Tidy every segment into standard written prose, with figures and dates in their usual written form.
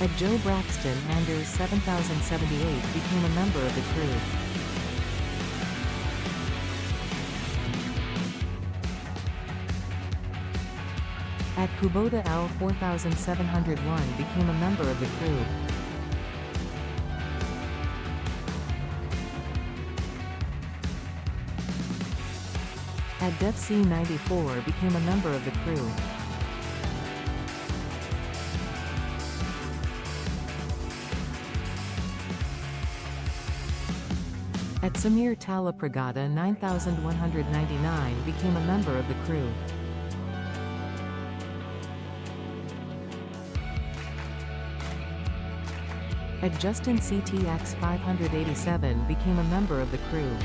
At Joe Braxton Anders 7078 became a member of the crew. At Kubota L 4701 became a member of the crew. At Dev C 94 became a member of the crew. At Samir Talapragada 9199 became a member of the crew. At Justin CTX 587 became a member of the crew.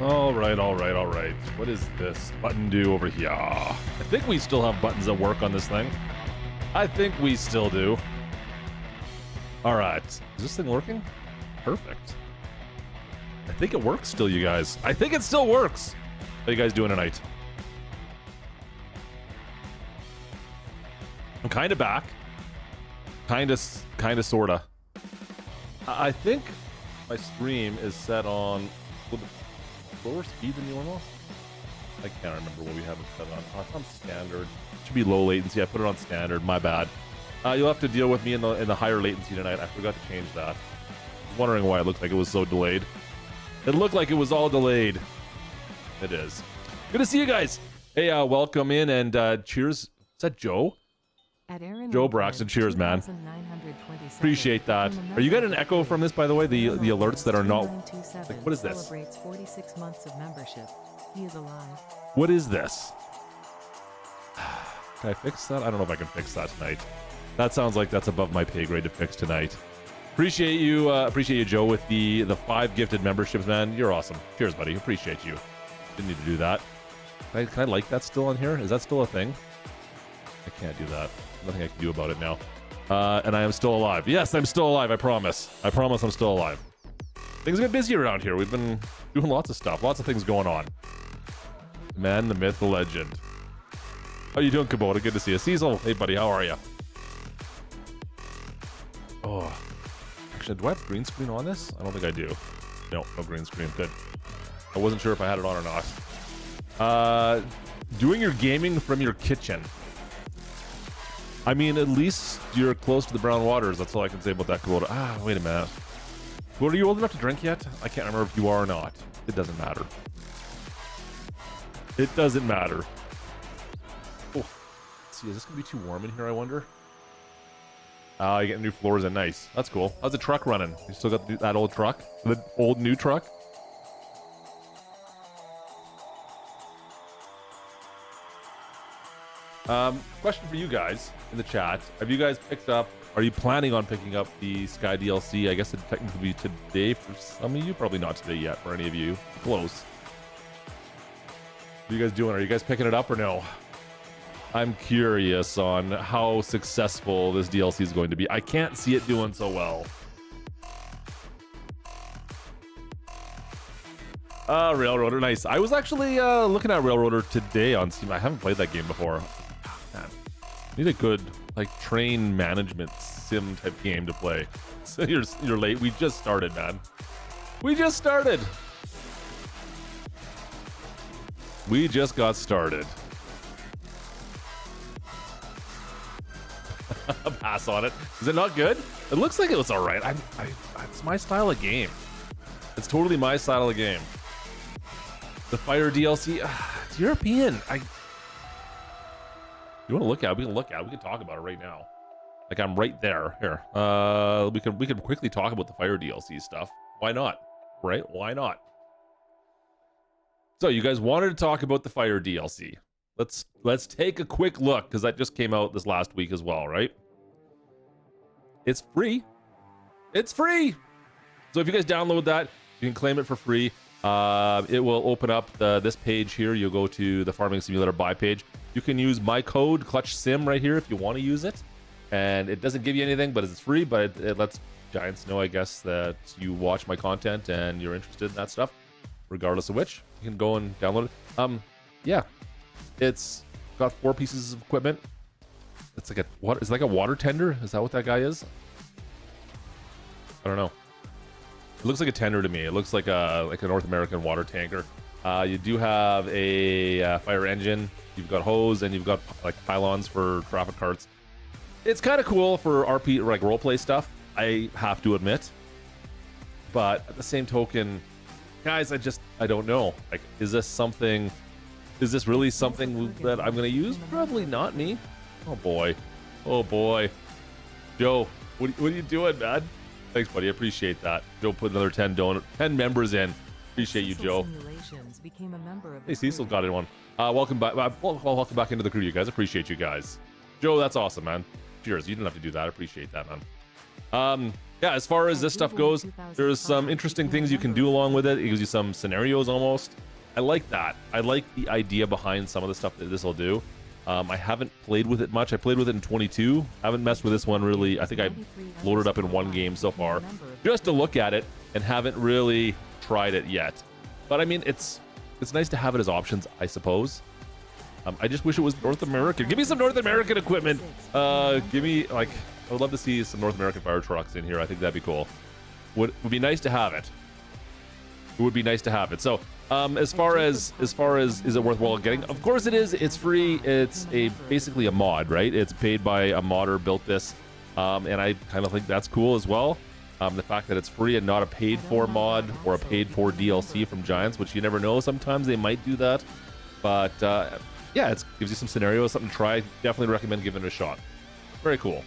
All right. What is this button do over here? I think we still have buttons that work on this thing. I think we still do. All right. Is this thing working? Perfect. I think it works still, you guys. I think it still works. How you guys doing tonight? I'm kind of back. Kind of, sorta. I think my stream is set on a little bit lower speed than normal. I can't remember what we have it set on. Oh, it's on standard. It should be low latency. I put it on standard. My bad. You'll have to deal with me in the higher latency tonight. I forgot to change that. I was wondering why it looked like it was so delayed. It looked like it was all delayed. It is. Good to see you guys. Hey, welcome in and cheers. Is that Joe? Joe Braxton, cheers, man. Appreciate that. Are you getting an echo from this, by the way? The alerts that are not. Like, what is this? 46 months of membership. He is alive. What is this? Can I fix that? I don't know if I can fix that tonight. That sounds like that's above my pay grade to fix tonight. Appreciate you, Joe, with the 5 gifted memberships, man. You're awesome. Cheers, buddy. Appreciate you. Didn't need to do that. Can I like that still on here? Is that still a thing? I can't do that. Nothing I can do about it now. And I am still alive. Yes, I'm still alive. I promise. I promise I'm still alive. Things get busy around here. We've been doing lots of stuff. Lots of things going on. The man, the myth, the legend. How you doing, Kubota? Good to see you. Cecil, hey, buddy. How are you? Oh. Actually, do I have green screen on this? I don't think I do. No green screen. Good. I wasn't sure if I had it on or not. Doing your gaming from your kitchen. I mean, at least you're close to the brown waters. That's all I can say about that, Kubota. Ah, wait a minute. Kubota, are you old enough to drink yet? I can't remember if you are or not. It doesn't matter. It doesn't matter. Oh, let's see, is this gonna be too warm in here, I wonder? You get new floors and nice. That's cool. How's the truck running? You still got that old truck? The old new truck? Question for you guys in the chat. Have you guys picked up, are you planning on picking up the Sky DLC? I guess it'd technically be today for some of you. Probably not today yet for any of you. Close. What are you guys doing? Are you guys picking it up or no? I'm curious on how successful this DLC is going to be. I can't see it doing so well. Railroader, nice. I was actually looking at Railroader today on Steam. I haven't played that game before. Man, need a good like train management sim type game to play. So you're late. We just started, man. We just started. We just got started. Pass on it. Is it not good? It looks like it was all right. It's my style of game. It's totally my style of game. The Fire DLC, it's European. You want to look at it? We can look at it. We can talk about it right now. Like I'm right there. Here. We can quickly talk about the Fire DLC stuff. Why not? Right? Why not? So you guys wanted to talk about the Fire DLC. Let's take a quick look because that just came out this last week as well, right? It's free. It's free. So if you guys download that, you can claim it for free. It will open up this page here. You'll go to the Farming Simulator buy page. You can use my code KLUTCHSIM right here if you want to use it. And it doesn't give you anything, but it's free. But it lets Giants know, I guess, that you watch my content and you're interested in that stuff, regardless of which. You can go and download it. Yeah, it's got 4 pieces of equipment. It's like it's like a water tender. Is that what that guy is? I don't know. It looks like a tender to me. It looks like a North American water tanker. You do have a fire engine. You've got hose and you've got like pylons for traffic carts. It's kind of cool for RP like roleplay stuff, I have to admit. But at the same token, guys, I don't know. Like, is this really something that I'm gonna use? Probably not me. Oh boy. Oh boy. Joe, what are you doing, man? Thanks, buddy. I appreciate that. Joe put another 10 members in. Appreciate you, Joe. Hey, Cecil got in one. Welcome back. Welcome back into the crew, you guys. Appreciate you guys. Joe, that's awesome, man. Cheers. You didn't have to do that. I appreciate that, man. yeah, as far as this stuff goes, there's some interesting things you can do along with it. It gives you some scenarios almost. I like that. I like the idea behind some of the stuff that this will do. I haven't played with it much. I played with it in 22. I haven't messed with this one really. I think I loaded up in one game so far, just to look at it, and haven't really tried it yet. But I mean, it's nice to have it as options, I suppose. I just wish it was North American. Give me some North American equipment. Give me, like, I would love to see some North American fire trucks in here. I think that'd be cool. Would be nice to have it. It would be nice to have it. So as far as is it worthwhile getting? Of course it is. It's free. It's basically a mod, right? It's paid by a modder, built this, and I kind of think that's cool as well. The fact that it's free and not a paid for mod or a paid for DLC from Giants, which you never know. Sometimes they might do that, but yeah, it gives you some scenarios, something to try. Definitely recommend giving it a shot. Very cool.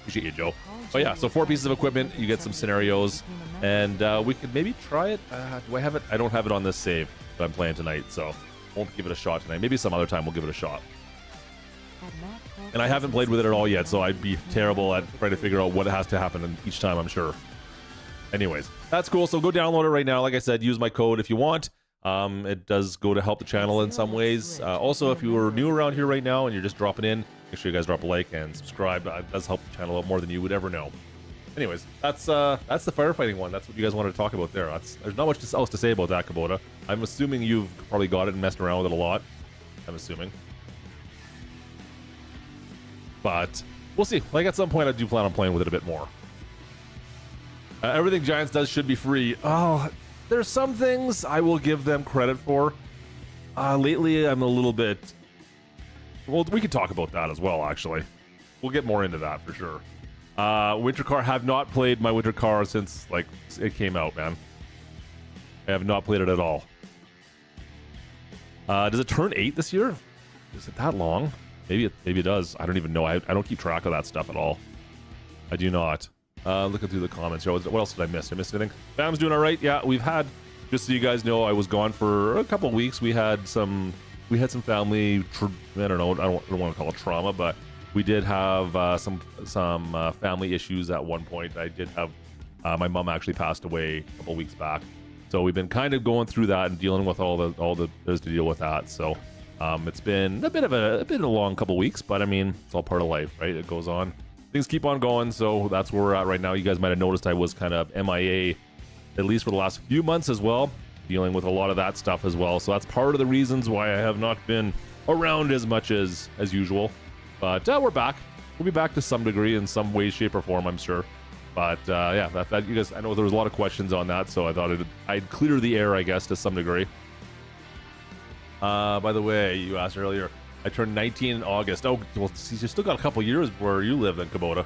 Appreciate you, Joe. But yeah, so 4 pieces of equipment, you get some scenarios, and we could maybe try it. Do I have it? I don't have it on this save that I'm playing tonight, so won't give it a shot tonight. Maybe some other time we'll give it a shot. And I haven't played with it at all yet, so I'd be terrible at trying to figure out what has to happen each time, I'm sure. Anyways, that's cool. So go download it right now. Like I said, use my code if you want. It does go to help the channel in some ways. Also, if you are new around here right now and you're just dropping in, make sure you guys drop a like and subscribe. It does help the channel out more than you would ever know. Anyways, that's the firefighting one. That's what you guys wanted to talk about there. There's not much else to say about that, Kubota. I'm assuming you've probably got it and messed around with it a lot. I'm assuming. But we'll see. Like at some point, I do plan on playing with it a bit more. Everything Giants does should be free. Oh, there's some things I will give them credit for. Lately, I'm a little bit... Well, we could talk about that as well, actually. We'll get more into that for sure. Winter Car, have not played my Winter Car since, like, it came out, man. I have not played it at all. Does it turn 8 this year? Is it that long? Maybe it does. I don't even know. I don't keep track of that stuff at all. I do not. Looking through the comments. What else did I miss? Did I miss anything? Bam's doing all right. Yeah, we've had, just so you guys know, I was gone for a couple of weeks. We had some family, I don't know, I don't want to call it trauma, but we did have some family issues at one point. I did have, my mom actually passed away a couple weeks back. So we've been kind of going through that and dealing with all the there's to deal with that. So it's been a bit of a long couple weeks, but I mean, it's all part of life, right? It goes on. Things keep on going, so that's where we're at right now. You guys might have noticed I was kind of MIA, at least for the last few months as well, dealing with a lot of that stuff as well. So that's part of the reasons why I have not been around as much as usual. But we're back. We'll be back to some degree in some way, shape, or form, I'm sure. But yeah, that you guys, I know there was a lot of questions on that, so I thought I'd clear the air, I guess, to some degree. By the way, you asked earlier, I turned 19 in August. Oh, well, see, you still got a couple years where you live then, Kubota.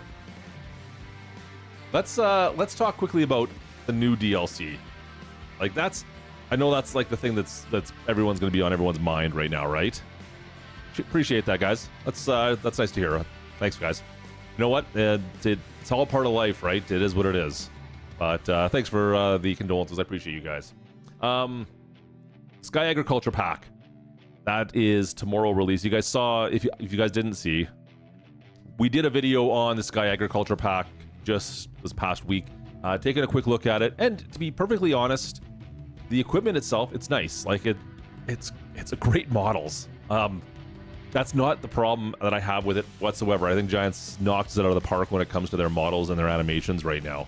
Let's talk quickly about the new DLC. Like I know that's like the thing that's everyone's going to be on everyone's mind right now, right? Appreciate that, guys. That's nice to hear. Thanks, guys. You know what? It's all part of life, right? It is what it is. But thanks for the condolences. I appreciate you guys. Sky Agriculture Pack. That is tomorrow release. You guys saw, if you guys didn't see, we did a video on the Sky Agriculture Pack just this past week, taking a quick look at it. And to be perfectly honest, the equipment itself, it's nice. Like it's a great models. That's not the problem that I have with it whatsoever. I think Giants knocks it out of the park when it comes to their models and their animations right now.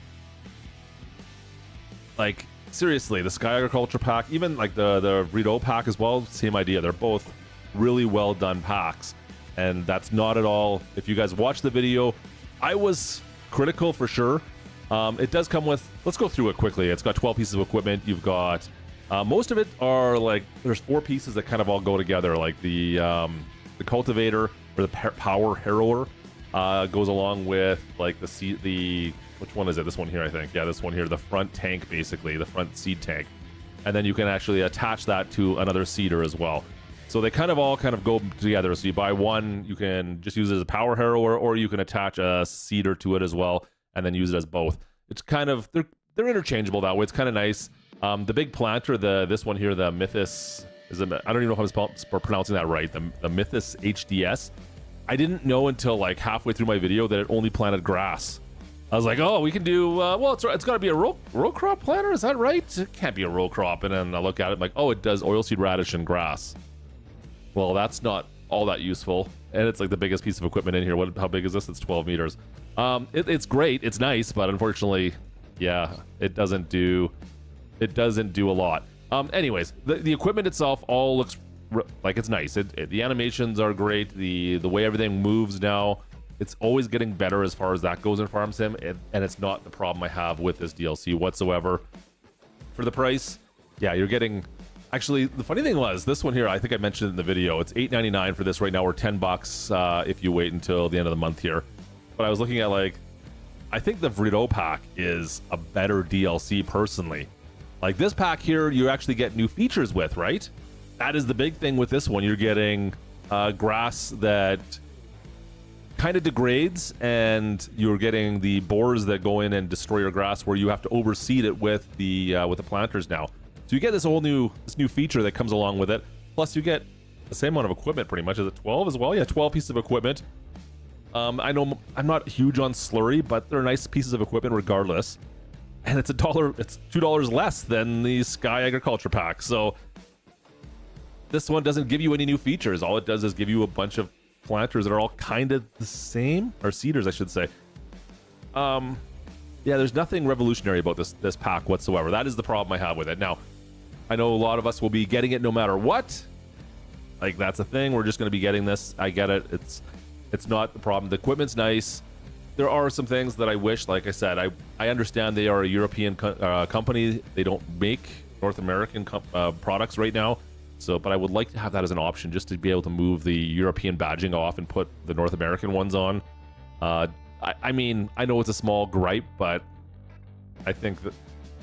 Like, seriously, the Sky Agriculture Pack, even like the Rito Pack as well, same idea. They're both really well done packs. And that's not at all, if you guys watch the video, I was critical for sure. It does come with, let's go through it quickly. It's got 12 pieces of equipment. You've got, most of it are like, there's 4 pieces that kind of all go together. Like the cultivator or the power harrower goes along with like the which one is it? This one here, I think. Yeah, this one here, the front tank, basically, the front seed tank. And then you can actually attach that to another seeder as well. So they all go together. So you buy one, you can just use it as a power harrower, or you can attach a seeder to it as well, and then use it as both. It's kind of, they're interchangeable that way. It's kind of nice. The big planter, this one here, the Mythos, I don't even know if I'm pronouncing that right. The Mythos HDS. I didn't know until like halfway through my video that it only planted grass. I was like, oh, we can do, well, it's got to be a row crop planter. Is that right? It can't be a row crop. And then I look at it like, oh, it does oilseed radish and grass. Well, that's not all that useful. And it's like the biggest piece of equipment in here. How big is this? It's 12 meters. It's great. It's nice, but unfortunately, yeah, it doesn't do a lot. Anyways, the equipment itself all looks like it's nice. The animations are great. The way everything moves now, it's always getting better as far as that goes in Farm Sim, and it's not the problem I have with this DLC whatsoever. For the price, yeah, you're getting... Actually, the funny thing was, this one here, I think I mentioned in the video, it's $8.99 for this right now, or $10 if you wait until the end of the month here. But I was looking at, like, I think the Vrito pack is a better DLC personally. Like, this pack here, you actually get new features with, right? That is the big thing with this one. You're getting grass that kind of degrades, and you're getting the boars that go in and destroy your grass, where you have to overseed it with the planters now. So you get this whole new feature that comes along with it. Plus, you get the same amount of equipment, pretty much. Is it 12 as well? Yeah, 12 pieces of equipment. I know I'm not huge on slurry, but they're nice pieces of equipment regardless. And it's $2 less than the Sky Agriculture pack. So this one doesn't give you any new features. All it does is give you a bunch of planters that are all kind of the same, or seeders, I should say. Yeah, there's nothing revolutionary about this pack whatsoever. That is the problem I have with it. Now, I know a lot of us will be getting it no matter what. Like, that's a thing. We're just going to be getting this. I get it. It's not the problem. The equipment's nice. There are some things that I wish, like I said, I understand they are a European company. They don't make North American products right now. So, but I would like to have that as an option, just to be able to move the European badging off and put the North American ones on. I mean, I know it's a small gripe, but I think that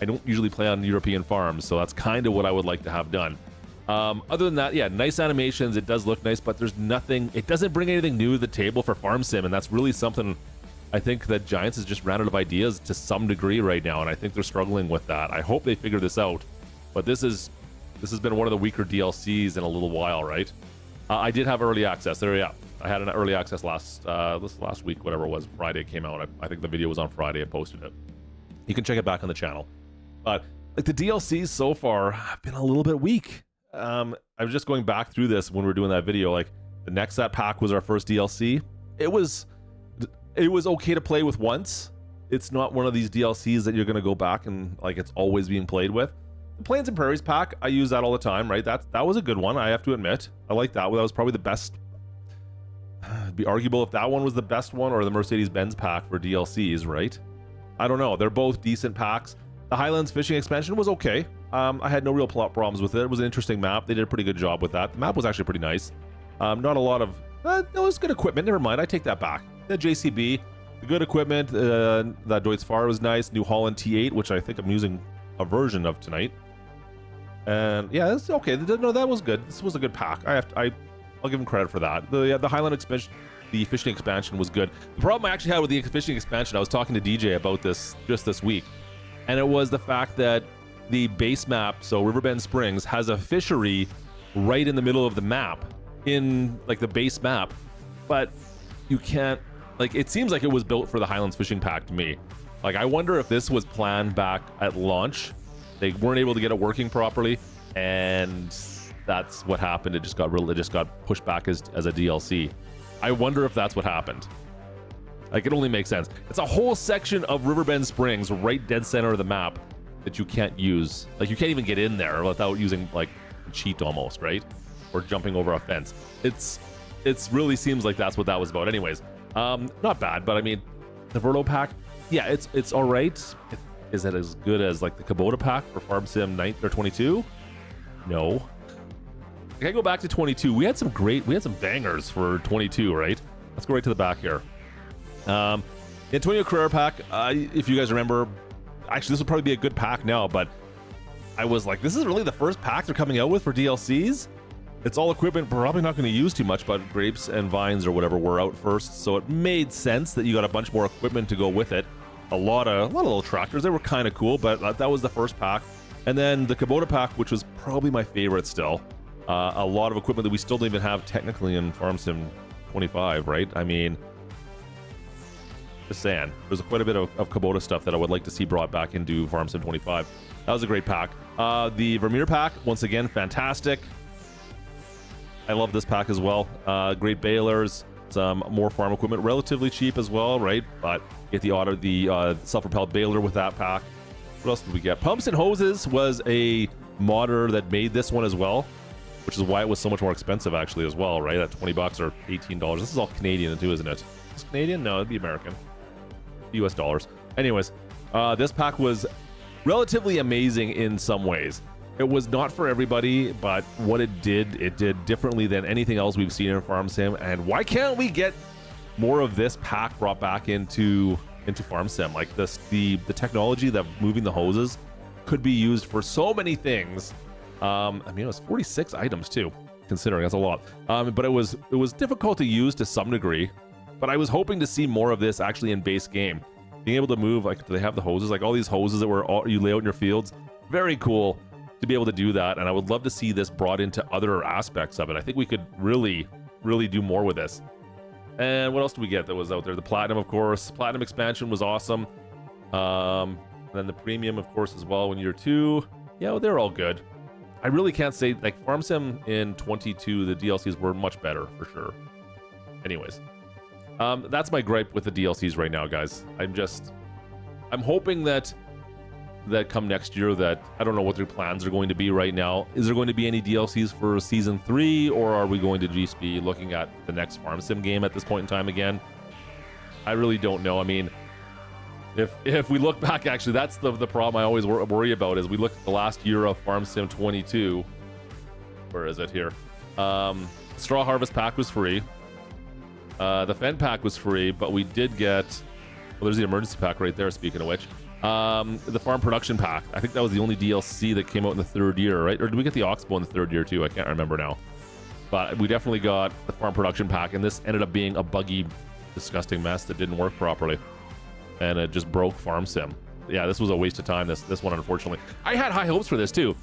I don't usually play on European farms, so that's kind of what I would like to have done. Other than that, yeah, nice animations. It does look nice, but there's nothing. It doesn't bring anything new to the table for Farm Sim, and that's really something I think that Giants has just ran out of ideas to some degree right now, and I think they're struggling with that. I hope they figure this out, but this has been one of the weaker DLCs in a little while, right? I did have early access. There, yeah. I had an early access last week, whatever it was. Friday it came out. I think the video was on Friday. I posted it. You can check it back on the channel. But like the DLCs so far have been a little bit weak. I was just going back through this when we were doing that video. Like the Nexat pack was our first DLC. It was okay to play with once. It's not one of these DLCs that you're going to go back and like it's always being played with. The Plains and Prairies pack, I use that all the time, right? That was a good one, I have to admit. I like that one. That was probably the best. It'd be arguable if that one was the best one or the Mercedes-Benz pack for DLCs, right? I don't know. They're both decent packs. The Highlands Fishing expansion was okay. I had no real plot problems with it. It was an interesting map. They did a pretty good job with that. The map was actually pretty nice. Not a lot of... no, it was good equipment. Never mind. I take that back. The JCB, the good equipment. That Deutz Fahr was nice. New Holland T8, which I think I'm using a version of tonight. And yeah, it's okay. No, that was good. This was a good pack. I'll give him credit for that. The Highland expansion, the fishing expansion was good. The problem I actually had with the fishing expansion, I was talking to DJ about this just this week, and it was the fact that the base map, so Riverbend Springs, has a fishery right in the middle of the map, in like the base map, but you can't, like, it seems like it was built for the Highlands fishing pack to me. Like, I wonder if this was planned back at launch. They weren't able to get it working properly, and that's what happened. It just got pushed back as a DLC. I wonder if that's what happened. Like, it only makes sense. It's a whole section of Riverbend Springs right dead center of the map that you can't use. Like, you can't even get in there without using like a cheat almost, right? Or jumping over a fence. It's really seems like that's what that was about. Anyways, not bad, but I mean, the Verlo pack, yeah, it's all right. Is it as good as like the Kubota pack for Farm Sim 22? No. I go back to 22. We had some bangers for 22, right? Let's go right to the back here. Antonio Carrera pack, if you guys remember, actually this would probably be a good pack now, but I was like, this is really the first pack they're coming out with for DLCs? It's all equipment probably not going to use too much, but grapes and vines or whatever were out first, so it made sense that you got a bunch more equipment to go with it. A lot of little tractors. They were kind of cool, but that was the first pack. And then the Kubota pack, which was probably my favorite still. A lot of equipment that we still don't even have technically in Farm Sim 25, right? I mean, Just saying. There's quite a bit of Kubota stuff that I would like to see brought back into Farm Sim 25. That was a great pack. The Vermeer pack, once again, fantastic. I love this pack as well. Great balers, some more farm equipment, relatively cheap as well, right? But get the self-propelled baler with that pack. What else did we get? Pumps and hoses was a modder that made this one as well, which is why it was so much more expensive actually as well, right? At $20 or $18. This is all Canadian too, isn't it? It's Canadian? No, it'd be American. US dollars. Anyways, this pack was relatively amazing in some ways. It was not for everybody, but what it did differently than anything else we've seen in Farm Sim. And why can't we get more of this pack brought back into Farm Sim? Like this, the technology that moving the hoses could be used for so many things. I mean, it was 46 items too, considering that's a lot. But it was difficult to use to some degree. But I was hoping to see more of this actually in base game. Being able to move, like, do they have the hoses? Like all these hoses that you lay out in your fields. Very cool to be able to do that. And I would love to see this brought into other aspects of it. I think we could really, really do more with this. And what else do we get that was out there? The Platinum, of course. Platinum expansion was awesome. And then the Premium, of course, as well in year 2. Yeah, well, they're all good. I really can't say, like, Farm Sim in 22, the DLCs were much better, for sure. Anyways. That's my gripe with the DLCs right now, guys. I'm hoping that come next year that I don't know what their plans are going to be right now. Is there going to be any DLCs for season 3, or are we going to just be looking at the next Farm Sim game at this point in time again? I really don't know. I mean, if we look back, actually, that's the problem I always worry about is we look at the last year of Farm Sim 22. Where is it here? Straw Harvest Pack was free. The Fen Pack was free, but we did get... Well, there's the Emergency Pack right there, speaking of which. The Farm Production Pack. I think that was the only DLC that came out in the 3rd year, right? Or did we get the Oxbow in the 3rd year too? I can't remember now. But we definitely got the Farm Production Pack, and this ended up being a buggy, disgusting mess that didn't work properly. And it just broke Farm Sim. Yeah, this was a waste of time, this one, unfortunately. I had high hopes for this too.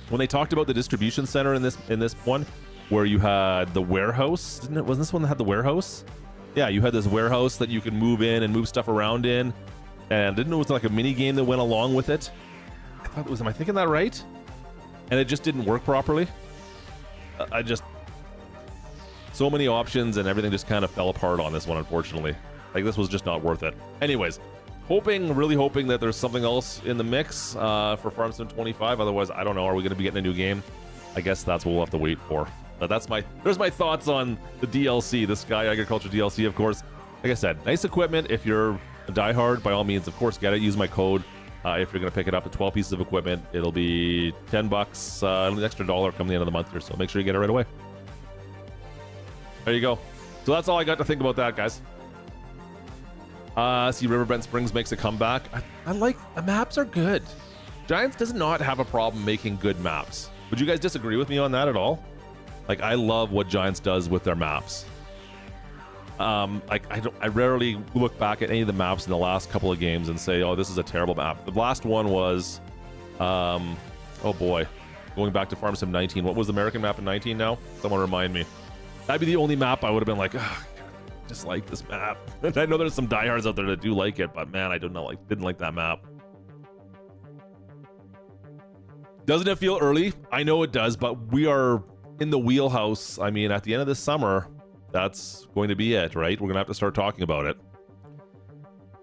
When they talked about the distribution center in this one, where you had the warehouse, didn't it? Wasn't this one that had the warehouse? Yeah, you had this warehouse that you could move in and move stuff around in. And didn't it was like a mini game that went along with it? I thought it was, am I thinking that right? And it just didn't work properly. So many options and everything just kind of fell apart on this one, unfortunately. Like, this was just not worth it. Anyways, really hoping that there's something else in the mix for Farm Sim 25. Otherwise, I don't know. Are we going to be getting a new game? I guess that's what we'll have to wait for. But there's my thoughts on the DLC, the Sky Agriculture DLC, of course. Like I said, nice equipment. If you're a diehard, by all means, of course, get it. Use my code. If you're going to pick it up at 12 pieces of equipment, it'll be $10, an extra $1 come the end of the month here. So make sure you get it right away. There you go. So that's all I got to think about that, guys. See, Riverbend Springs makes a comeback. I like, the maps are good. Giants does not have a problem making good maps. Would you guys disagree with me on that at all? Like, I love what Giants does with their maps. I rarely look back at any of the maps in the last couple of games and say, oh, this is a terrible map. The last one was, oh boy, going back to Farm Sim 19. What was the American map in 19 now? Someone remind me. That'd be the only map I would have been like, oh, I just like this map. And I know there's some diehards out there that do like it, but man, I didn't like that map. Doesn't it feel early? I know it does, but we are in the wheelhouse. I mean, at the end of this summer, that's going to be it, right? We're gonna have to start talking about it.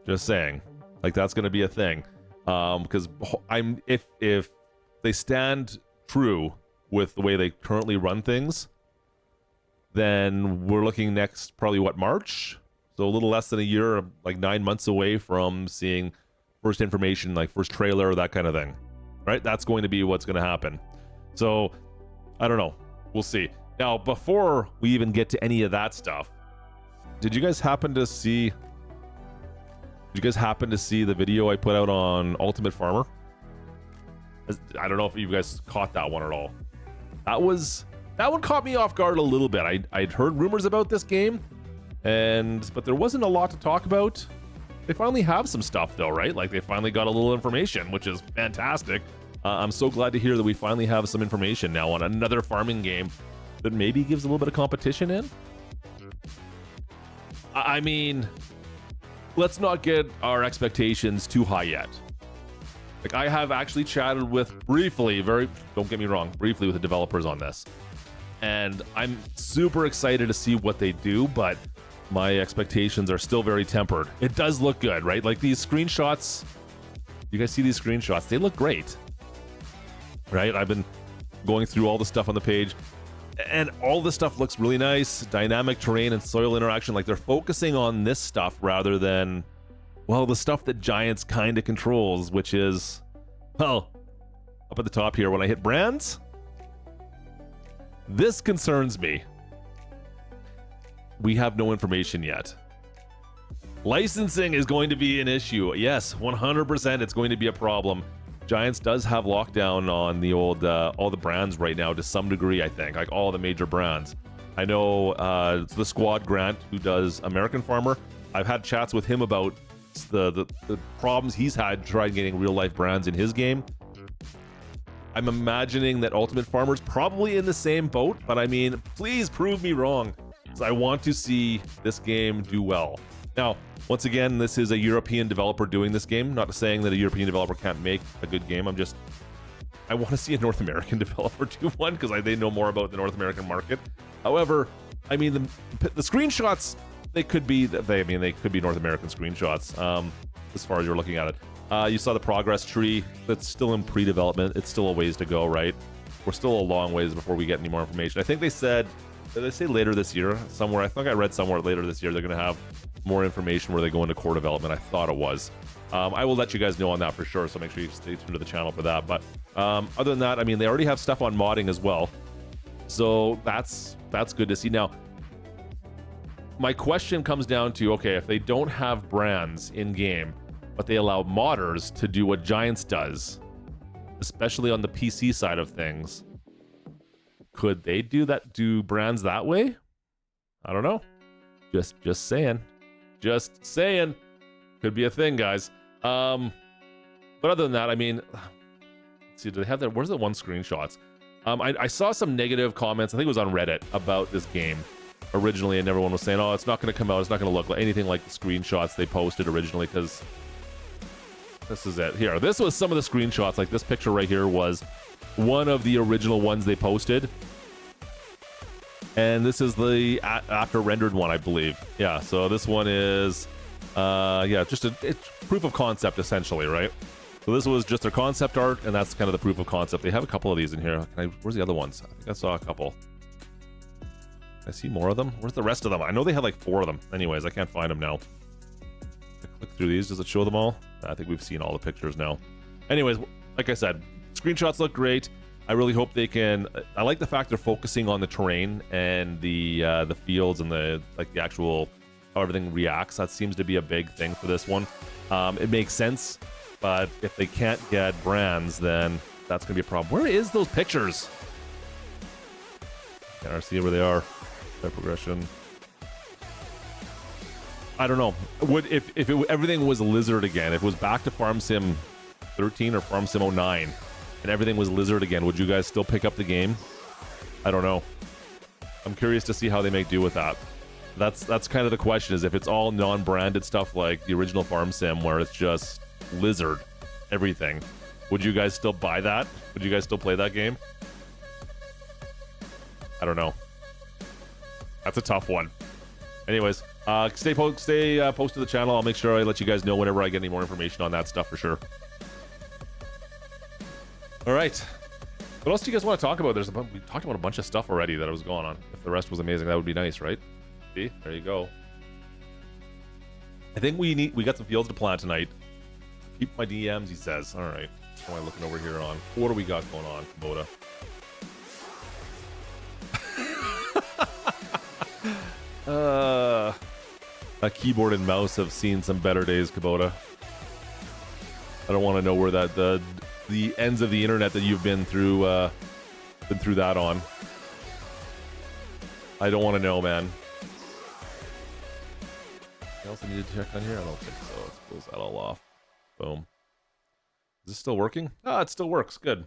Just saying, like, that's gonna be a thing. Because if they stand true with the way they currently run things, then we're looking next probably what, March? So a little less than a year, like 9 months away from seeing first information, like first trailer, that kind of thing, right? That's going to be what's going to happen. So I don't know. We'll see. Now, before we even get to any of that stuff, did you guys happen to see the video I put out on Ultimate Farmer? I don't know if you guys caught that one at all. That one caught me off guard a little bit. I'd heard rumors about this game, but there wasn't a lot to talk about. They finally have some stuff though, right? Like, they finally got a little information, which is fantastic. I'm so glad to hear that we finally have some information now on another farming game that maybe gives a little bit of competition in. I mean, let's not get our expectations too high yet. Like, I have actually chatted with briefly, don't get me wrong, briefly with the developers on this. And I'm super excited to see what they do, but my expectations are still very tempered. It does look good, right? Like, these screenshots, you guys see these screenshots, they look great, right? I've been going through all the stuff on the page, and all this stuff looks really nice. Dynamic terrain and soil interaction, like, they're focusing on this stuff rather than, well, the stuff that Giants kind of controls, which is, well, up at the top here, when I hit brands, this concerns me. We have no information yet. Licensing is going to be an issue. Yes, 100% it's going to be a problem. Giants does have lockdown on the old, all the brands right now to some degree, I think, like all the major brands. I know it's the Squad Grant who does American Farmer. I've had chats with him about the problems he's had trying getting real life brands in his game. I'm imagining that Ultimate Farmer's probably in the same boat, but I mean, please prove me wrong. So I want to see this game do well. Now, once again, this is a European developer doing this game. Not saying that a European developer can't make a good game. I want to see a North American developer do one because they know more about the North American market. However, I mean, the screenshots, they could be North American screenshots as far as you're looking at it. You saw the progress tree that's still in pre-development. It's still a ways to go, right? We're still a long ways before we get any more information. I think they said, did they say later this year somewhere? I think I read somewhere later this year they're going to have more information where they go into core development. I thought it was. I will let you guys know on that for sure, so make sure you stay tuned to the channel for that. But other than that, I mean, they already have stuff on modding as well, so that's good to see. Now, my question comes down to, okay, if they don't have brands in game, but they allow modders to do what Giants does, especially on the PC side of things, could they do brands that way? I don't know. Just saying. Just saying. Could be a thing, guys. But other than that, I mean, let's see, do they have that? Where's the one screenshots? I saw some negative comments, I think it was on Reddit, about this game originally, and everyone was saying, oh, it's not going to come out, it's not going to look like anything like the screenshots they posted originally, because this is it. Here, this was some of the screenshots. Like, this picture right here was one of the original ones they posted. And this is the after rendered one, I believe. Yeah, so this one is, just it's proof of concept, essentially, right? So this was just their concept art, and that's kind of the proof of concept. They have a couple of these in here. Where's the other ones? I think I saw a couple. I see more of them. Where's the rest of them? I know they had like 4 of them. Anyways, I can't find them now. I click through these. Does it show them all? I think we've seen all the pictures now. Anyways, like I said, screenshots look great. I really hope they can. I like the fact they're focusing on the terrain and the fields and the actual how everything reacts. That seems to be a big thing for this one. It makes sense, but if they can't get brands, then that's gonna be a problem. Where is those pictures? Can't see where they are. Their progression. I don't know. If everything was Lizard again, if it was back to Farm Sim 13 or Farm Sim 09, and everything was Lizard again, would you guys still pick up the game? I don't know. I'm curious to see how they make do with that. That's kind of the question, is if it's all non-branded stuff like the original Farm Sim where it's just Lizard everything, would you guys still buy that? Would you guys still play that game? I don't know. That's a tough one. Anyways, stay posted to the channel. I'll make sure I let you guys know whenever I get any more information on that stuff for sure. All right. What else do you guys want to talk about? We talked about a bunch of stuff already that was going on. If the rest was amazing, that would be nice, right? See, there you go. I think we got some fields to plant tonight. Keep my DMs, he says. All right. What am I looking over here on? What do we got going on, Kubota? A keyboard and mouse have seen some better days, Kubota. I don't want to know where the ends of the internet that you've been through that on. I don't want to know, man. Anything else I need to check on here? I don't think so. Let's close that all off. Boom. Is this still working? Ah, it still works. Good.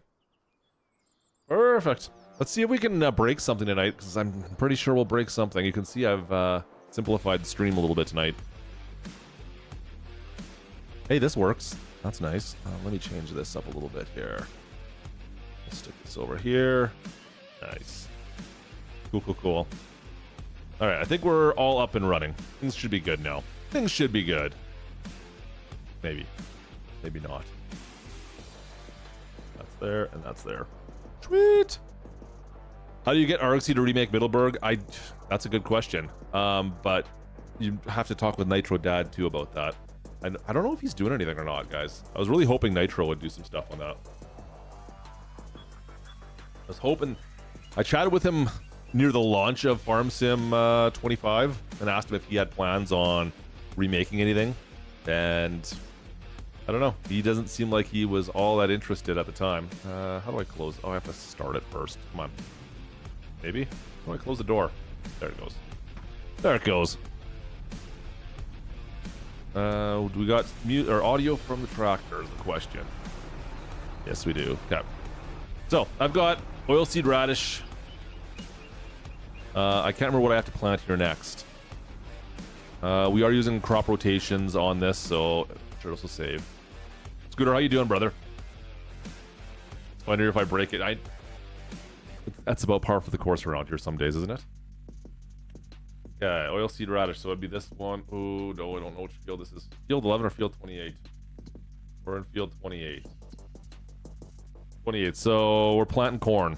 Perfect. Let's see if we can break something tonight, because I'm pretty sure we'll break something. You can see I've simplified the stream a little bit tonight. Hey, this works. That's nice. Let me change this up a little bit here. Let's stick this over here. Nice. Cool, cool, cool. All right, I think we're all up and running. Things should be good now. Things should be good. Maybe. Maybe not. That's there, and that's there. Sweet! How do you get RXC to remake Middleburg? That's a good question. But you have to talk with Nitro Dad, too, about that. I don't know if he's doing anything or not, guys. I was really hoping Nitro would do some stuff on that. I was hoping... I chatted with him near the launch of Farm Sim 25 and asked him if he had plans on remaking anything. And I don't know. He doesn't seem like he was all that interested at the time. How do I close? Oh, I have to start it first. Come on. Maybe? How do I close the door? There it goes. There it goes. Do we got mute or audio from the tractor is the question. Yes, we do. Okay. So I've got oilseed radish. I can't remember what I have to plant here next. We are using crop rotations on this, so I'm sure this will save. Scooter, how you doing, brother? It's funny if I break it. That's about par for the course around here some days, isn't it? Okay, oilseed radish. So it'd be this one. Oh no, I don't know which field this is. Field 11 or field 28? We're in field 28. 28. So we're planting corn.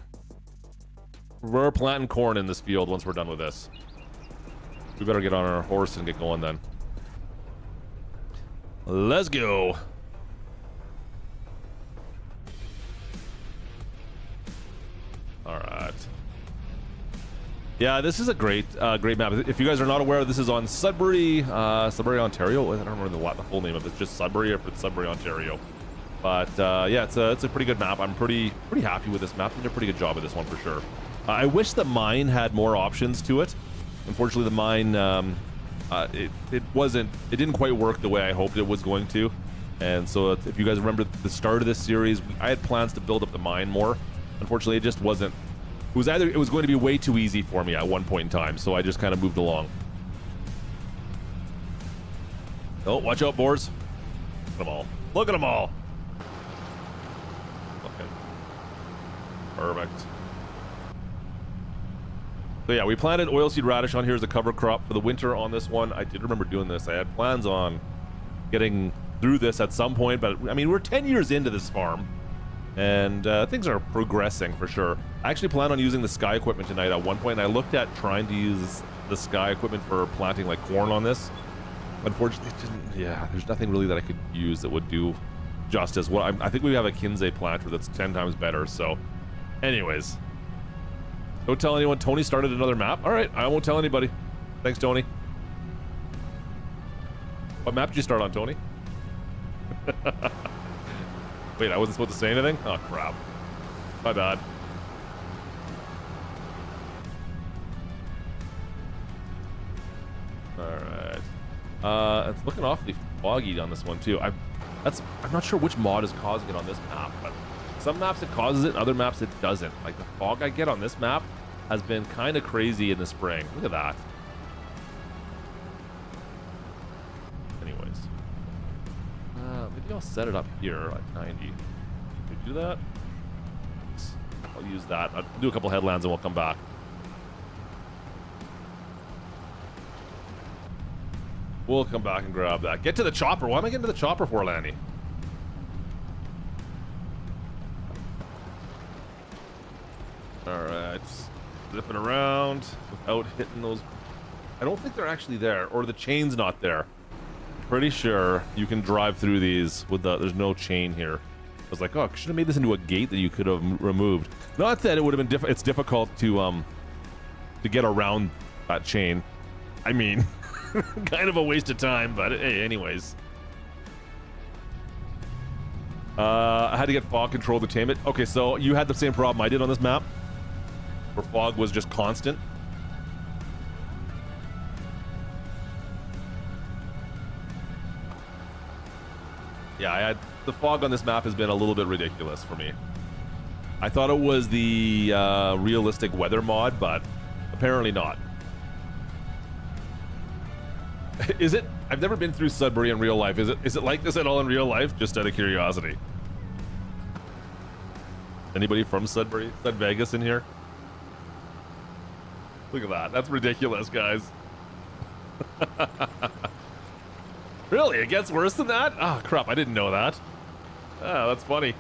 We're planting corn in this field once we're done with this. We better get on our horse and get going then. Let's go. All right. Yeah, this is a great map. If you guys are not aware, this is on Sudbury, Ontario. I don't remember the full name of it. It's just Sudbury, or if it's Sudbury, Ontario. But yeah, it's a pretty good map. I'm pretty happy with this map. They did a pretty good job of this one for sure. I wish the mine had more options to it. Unfortunately, the mine it didn't quite work the way I hoped it was going to. And so, if you guys remember the start of this series, I had plans to build up the mine more. Unfortunately, it just wasn't. It was going to be way too easy for me at one point in time, so I just kind of moved along. Oh, watch out, boars. Look at them all. Look at them all. Okay. Perfect. So yeah, we planted oilseed radish on here as a cover crop for the winter on this one. I did remember doing this. I had plans on getting through this at some point, but I mean, we're 10 years into this farm, and things are progressing for sure. I actually plan on using the Sky equipment tonight at one point, and I looked at trying to use the Sky equipment for planting like corn on this. Unfortunately, it didn't, yeah, there's nothing really that I could use that would do justice. Well, I think we have a Kinsey planter that's 10 times better, so anyways. Don't tell anyone Tony started another map. All right, I won't tell anybody. Thanks, Tony. What map did you start on, Tony? Wait, I wasn't supposed to say anything? Oh, crap. My bad. Alright. It's looking awfully foggy on this one, too. I'm not sure which mod is causing it on this map, but some maps it causes it, other maps it doesn't. Like, the fog I get on this map has been kind of crazy in the spring. Look at that. Anyways. Maybe I'll set it up here at 90. Can we do that? I'll use that. I'll do a couple headlands and we'll come back. We'll come back and grab that. Get to the chopper. Why am I getting to the chopper for, Lanny? Alright. Zipping around without hitting those. I don't think they're actually there, or the chain's not there. Pretty sure you can drive through these with there's no chain here. I was like, oh, I should have made this into a gate that you could have removed. Not that it would have been it's difficult to get around that chain. I mean, kind of a waste of time, but hey, anyways. I had to get fog control to tame it. Okay, so you had the same problem I did on this map, where fog was just constant. Yeah, the fog on this map has been a little bit ridiculous for me. I thought it was the realistic weather mod, but apparently not. Is it? I've never been through Sudbury in real life. Is it like this at all in real life? Just out of curiosity. Anybody from Sudbury? Sud Vegas in here? Look at that. That's ridiculous, guys. Really? It gets worse than that? Oh, crap. I didn't know that. Oh, that's funny.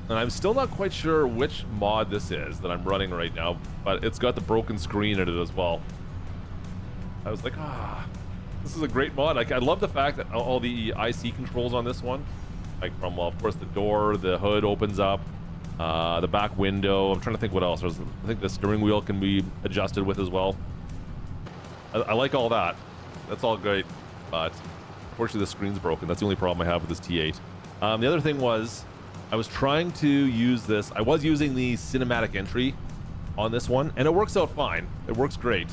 And I'm still not quite sure which mod this is that I'm running right now, but it's got the broken screen in it as well. I was like, this is a great mod. Like, I love the fact that all the IC controls on this one, like from, well, of course, the door, the hood opens up, the back window. I'm trying to think what else. I think the steering wheel can be adjusted with as well. I like all that. That's all great, but unfortunately the screen's broken. That's the only problem I have with this T8. The other thing was, I was trying to use this. I was using the cinematic entry on this one, and it works out fine. It works great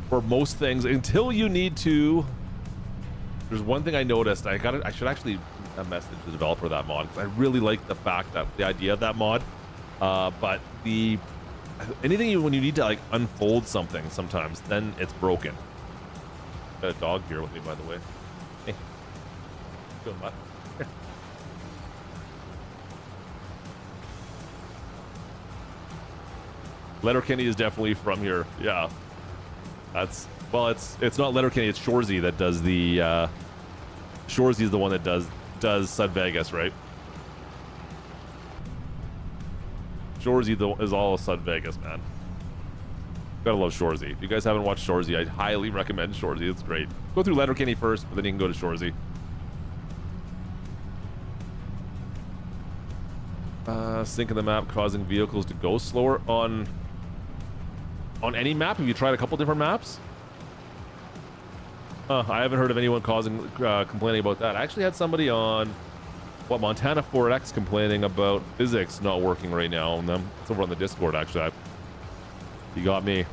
for most things until you need to. There's one thing I noticed. I should actually message the developer of that mod, because I really like the fact that the idea of that mod. But anything when you need to like unfold something, sometimes then it's broken. Got a dog here with me, by the way. Hey, doing what? Letterkenny is definitely from here. Yeah, that's, well, it's not Letterkenny, it's Shoresy that does the Shoresy is the one that does Sud Vegas, right? Shoresy is all Sud Vegas, man. Gotta love Shoresy. If you guys haven't watched Shoresy, I highly recommend Shoresy. It's great. Go through Letterkenny first, but then you can go to Shoresy. Syncing the map causing vehicles to go slower on any map. Have you tried a couple different maps? I haven't heard of anyone complaining about that. I actually had somebody on Montana 4X complaining about physics not working right now on them. It's over on the Discord, actually. You got me.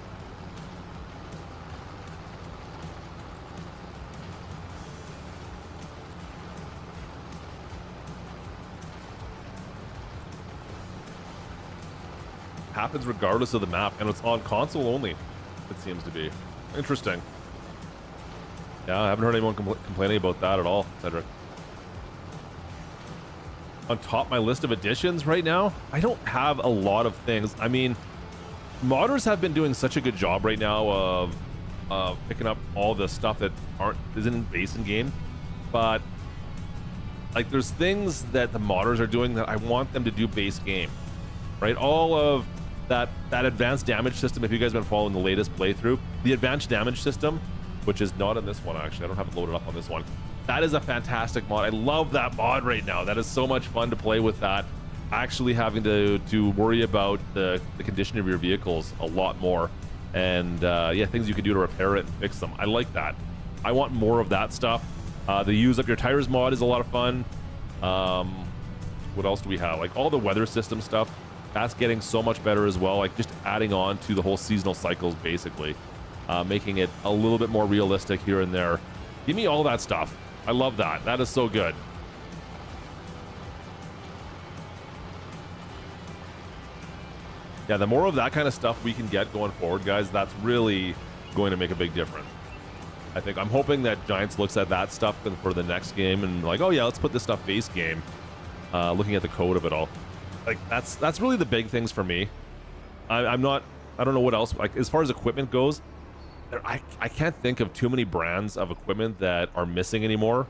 Happens regardless of the map, and it's on console only, it seems to be. Interesting. Yeah, I haven't heard anyone complaining about that at all, Cedric. On top my list of additions right now, I don't have a lot of things. I mean, modders have been doing such a good job right now of picking up all the stuff that isn't base in game, but like there's things that the modders are doing that I want them to do base game, right? All of that advanced damage system. If you guys have been following the latest playthrough, the advanced damage system, which is not in this one actually, I don't have it loaded up on this one. That is a fantastic mod. I love that mod right now. That is so much fun to play with that. Actually having to worry about the condition of your vehicles a lot more, and yeah, things you can do to repair it and fix them. I like that. I want more of that stuff. The use up your tires mod is a lot of fun. What else do we have? Like all the weather system stuff, that's getting so much better as well. Like just adding on to the whole seasonal cycles, basically, making it a little bit more realistic here and there. Give me all that stuff. I love that. That is so good. Yeah, the more of that kind of stuff we can get going forward, guys, that's really going to make a big difference. I think I'm hoping that Giants looks at that stuff for the next game and like, oh yeah, let's put this stuff base game. Looking at the code of it all, like that's really the big things for me. I don't know what else. Like as far as equipment goes, I can't think of too many brands of equipment that are missing anymore.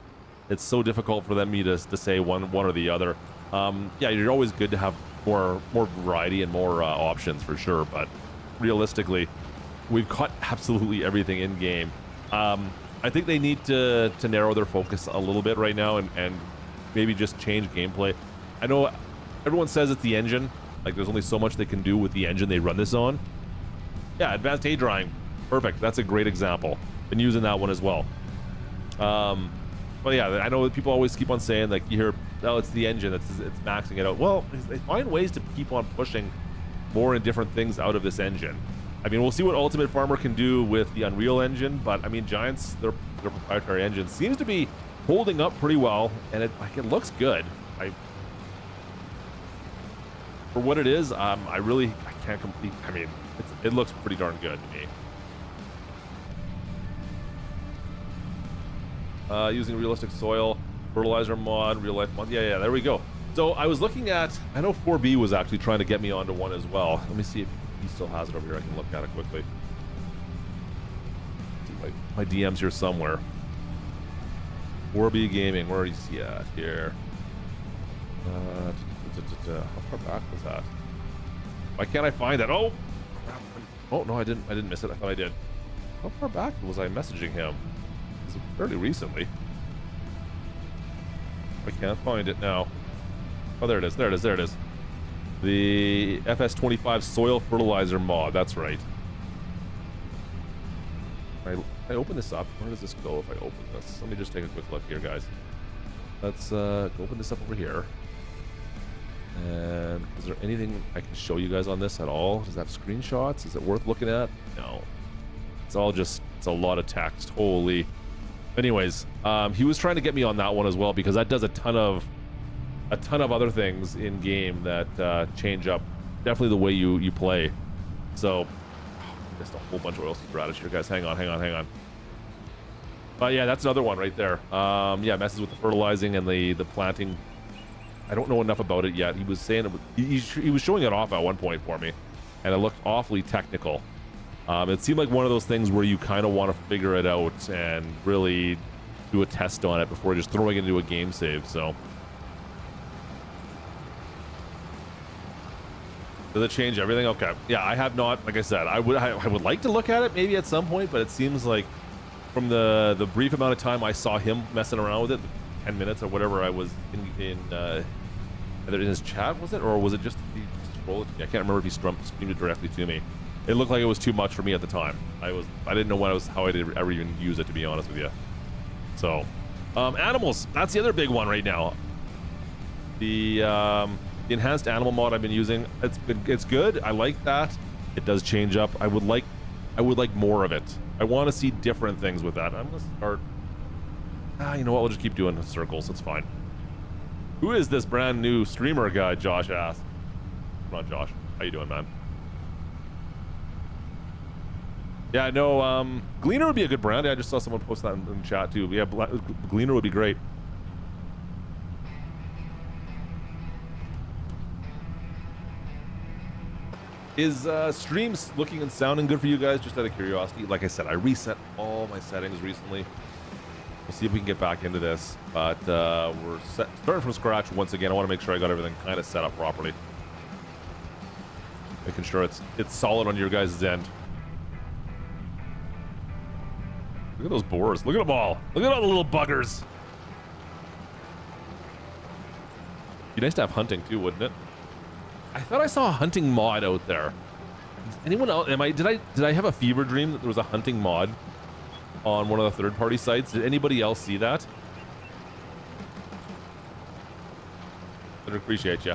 It's so difficult for me to say one or the other. Yeah, you're always good to have more variety and more options for sure, but realistically, we've got absolutely everything in game. I think they need to narrow their focus a little bit right now and maybe just change gameplay. I know everyone says it's the engine, like there's only so much they can do with the engine they run this on. Yeah, advanced hay drying, perfect. That's a great example. Been using that one as well. But yeah, I know that people always keep on saying, like, you hear, oh, it's the engine, it's maxing it out. Well, they find ways to keep on pushing more and different things out of this engine. I mean, we'll see what Ultimate Farmer can do with the Unreal Engine, but I mean, Giants, their proprietary engine seems to be holding up pretty well, and it looks good. For what it is, I can't complete. I mean, It looks pretty darn good to me. Using realistic soil, fertilizer mod, real life mod. Yeah, there we go. So I was looking at, I know 4B was actually trying to get me onto one as well. Let me see if he still has it over here. I can look at it quickly. See my DMs here somewhere. 4B Gaming, where is he at here? How far back was that? Why can't I find it? Oh, crap. Oh no, I didn't miss it. I thought I did. How far back was I messaging him? It was fairly recently. I can't find it now. Oh, there it is. There it is. The FS25 soil fertilizer mod. That's right. I open this up. Where does this go if I open this? Let me just take a quick look here, guys. Let's open this up over here. And is there anything I can show you guys on this at all? Does it have screenshots? Is it worth looking at? No. It's all just, it's a lot of text. Holy. Anyways, he was trying to get me on that one as well because that does a ton of other things in game that change up definitely the way you play. So just a whole bunch of oilseed radish here, guys. Hang on. But yeah, that's another one right there. Yeah, messes with the fertilizing and the planting. I don't know enough about it yet. He was saying he was showing it off at one point for me, and it looked awfully technical. It seemed like one of those things where you kind of want to figure it out and really do a test on it before just throwing it into a game save. So does it change everything? Okay. Yeah, I have not. Like I said, I would like to look at it maybe at some point, but it seems like from the brief amount of time I saw him messing around with it, 10 minutes or whatever, I was in either in his chat, was it, or was it just he scrolled it to me? I can't remember if he streamed it directly to me. It looked like it was too much for me at the time. I didn't know how I did ever even use it, to be honest with you. So, animals. That's the other big one right now. The enhanced animal mod I've been using. It's good. I like that. It does change up. I would like more of it. I want to see different things with that. I'm gonna start. You know what? We'll just keep doing circles. It's fine. Who is this brand new streamer guy? Josh asked. Come on, Josh. How you doing, man? Yeah, I know. Gleaner would be a good brand. I just saw someone post that in chat too. Yeah, Gleaner would be great. Is streams looking and sounding good for you guys? Just out of curiosity. Like I said, I reset all my settings recently. We'll see if we can get back into this. But we're starting from scratch once again. I want to make sure I got everything kind of set up properly. Making sure it's solid on your guys' end. Look at those boars. Look at them all. Look at all the little buggers. Be nice to have hunting too, wouldn't it? I thought I saw a hunting mod out there. Anyone else? Did I have a fever dream that there was a hunting mod on one of the third-party sites? Did anybody else see that? I'd appreciate you.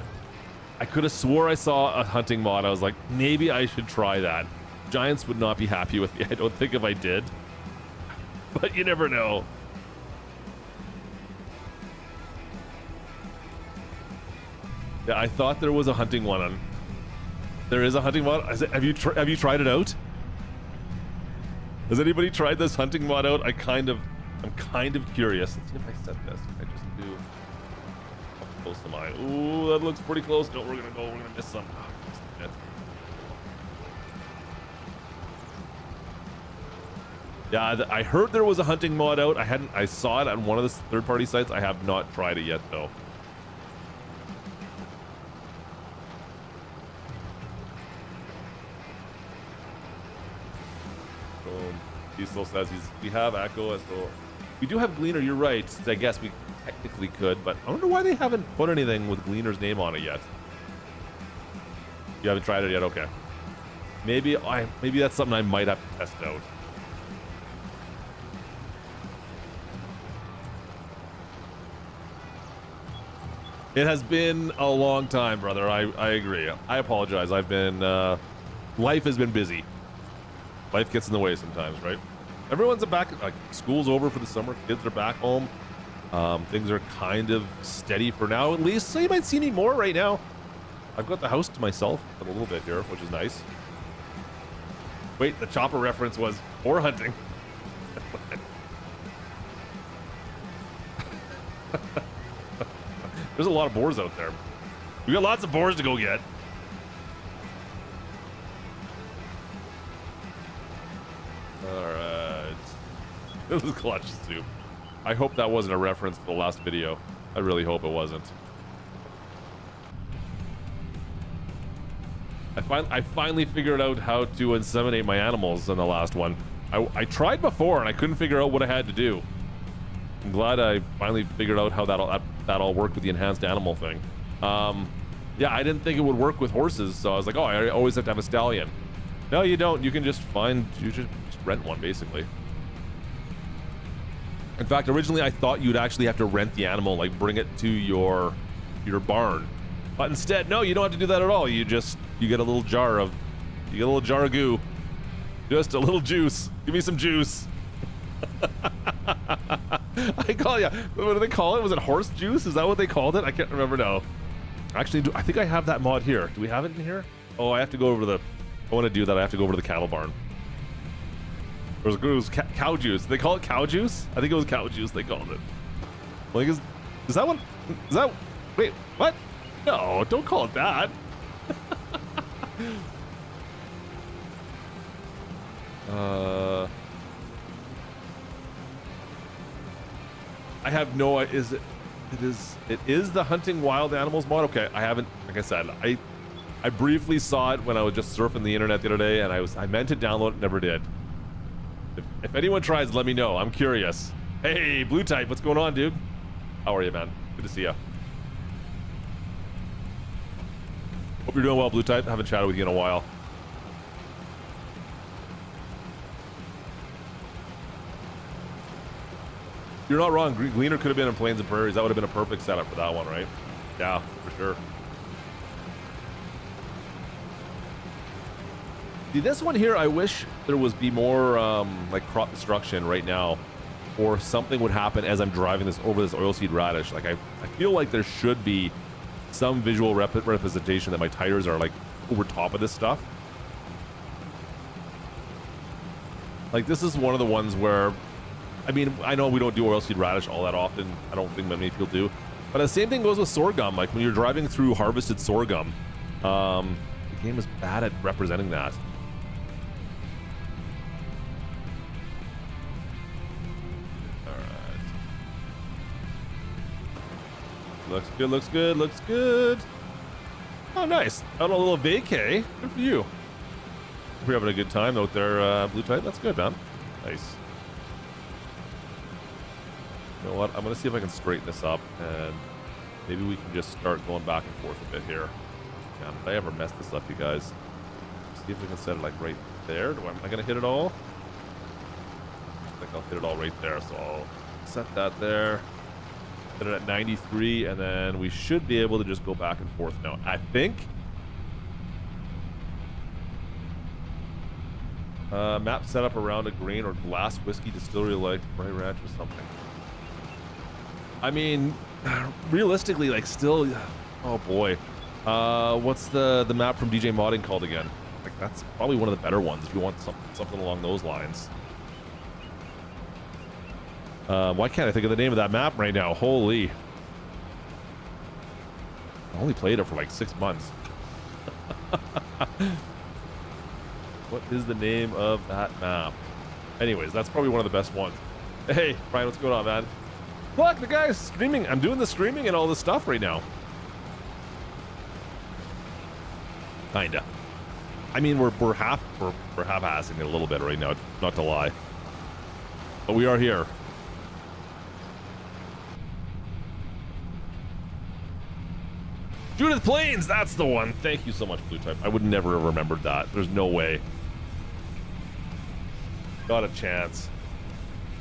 I could have swore I saw a hunting mod. I was like, maybe I should try that. Giants would not be happy with me. I don't think if I did. But you never know. Yeah, I thought there was a hunting one on. There is a hunting mod. Have you tried it out? Has anybody tried this hunting mod out? I'm kind of curious. Let's see if I set this. I just do up close to mine. Ooh, that looks pretty close. No, we're gonna miss some. Yeah, I heard there was a hunting mod out. I saw it on one of the third-party sites. I have not tried it yet, though. Diesel says we have Echo, so we do have Gleaner. You're right. I guess we technically could, but I wonder why they haven't put anything with Gleaner's name on it yet. You haven't tried it yet? Okay. Maybe that's something I might have to test out. It has been a long time, brother. I agree. I apologize. Life has been busy. Life gets in the way sometimes, right? Everyone's back, like school's over for the summer. Kids are back home. Things are kind of steady for now, at least. So you might see me more right now. I've got the house to myself for a little bit here, which is nice. Wait, the chopper reference was boar hunting. There's a lot of boars out there. We got lots of boars to go get. Alright. This is Klutch soup. I hope that wasn't a reference to the last video. I really hope it wasn't. I finally figured out how to inseminate my animals in the last one. I tried before and I couldn't figure out what I had to do. I'm glad I finally figured out how that all worked with the enhanced animal thing. Yeah, I didn't think it would work with horses, so I was like, oh, I always have to have a stallion. No, you don't. You can just just rent one, basically. In fact, originally I thought you'd actually have to rent the animal, like bring it to your barn. But instead, no, you don't have to do that at all. You get a little jar of goo. Just a little juice. Give me some juice. I call you. What do they call it? Was it horse juice? Is that what they called it? I can't remember now. Actually, I think I have that mod here. Do we have it in here? Oh, I have to go over to the. I want to do that. I have to go over to the cattle barn. It was cow juice. Did they call it cow juice? I think it was cow juice. They called it. Like, is that one? Is that? Wait, what? No, don't call it that. I have no. It is the hunting wild animals mod. Okay, I haven't. Like I said, I briefly saw it when I was just surfing the internet the other day, and I meant to download it, never did. If anyone tries, let me know. I'm curious. Hey, Blue Type, what's going on, dude? How are you, man? Good to see you. Hope you're doing well, Blue Type. I haven't chatted with you in a while. You're not wrong. Gleaner could have been in Plains and Prairies. That would have been a perfect setup for that one, right? Yeah, for sure. See, this one here, I wish there was more like crop destruction right now, or something would happen as I'm driving this over this oilseed radish. Like I feel like there should be some visual representation that my tires are like over top of this stuff. Like this is one of the ones where, I mean, I know we don't do oilseed radish all that often. I don't think many people do, but the same thing goes with sorghum. Like when you're driving through harvested sorghum, the game is bad at representing that. Looks good, looks good, looks good. Oh, nice. Out on a little vacay. Good for you. We're having a good time out there, Blue Type. That's good, man. Nice. You know what? I'm going to see if I can straighten this up, and maybe we can just start going back and forth a bit here. Man, did I ever mess this up, you guys? See if we can set it, like, right there. Am I going to hit it all? I think I'll hit it all right there, so I'll set that there. Put it at 93, and then we should be able to just go back and forth now. I think. Map set up around a grain or glass whiskey distillery like Bright Ranch or something. I mean, realistically, like still, oh boy. What's the map from DJ Modding called again? Like that's probably one of the better ones if you want something along those lines. Why can't I think of the name of that map right now? Holy. I only played it for like 6 months. What is the name of that map? Anyways, that's probably one of the best ones. Hey, Brian, what's going on, man? Look, the guy's screaming. I'm doing the screaming and all this stuff right now. Kinda. I mean, we're half-assing it a little bit right now, not to lie. But we are here. Judith Plains, that's the one. Thank you so much, Blue Type. I would never have remembered that. There's no way. Not a chance.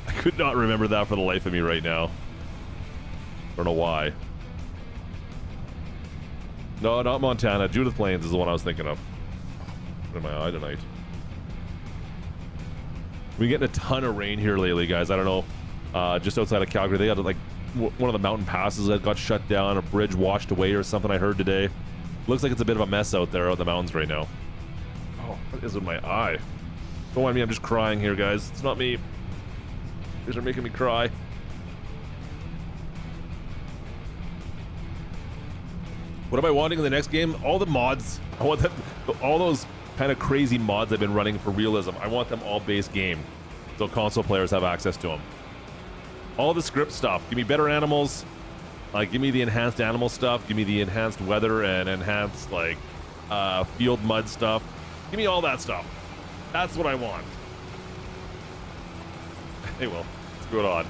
I could not remember that for the life of me right now. Don't know why. No, not Montana. Judith Plains is the one I was thinking of. What in my eye tonight? We're getting a ton of rain here lately, guys. I don't know. Just outside of Calgary, they had like one of the mountain passes that got shut down, a bridge washed away or something I heard today. Looks like it's a bit of a mess out there out in the mountains right now. Oh, what is with my eye? Don't mind me, I'm just crying here, guys. It's not me. You guys are making me cry. What am I wanting in the next game? All the mods. I want them, all those kind of crazy mods I've been running for realism. I want them all base game, so console players have access to them. All the script stuff. Give me better animals. Like, give me the enhanced animal stuff. Give me the enhanced weather and enhanced, like, field mud stuff. Give me all that stuff. That's what I want. Hey, well, what's going on?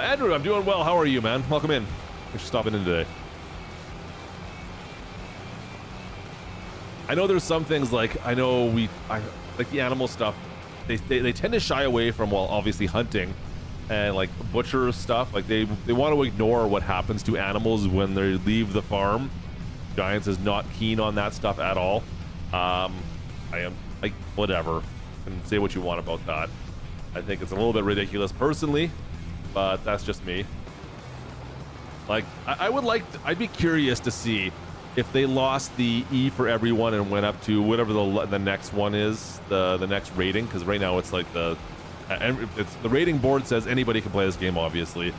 Andrew, I'm doing well. How are you, man? Welcome in. Thanks for stopping in today. I know there's some things like, I like the animal stuff. They tend to shy away from, well, obviously hunting and like butcher stuff. Like they want to ignore what happens to animals when they leave the farm. Giants is not keen on that stuff at all. I am like, whatever, and say what you want about that. I think it's a little bit ridiculous personally, but that's just me. Like I'd be curious to see if they lost the E for everyone and went up to whatever the next one is, the next rating, because right now it's like the rating board says anybody can play this game, obviously,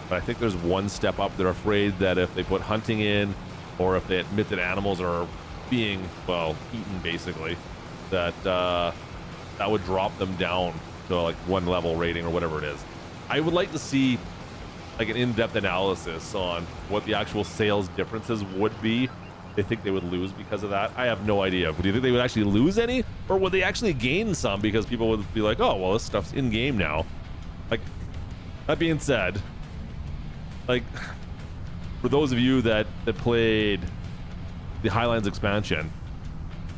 but I think there's one step up. They're afraid that if they put hunting in, or if they admit that animals are being, well, eaten basically, that that would drop them down to like one level rating or whatever it is. I would like to see like an in-depth analysis on what the actual sales differences would be. They think they would lose because of that. I have no idea. Do you think they would actually lose any, or would they actually gain some because people would be like, oh, well, this stuff's in game now? Like, that being said, like, for those of you that played the Highlands expansion,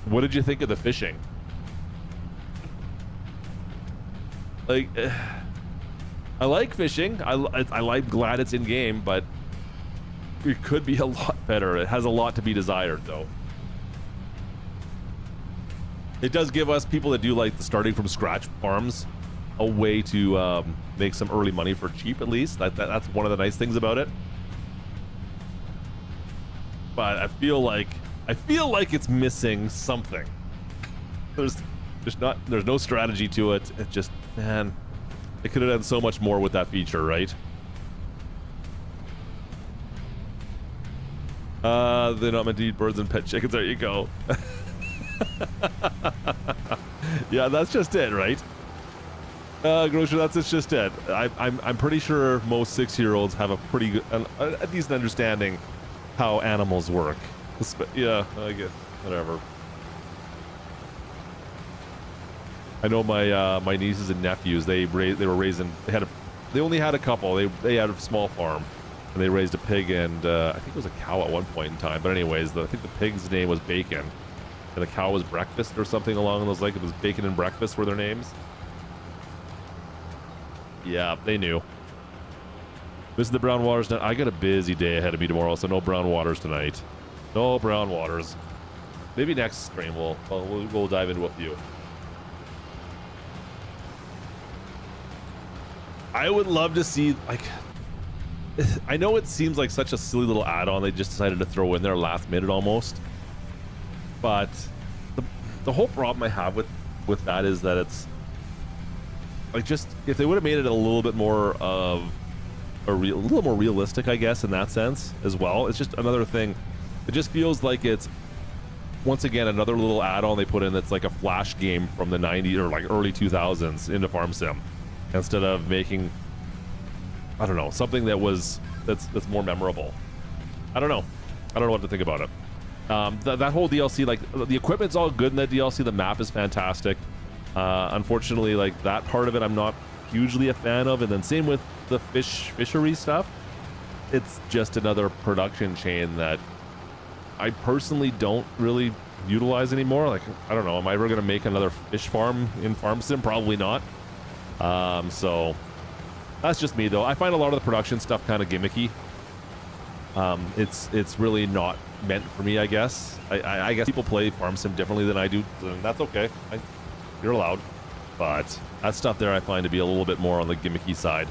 what did you think of the fishing? Like, I like fishing. I'm glad it's in game, but it could be a lot better. It has a lot to be desired, though. It does give us, people that do like the starting from scratch farms, a way to make some early money for cheap, at least. That's one of the nice things about it. But I feel like it's missing something. There's no strategy to it. It just, man, it could have done so much more with that feature, right? They're not meant to eat birds and pet chickens. There you go. Yeah, that's just it, right? Grocer, that's just it. I'm pretty sure most 6-year-olds have a pretty good, a decent understanding how animals work. Yeah, I guess, whatever. I know my nieces and nephews, they were raising, they only had a couple. They had a small farm, and they raised a pig and I think it was a cow at one point in time. But anyways, I think the pig's name was Bacon, and the cow was Breakfast or something along those lines. It was Bacon and Breakfast were their names. Yeah, they knew. This is the brown waters. I got a busy day ahead of me tomorrow, so no brown waters tonight. No brown waters. Maybe next stream we'll dive into a few. I would love to see, like, I know it seems like such a silly little add-on they just decided to throw in there last minute almost, but the whole problem I have with that is that it's like, just if they would have made it a little bit more of a little more realistic, I guess, in that sense as well. It's just another thing. It just feels like it's, once again, another little add-on they put in that's like a flash game from the 90s or like early 2000s into Farm Sim, instead of making, I don't know, something that's more memorable. I don't know what to think about it. That whole DLC, like, the equipment's all good in that DLC. The map is fantastic. Unfortunately, like, that part of it I'm not hugely a fan of, and then same with the fishery stuff. It's just another production chain that I personally don't really utilize anymore. Like, I don't know, am I ever gonna make another fish farm in Farm Sim? Probably not. So that's just me, though. I find a lot of the production stuff kind of gimmicky. It's really not meant for me, I guess. I guess people play Farm Sim differently than I do, and that's okay. You're allowed. But that stuff there I find to be a little bit more on the gimmicky side.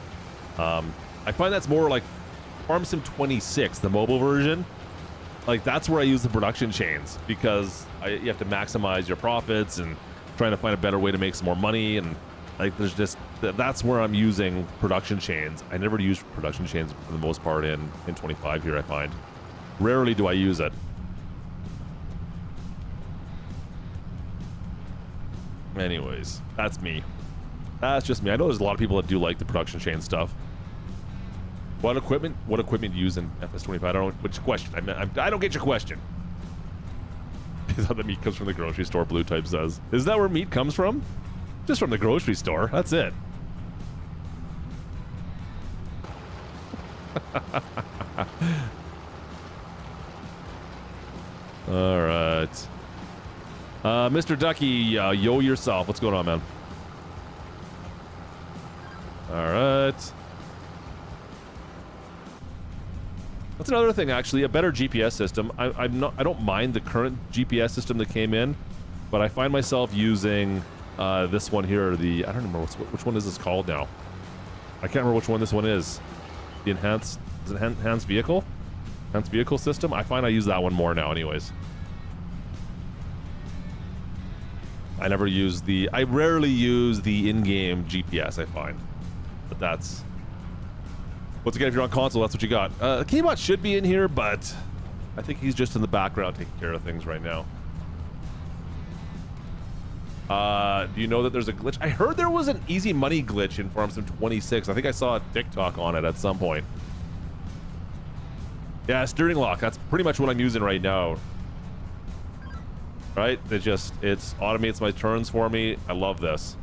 I find that's more like Farm Sim 26, the mobile version. Like, that's where I use the production chains, because you have to maximize your profits and trying to find a better way to make some more money, and like there's just that's where I'm using production chains. I never use production chains for the most part in 25 here. I find rarely do I use it. Anyways, that's me. That's just me. I know there's a lot of people that do like the production chain stuff. What equipment do you use in FS25? I don't know which question. I don't get your question. Is that the meat comes from the grocery store? Blue type says. Is that where meat comes from? Just from the grocery store. That's it. All right. Mr. Ducky, yo yourself. What's going on, man? All right. That's another thing, actually, a better GPS system. I don't mind the current GPS system that came in, but I find myself using this one here. I don't remember which one is this called now. I can't remember which one this one is. The enhanced vehicle system. I find I use that one more now, anyways. I rarely use the in-game GPS. I find, but that's. Once again, if you're on console, that's what you got. Keybot should be in here, but I think he's just in the background taking care of things right now. Do you know that there's a glitch? I heard there was an easy money glitch in Farm Sim 26. I think I saw a TikTok on it at some point. Yeah, steering lock. That's pretty much what I'm using right now. Right? It automates my turns for me. I love this.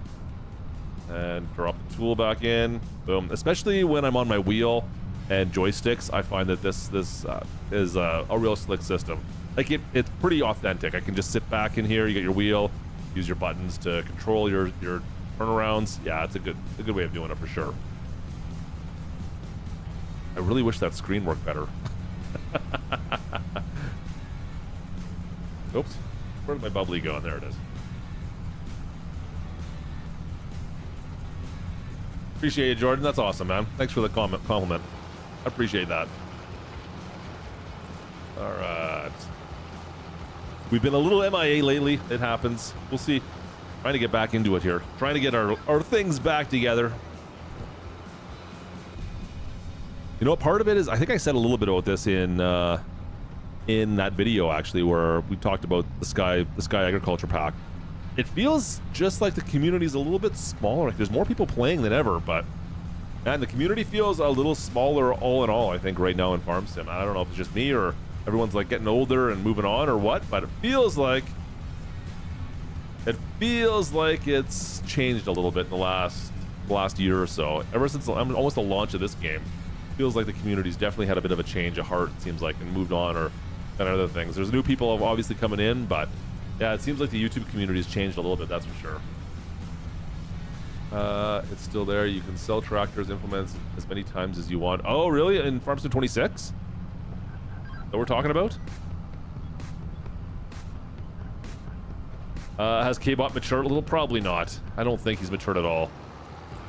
And drop the tool back in. Boom. Especially when I'm on my wheel and joysticks, I find that this is a real slick system. Like it's pretty authentic. I can just sit back in here. You get your wheel, use your buttons to control your turnarounds. Yeah, it's a good way of doing it for sure. I really wish that screen worked better. Oops. Where did my bubbly go? There it is. Appreciate you, Jordan. That's awesome, man. Thanks for the compliment. I appreciate that. All right. We've been a little MIA lately. It happens. We'll see. Trying to get back into it here. Trying to get our things back together. You know what? Part of it is, I think I said a little bit about this in that video, actually, where we talked about the Sky Agriculture Pack. It feels just like the community's a little bit smaller. Like there's more people playing than ever, but man, the community feels a little smaller all in all, I think, right now in Farm Sim. I don't know if it's just me or everyone's like getting older and moving on or what, but it feels like it's changed a little bit in the last year or so. Ever since almost the launch of this game, it feels like the community's definitely had a bit of a change of heart, it seems like, and moved on or done other things. There's new people obviously coming in, but yeah, it seems like the YouTube community has changed a little bit, that's for sure. It's still there. You can sell tractors, implements as many times as you want. Oh, really? In Farm Sim 26? That we're talking about? Has K-Bot matured a little? Probably not. I don't think he's matured at all.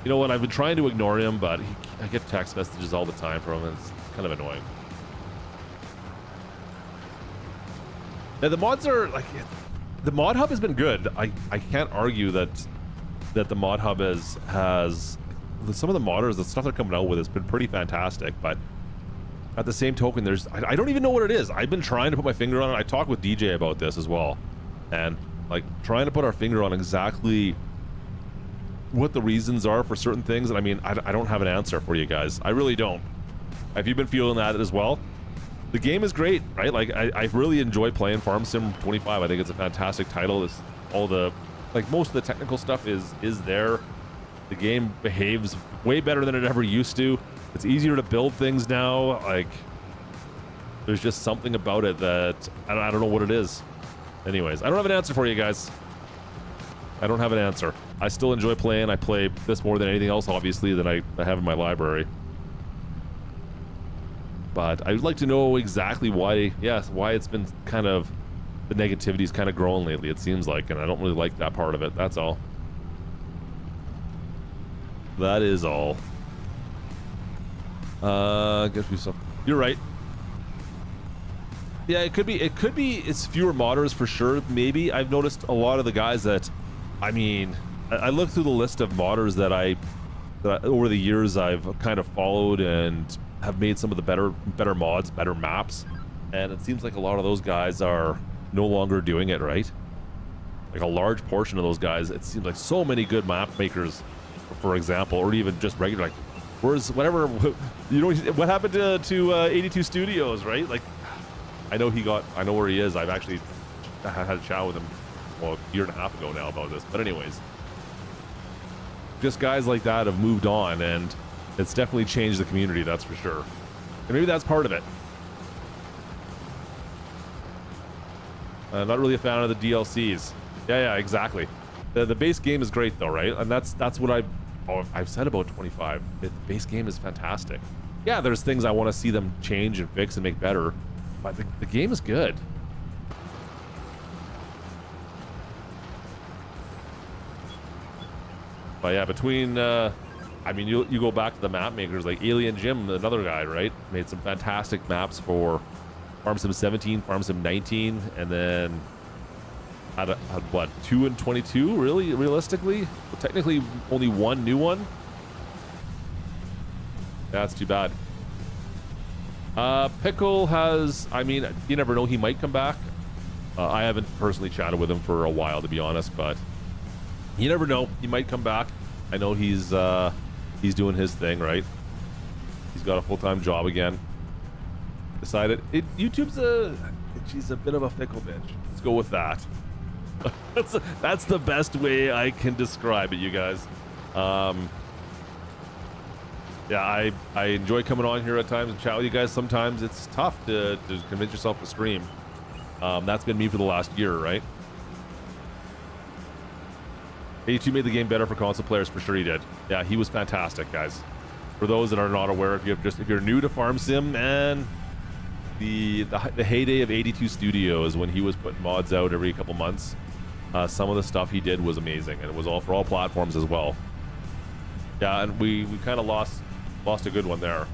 You know what? I've been trying to ignore him, but I get text messages all the time from him, and it's kind of annoying. Now, the mods are, like... The mod hub has been good. I can't argue that the mod hub has some of the modders, the stuff they're coming out with has been pretty fantastic, but at the same token, I don't even know what it is. I've been trying to put my finger on it. I talked with DJ about this as well, and like trying to put our finger on exactly what the reasons are for certain things. And I mean, I don't have an answer for you guys. I really don't. Have you been feeling that as well? The game is great, right? Like I really enjoy playing Farm Sim 25. I think it's a fantastic title. It's all the, like, most of the technical stuff is there. The game behaves way better than it ever used to. It's easier to build things now. Like, there's just something about it that I don't know what it is. Anyways, I don't have an answer for you guys. I don't have an answer. I still enjoy playing. I play this more than anything else, obviously, that I have in my library. But I would like to know exactly why it's been kind of, the negativity's kind of growing lately, it seems like, and I don't really like that part of it. That's all. That is all. Guess we stuff. You're right. Yeah, it could be it's fewer modders for sure. Maybe I've noticed a lot of the guys that I mean, I looked through the list of modders that over the years I've kind of followed and have made some of the better mods, better maps, and it seems like a lot of those guys are no longer doing it, right? Like a large portion of those guys, it seems like so many good map makers, for example, or even just regular, like, where's whatever, you know, what happened to 82 Studios, right? Like, I know where he is. I've actually had a chat with him, well, a year and a half ago now about this. But anyways, just guys like that have moved on, and it's definitely changed the community, that's for sure. And maybe that's part of it. Not really a fan of the DLCs. Yeah, exactly. The base game is great though, right? And that's what I've said about 25. The base game is fantastic. Yeah, there's things I want to see them change and fix and make better, but the game is good. But yeah, between I mean, you go back to the map makers like Alien Jim, another guy, right? Made some fantastic maps for Farm Sim 17, Farm Sim 19, and then had what, 2 and 22, really, realistically? Well, technically only one new one. That's too bad. Pickle has, I mean, you never know, he might come back. I haven't personally chatted with him for a while, to be honest, but you never know, he might come back. I know he's doing his thing, right? He's got a full-time job again. Decided YouTube's she's a bit of a fickle bitch. Let's go with that. That's the best way I can describe it, you guys. Yeah, I enjoy coming on here at times and chat with you guys. Sometimes it's tough to convince yourself to stream. That's been me for the last year, right? 82 made the game better for console players, for sure he did. Yeah, he was fantastic, guys. For those that are not aware, if you're new to Farm Sim, man, the heyday of 82 Studios, when he was putting mods out every couple months, some of the stuff he did was amazing, and it was all for all platforms as well. Yeah, and we kind of lost a good one there.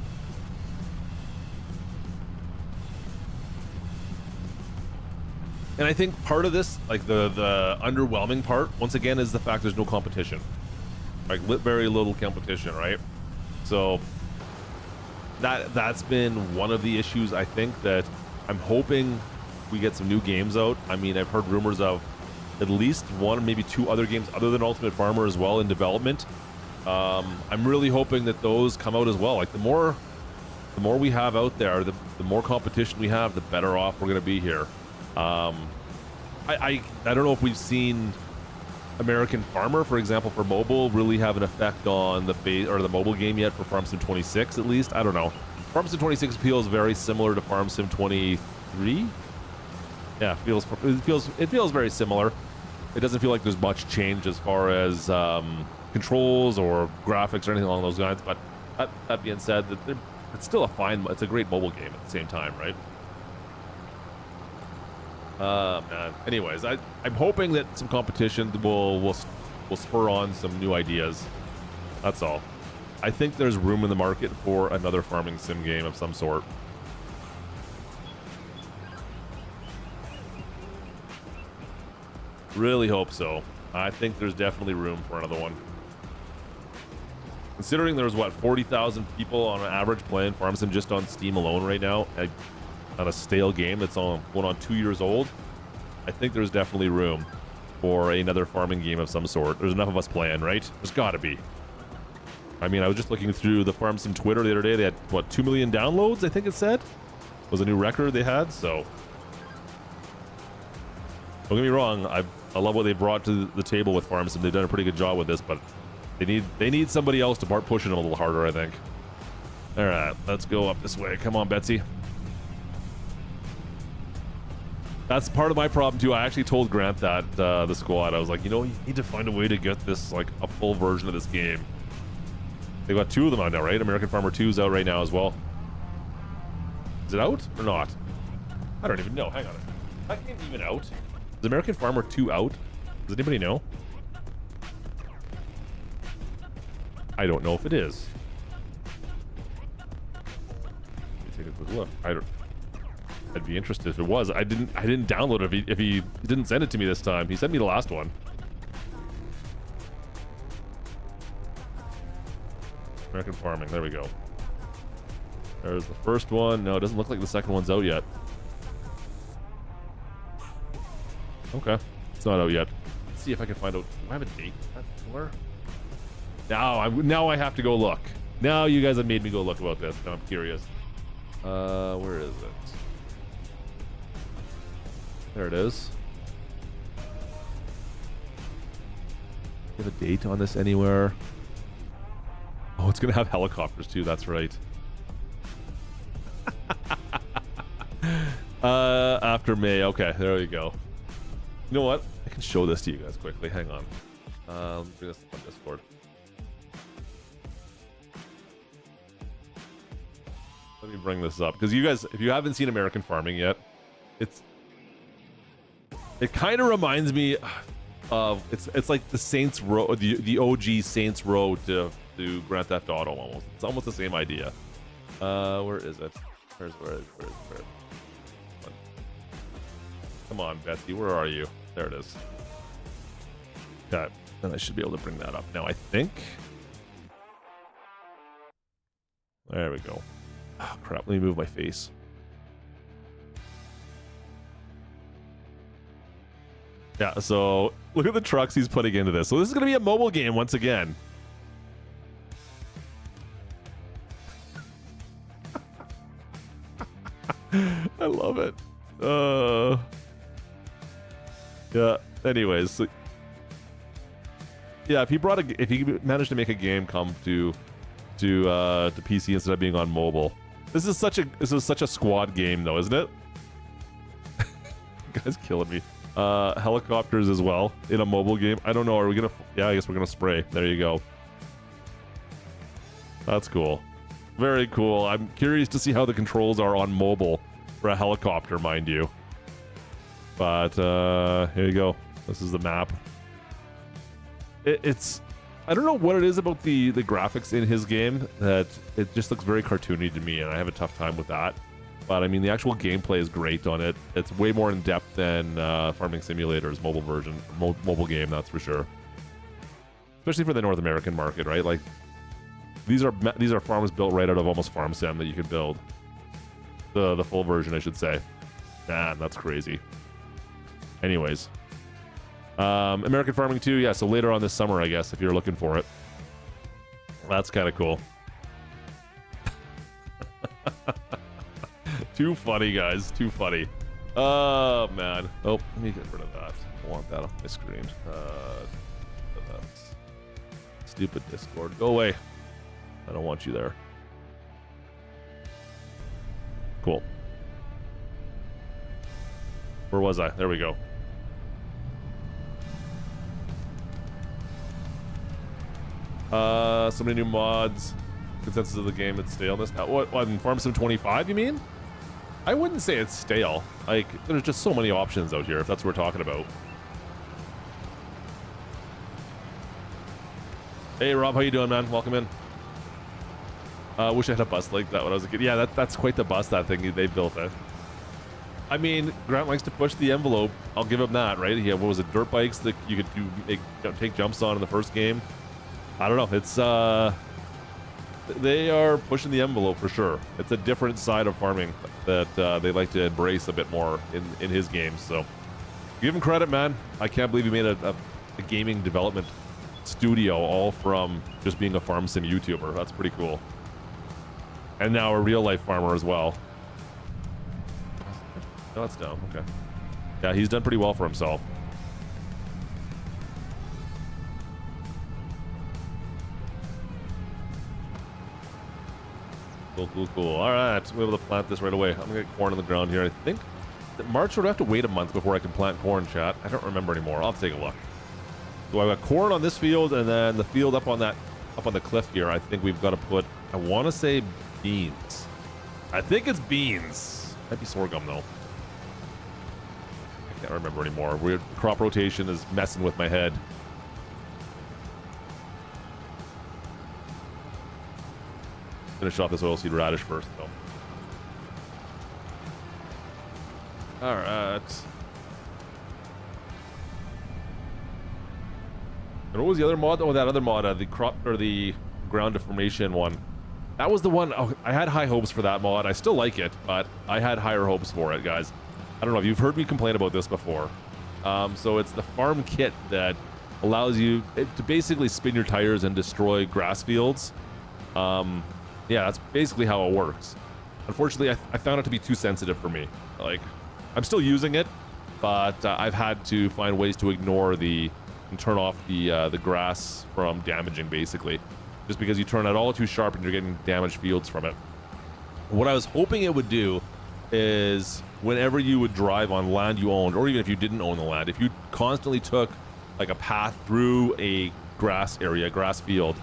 And I think part of this, like the underwhelming part, once again, is the fact there's no competition. Like very little competition, right? So that's been one of the issues. I think that I'm hoping we get some new games out. I mean, I've heard rumors of at least one, maybe two other games other than Ultimate Farmer as well in development. I'm really hoping that those come out as well. Like the more we have out there, the more competition we have, the better off we're gonna be here. I don't know if we've seen American Farmer, for example, for mobile really have an effect on the base or the mobile game yet for Farm Sim 26 at least. I don't know. Farm Sim 26 feels very similar to Farm Sim 23. Yeah, it feels very similar. It doesn't feel like there's much change as far as controls or graphics or anything along those lines. But that being said, it's still it's a great mobile game at the same time, right? Man. Anyways, I'm hoping that some competition will spur on some new ideas. That's all. I think there's room in the market for another farming sim game of some sort. Really hope so. I think there's definitely room for another one. Considering there's what, 40,000 people on average playing Farm Sim just on Steam alone right now, on a stale game that's going on 2 years old, I think there's definitely room for another farming game of some sort. There's enough of us playing, right? There's gotta be. I mean, I was just looking through the Farm Sim Twitter the other day. They had, what, 2 million downloads, I think it said? Was a new record they had, so. Don't get me wrong, I love what they brought to the table with Farm Sim. They've done a pretty good job with this, but they need somebody else to start pushing them a little harder, I think. All right, let's go up this way. Come on, Betsy. That's part of my problem too. I actually told Grant that the squad. I was like, you need to find a way to get this like a full version of this game. They've got 2 of them out now, right? American Farmer 2 is out right now as well. Is it out or not? I don't even know. Hang on. Is that game even out? Is American Farmer 2 out? Does anybody know? I don't know if it is. Let me take a quick look. I'd be interested if it was. I didn't download it if he didn't send it to me this time. He sent me the last one. American farming. There we go. There's the first one. No, it doesn't look like the second one's out yet. Okay, it's not out yet. Let's see if I can find out. Do I have a date? Where? Now I have to go look. Now you guys have made me go look about this. Now I'm curious. Where is it? There it is. Do you have a date on this anywhere? Oh, it's gonna have helicopters too. That's right. After May. Okay, there we go. You know what? I can show this to you guys quickly. Hang on. Let me bring this up on Discord. Let me bring this up because you guys, if you haven't seen American Farming yet, it kind of reminds me of it's like the Saints Row, the OG Saints Row to Grand Theft Auto almost. It's almost the same idea. Where is it? Where? Come on, Betsy, where are you? There it is. Okay, then I should be able to bring that up now, I think. There we go. Oh, crap, let me move my face. Yeah, so look at the trucks he's putting into this. So this is going to be a mobile game once again. I love it. Yeah. Anyways, so, yeah. If he managed to make a game come to PC instead of being on mobile, this is such a squad game though, isn't it? Guy's killing me. Helicopters as well in a mobile game. I don't know. Are we gonna? Yeah, I guess we're gonna spray. There you go. That's cool. Very cool. I'm curious to see how the controls are on mobile for a helicopter, mind you. But here you go. This is the map. It's I don't know what it is about the graphics in his game that it just looks very cartoony to me, and I have a tough time with that. But I mean, the actual gameplay is great on it. It's way more in depth than Farming Simulator's mobile version, mobile game, that's for sure. Especially for the North American market, right? Like these are farms built right out of almost Farm Sim that you can build. The full version, I should say. Man, that's crazy. Anyways, American Farming 2, yeah. So later on this summer, I guess, if you're looking for it. That's kind of cool. Too funny, guys. Too funny. Oh, man. Oh, let me get rid of that. I want that off my screen. Stupid Discord. Go away. I don't want you there. Cool. Where was I? There we go. So many new mods. Consensus of the game, it's staleness. What in Farm Sim 25, you mean? I wouldn't say it's stale. Like, there's just so many options out here, if that's what we're talking about. Hey, Rob, how you doing, man? Welcome in. Wish I had a bus like that when I was a kid. Yeah, that's quite the bus, that thing they built it. I mean, Grant likes to push the envelope. I'll give him that, right? What was it, dirt bikes that you could take jumps on in the first game? I don't know. It's they are pushing the envelope for sure. It's a different side of farming that they like to embrace a bit more in his games. So give him credit, man. I can't believe he made a gaming development studio all from just being a farm sim YouTuber. That's pretty cool. And now a real life farmer as well. No, it's down. Okay. Yeah, he's done pretty well for himself. Cool. All right, we're able to plant this right away. I'm gonna get corn on the ground here. I think that March would have to wait a month before I can plant corn, chat. I don't remember anymore. I'll take a look. So I've got corn on this field, and then the field up on the cliff here. I think we've got to put. I want to say beans. I think it's beans. Might be sorghum though. I can't remember anymore. Weird crop rotation is messing with my head. Finish off this oilseed radish first, though. All right. And what was the other mod? Oh, that other mod, the crop or the ground deformation one. That was the one. Oh, I had high hopes for that mod. I still like it, but I had higher hopes for it, guys. I don't know if you've heard me complain about this before. So it's the farm kit that allows you to basically spin your tires and destroy grass fields. Yeah, that's basically how it works. Unfortunately, I found it to be too sensitive for me. Like, I'm still using it, but I've had to find ways to ignore and turn off the grass from damaging, basically. Just because you turn it all too sharp and you're getting damaged fields from it. What I was hoping it would do is whenever you would drive on land you owned, or even if you didn't own the land, if you constantly took like a path through a grass area, grass field,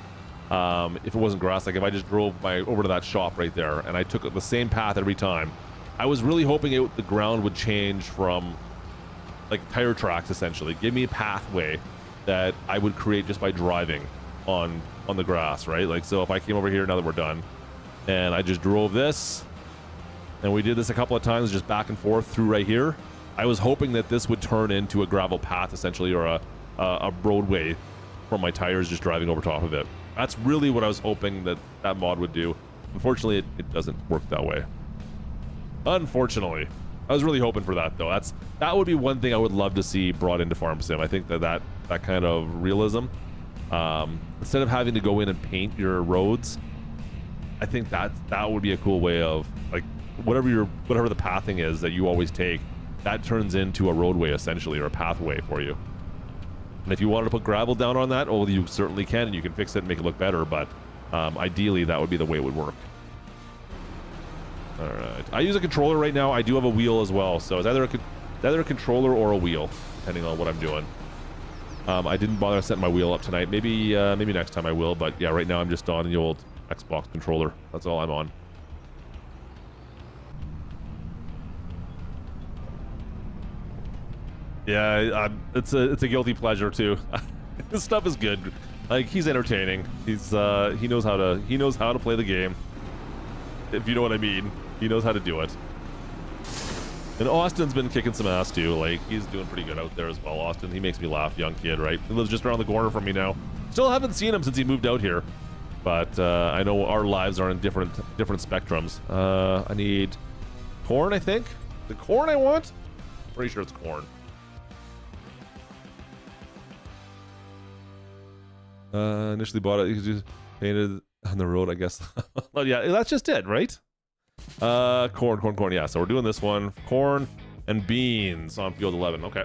if it wasn't grass, like if I just drove over to that shop right there and I took the same path every time, I was really hoping the ground would change from like tire tracks, essentially. Give me a pathway that I would create just by driving on the grass, right? Like, so if I came over here now that we're done and I just drove this, and we did this a couple of times just back and forth through right here, I was hoping that this would turn into a gravel path, essentially, or a roadway from my tires just driving over top of it. That's really what I was hoping that mod would do. Unfortunately, it doesn't work that way. Unfortunately. I was really hoping for that, though. That would be one thing I would love to see brought into Farm Sim. I think that kind of realism, instead of having to go in and paint your roads, I think that would be a cool way of, like, whatever the pathing is that you always take, that turns into a roadway, essentially, or a pathway for you. And if you wanted to put gravel down on that, oh, you certainly can, and you can fix it and make it look better, but ideally that would be the way it would work. All right, I use a controller right now. I do have a wheel as well, so it's either a controller or a wheel, depending on what I'm doing. I didn't bother setting my wheel up tonight. Maybe next time I will, but yeah, right now I'm just on the old Xbox controller. That's all I'm on. Yeah, it's a guilty pleasure too. This stuff is good. Like, he's entertaining. He knows how to play the game. If you know what I mean. He knows how to do it. And Austin's been kicking some ass too. Like, he's doing pretty good out there as well. Austin, he makes me laugh. Young kid, right? He lives just around the corner from me now. Still haven't seen him since he moved out here. But I know our lives are in different spectrums. I need corn, I think. The corn I want? Pretty sure it's corn. Initially bought it, you just painted on the road, I guess. Well, yeah, that's just it, right? Corn, yeah. So we're doing this one. Corn and beans on field 11. Okay.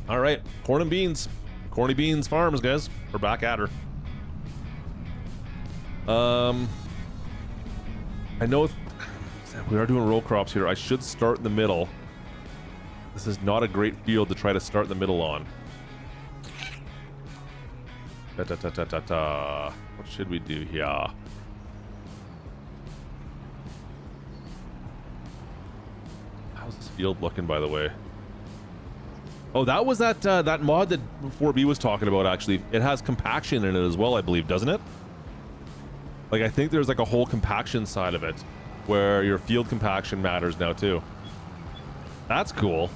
All right, corn and beans. Corny Beans Farms, guys. We're back at her. I know we are doing row crops here. I should start in the middle. This is not a great field to try to start in the middle on. What should we do here? How's this field looking, by the way? Oh, that was that mod that 4B was talking about, actually. It has compaction in it as well, I believe, doesn't it? Like, I think there's like a whole compaction side of it where your field compaction matters now too. That's cool.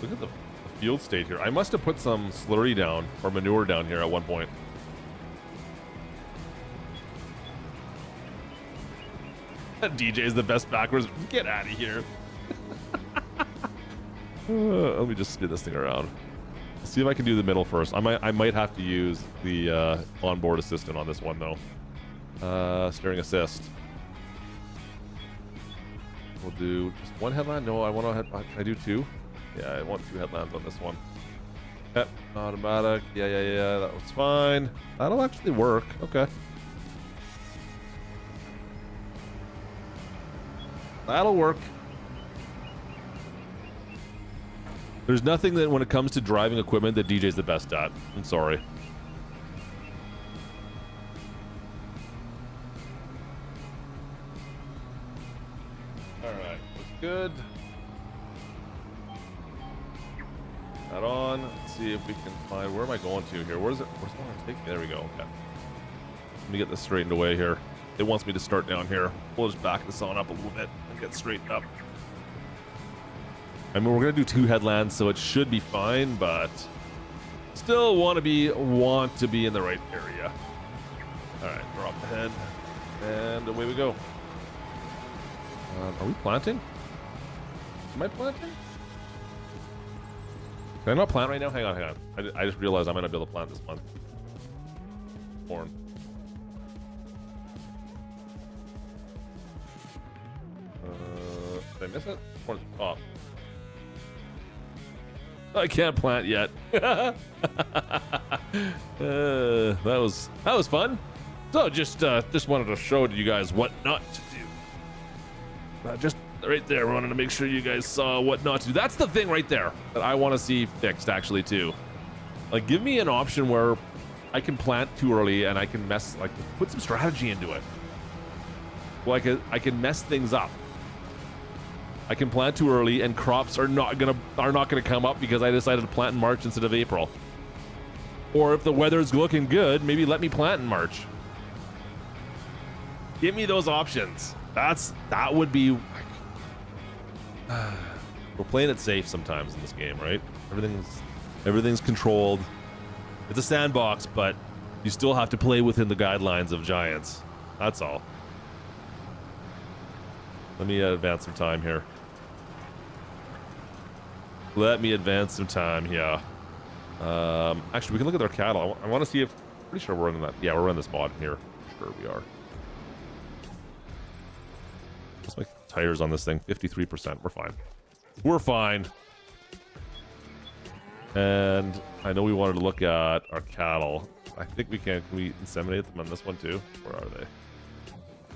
Look at the field state here. I must have put some slurry down or manure down here at one point. That DJ is the best backwards. Get out of here. Let me just spin this thing around. Let's see if I can do the middle first. I might have to use the onboard assistant on this one though. Steering assist. We'll do just one headland. No, I want to. Can I do two? Yeah, I want two headlands on this one. Yep, automatic. Yeah. That was fine. That'll actually work. Okay. That'll work. There's nothing that, when it comes to driving equipment, that DJ's the best at. I'm sorry. Alright, looks good. That on. Let's see if we can find, where am I going to here? Where's it going to take me? There we go. Okay. Let me get this straightened away here. It wants me to start down here. We'll just back this on up a little bit and get straightened up. I mean, we're going to do two headlands, so it should be fine, but Still want to be in the right area. All right, drop the head, and away we go. Are we planting? Am I planting? Can I not plant right now? Hang on. I just realized I might not be able to plant this month. Corn. Did I miss it? Corn's at the top. I can't plant yet. That was fun. So just wanted to show you guys what not to do. Just right there, wanted to make sure you guys saw what not to do. That's the thing right there that I want to see fixed actually too. Like, give me an option where I can plant too early and I can put some strategy into it. Well, I can mess things up. I can plant too early and crops are not gonna come up because I decided to plant in March instead of April. Or if the weather's looking good, maybe let me plant in March. Give me those options. That would be. We're playing it safe sometimes in this game, right? Everything's controlled. It's a sandbox, but you still have to play within the guidelines of Giants. That's all. Let me advance some time here. Actually, we can look at their cattle. I want to see if. Pretty sure we're running that. Yeah, we're running this mod here. Sure, we are. Let's make tires on this thing 53%. We're fine. We're fine. And I know we wanted to look at our cattle. I think we can. Can we inseminate them on this one too? Where are they?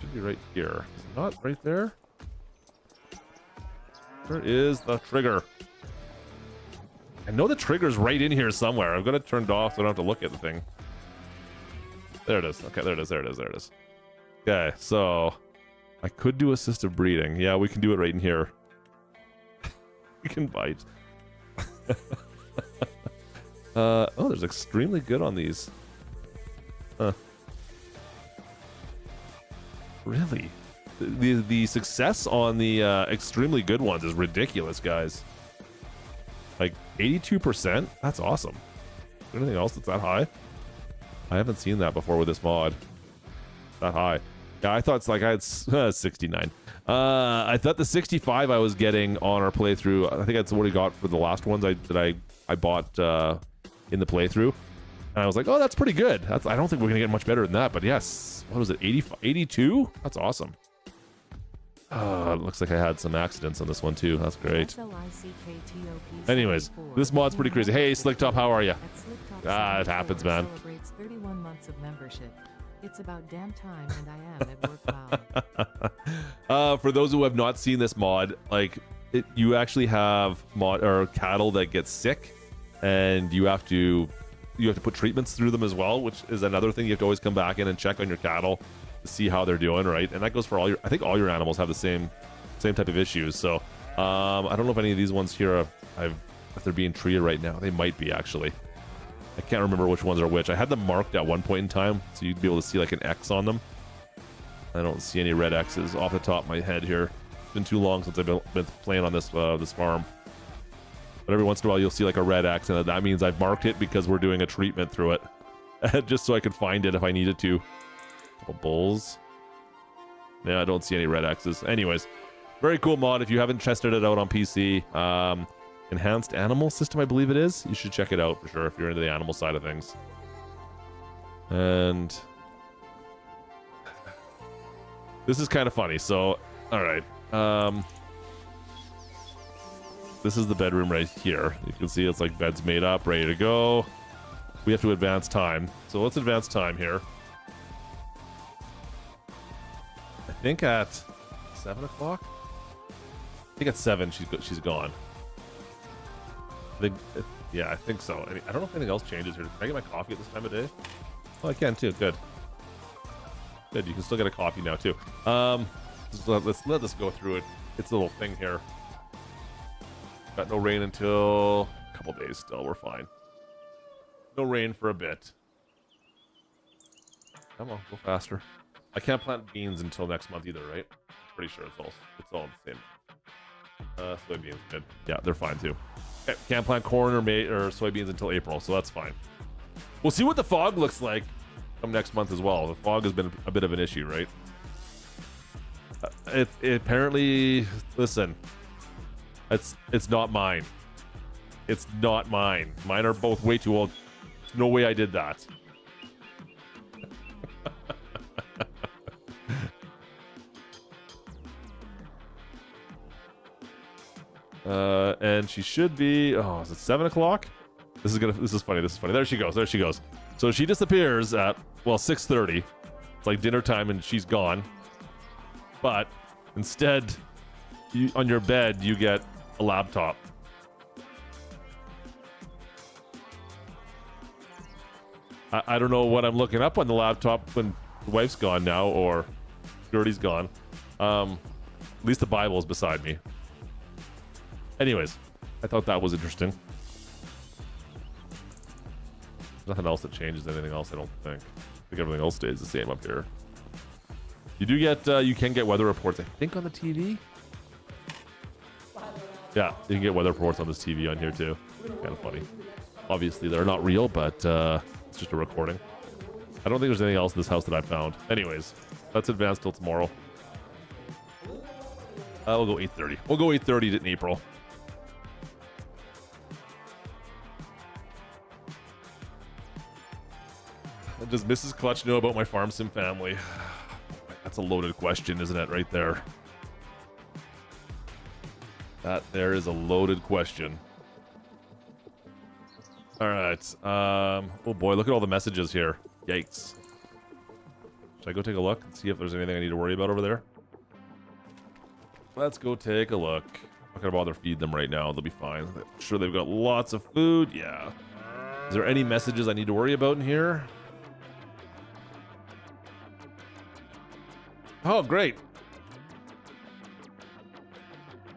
Should be right here. Is it not right there? Where is the trigger? I know the trigger's right in here somewhere. I've got it turned off so I don't have to look at the thing. There it is. Okay, there it is. Okay, so I could do assistive breeding. Yeah, we can do it right in here. We can bite. Oh, there's extremely good on these. Huh. Really? The success on the extremely good ones is ridiculous, guys. Like 82%? That's awesome. Is there anything else that's that high? I haven't seen that before with this mod. That high. Yeah, I thought it's like I had 69. I thought the 65 I was getting on our playthrough, I think that's what we got for the last ones I bought in the playthrough. And I was like, oh, that's pretty good. I don't think we're going to get much better than that. But yes, what was it, 82? That's awesome. It looks like I had some accidents on this one too. That's great. Anyways, this mod's pretty crazy. Hey, Slicktop, how are you? It happens, man. Celebrates 31 months of membership. It's about damn time, and I am at work now. For those who have not seen this mod, like you actually have cattle that get sick, and you have to put treatments through them as well, which is another thing. You have to always come back in and check on your cattle to see how they're doing, right? And that goes for all I think all your animals have the same type of issues. So I don't know if any of these ones here if they're being treated right now. They might be, actually. I can't remember which ones are which. I had them marked at one point in time, so you'd be able to see like an X on them. I don't see any red X's off the top of my head here. It's been too long since I've been playing on this farm. But every once in a while you'll see like a red X, and that means I've marked it because we're doing a treatment through it. Just so I could find it if I needed to. Couple bulls. Yeah, I don't see any red X's. Anyways, very cool mod. If you haven't tested it out on PC, enhanced animal system, I believe it is. You should check it out for sure if you're into the animal side of things. And this is kind of funny. So, all right. This is the bedroom right here. You can see it's like beds made up, ready to go. We have to advance time. So let's advance time here. I think at 7 o'clock? I think at 7 she's gone. Yeah, I think so. I don't know if anything else changes here. Can I get my coffee at this time of day? Oh, I can too. Good. Good. You can still get a coffee now too. Let's let this go through it. It's a little thing here. Got no rain until a couple days still. We're fine. No rain for a bit. Come on, go faster. I can't plant beans until next month either, right? Pretty sure it's all the same. Soybeans, good. Yeah, they're fine too. Okay, can't plant corn or soybeans until April, so that's fine. We'll see what the fog looks like come next month as well. The fog has been a bit of an issue, right? It apparently, listen, it's not mine. It's not mine. Mine are both way too old. There's no way I did that. And she should be. Oh, is it 7 o'clock? This is funny. This is funny. There she goes. There she goes. So she disappears at 6:30. It's like dinner time, and she's gone. But instead, on your bed, you get a laptop. I don't know what I'm looking up on the laptop when the wife's gone now, or Gertie's gone. At least the Bible is beside me. Anyways, I thought that was interesting. Nothing else that changes anything else, I don't think. I think everything else stays the same up here. You do get, you can get weather reports, I think, on the TV. Yeah, you can get weather reports on this TV on here too. Kind of funny. Obviously, they're not real, but it's just a recording. I don't think there's anything else in this house that I found. Anyways, let's advance till tomorrow. We'll go 8:30. We'll go 8:30 in April. Does Mrs. Klutch know about my farm sim family? That's a loaded question, isn't it? Right there. That there is a loaded question. All right. Oh boy, look at all the messages here. Yikes. Should I go take a look and see if there's anything I need to worry about over there? Let's go take a look. I'm not gonna bother feed them right now. They'll be fine. I'm sure they've got lots of food. Yeah. Is there any messages I need to worry about in here? Oh, great.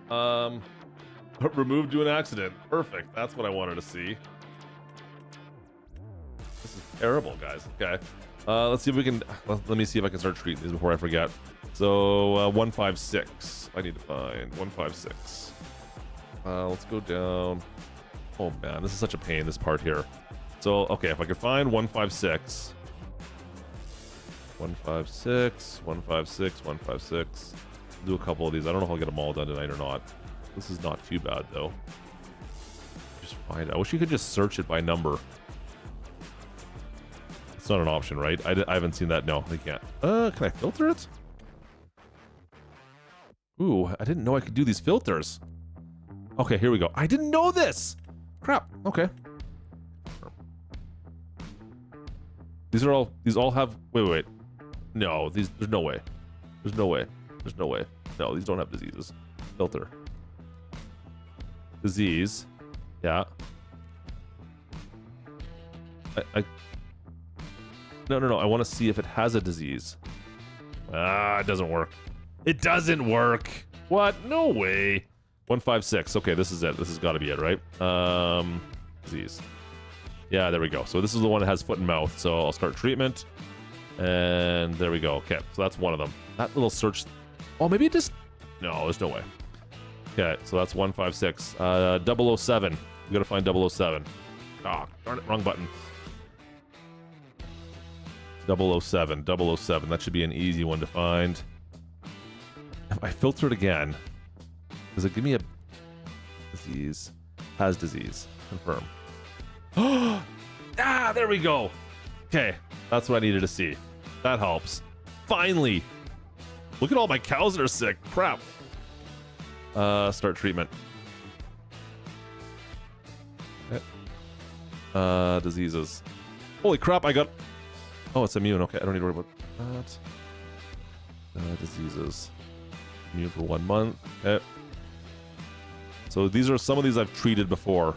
Removed due to an accident. Perfect. That's what I wanted to see. This is terrible, guys. Okay. Let's see if we can... Let me see if I can start treating these before I forget. So, 156. I need to find 156. Let's go down. Oh, man. This is such a pain, this part here. So, okay. If I could find 156... 156, 156, 156. Do a couple of these. I don't know if I'll get them all done tonight or not. This is not too bad, though. Just find it. I wish you could just search it by number. It's not an option, right? I haven't seen that. No, they can't. Can I filter it? Ooh, I didn't know I could do these filters. Okay, here we go. I didn't know this! Crap. Okay. These all have... Wait. No, there's no way. There's no way. There's no way. No, these don't have diseases. Filter. Disease. Yeah. No. I want to see if it has a disease. It doesn't work. It doesn't work. What? No way. 156. Okay, this is it. This has got to be it, right? Disease. Yeah, there we go. So this is the one that has foot and mouth. So I'll start treatment. And there we go. Okay, so that's one of them. That little search... Oh, maybe it just... No, there's no way. Okay, so that's 156. 007. We gotta find 007. Ah, darn it, wrong button. 007. 007. That should be an easy one to find. If I filter it again, does it give me a disease? Has disease. Confirm. There we go. Okay, that's what I needed to see. That helps. Finally. Look at all my cows that are sick. Crap. Start treatment. Okay. Diseases. Holy crap, I got... Oh, it's immune. Okay, I don't need to worry about that. Diseases. Immune for 1 month. Okay. So these are some of these I've treated before.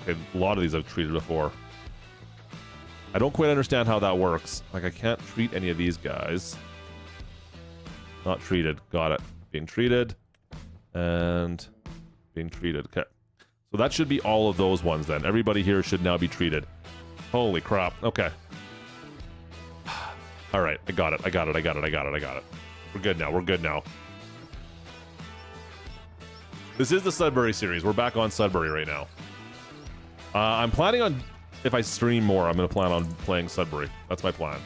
Okay, a lot of these I've treated before. I don't quite understand how that works. Like, I can't treat any of these guys. Not treated. Got it. Being treated. And being treated. Okay. So that should be all of those ones then. Everybody here should now be treated. Holy crap. Okay. All right. I got it. We're good now. This is the Sudbury series. We're back on Sudbury right now. I'm planning on, if I stream more, I'm going to plan on playing Sudbury. That's my plan.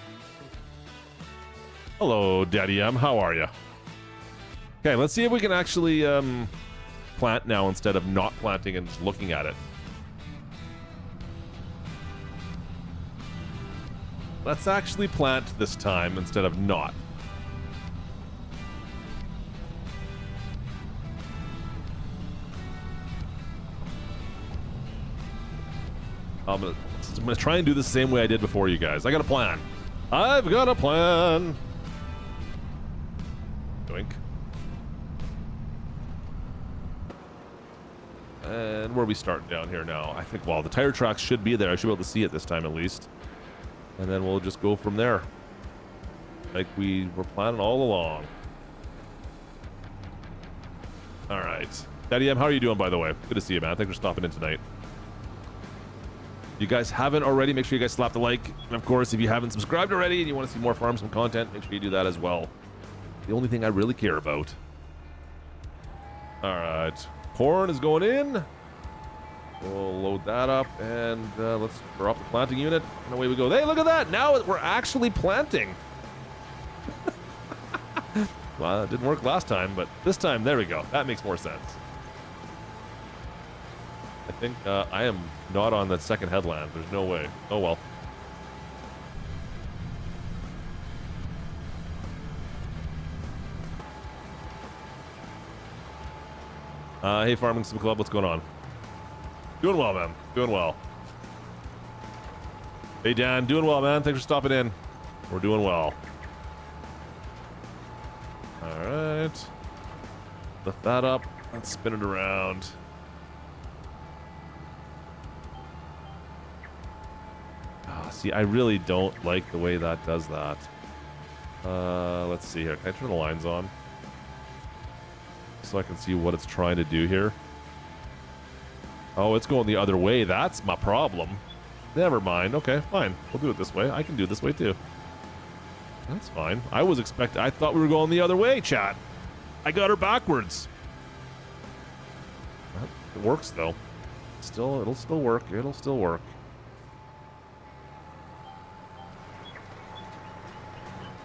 Hello, Daddy M. How are you? Okay, let's see if we can actually plant now instead of not planting and just looking at it. Let's actually plant this time instead of not. I'm gonna try and do the same way I did before, you guys. I got a plan. I've got a plan. Doink. And where are we starting down here now? I think, well, the tire tracks should be there. I should be able to see it this time at least. And then we'll just go from there. Like we were planning all along. All right. Daddy M, how are you doing, by the way? Good to see you, man. Thanks for stopping in tonight. If you guys haven't already, make sure you guys slap the like. And of course, if you haven't subscribed already and you want to see more Farm Sim content, make sure you do that as well. The only thing I really care about. All right. Corn is going in. We'll load that up and let's drop the planting unit. And away we go. Hey, look at that. Now we're actually planting. Well, it didn't work last time, but this time, there we go. That makes more sense. I think I am not on that second headland. There's no way. Oh, well. Hey, Farming Sim Club, what's going on? Doing well, man. Doing well. Hey, Dan. Doing well, man. Thanks for stopping in. We're doing well. All right. Lift that up. Let's spin it around. See, I really don't like the way that does that. Let's see here. Can I turn the lines on? So I can see what it's trying to do here. Oh, it's going the other way. That's my problem. Never mind. Okay, fine. We'll do it this way. I can do it this way too. That's fine. I thought we were going the other way, chat. I got her backwards. It works though. It'll still work. It'll still work.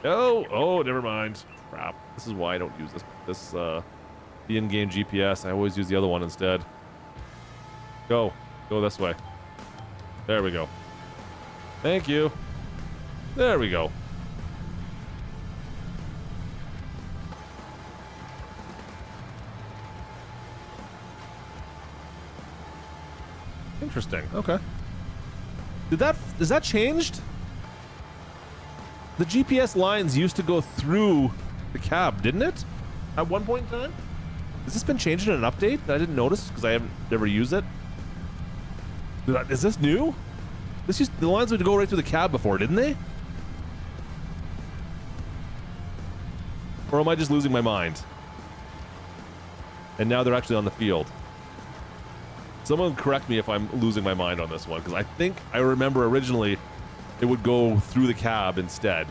Oh, never mind. Crap. This is why I don't use the in-game GPS. I always use the other one instead. Go this way. There we go. Thank you. There we go. Interesting. Okay. Is that changed? The GPS lines used to go through the cab, didn't it? At one point in time? Has this been changed in an update that I didn't notice because I haven't never used it? Is this new? The lines would go right through the cab before, didn't they? Or am I just losing my mind? And now they're actually on the field. Someone correct me if I'm losing my mind on this one, because I think I remember originally it would go through the cab instead,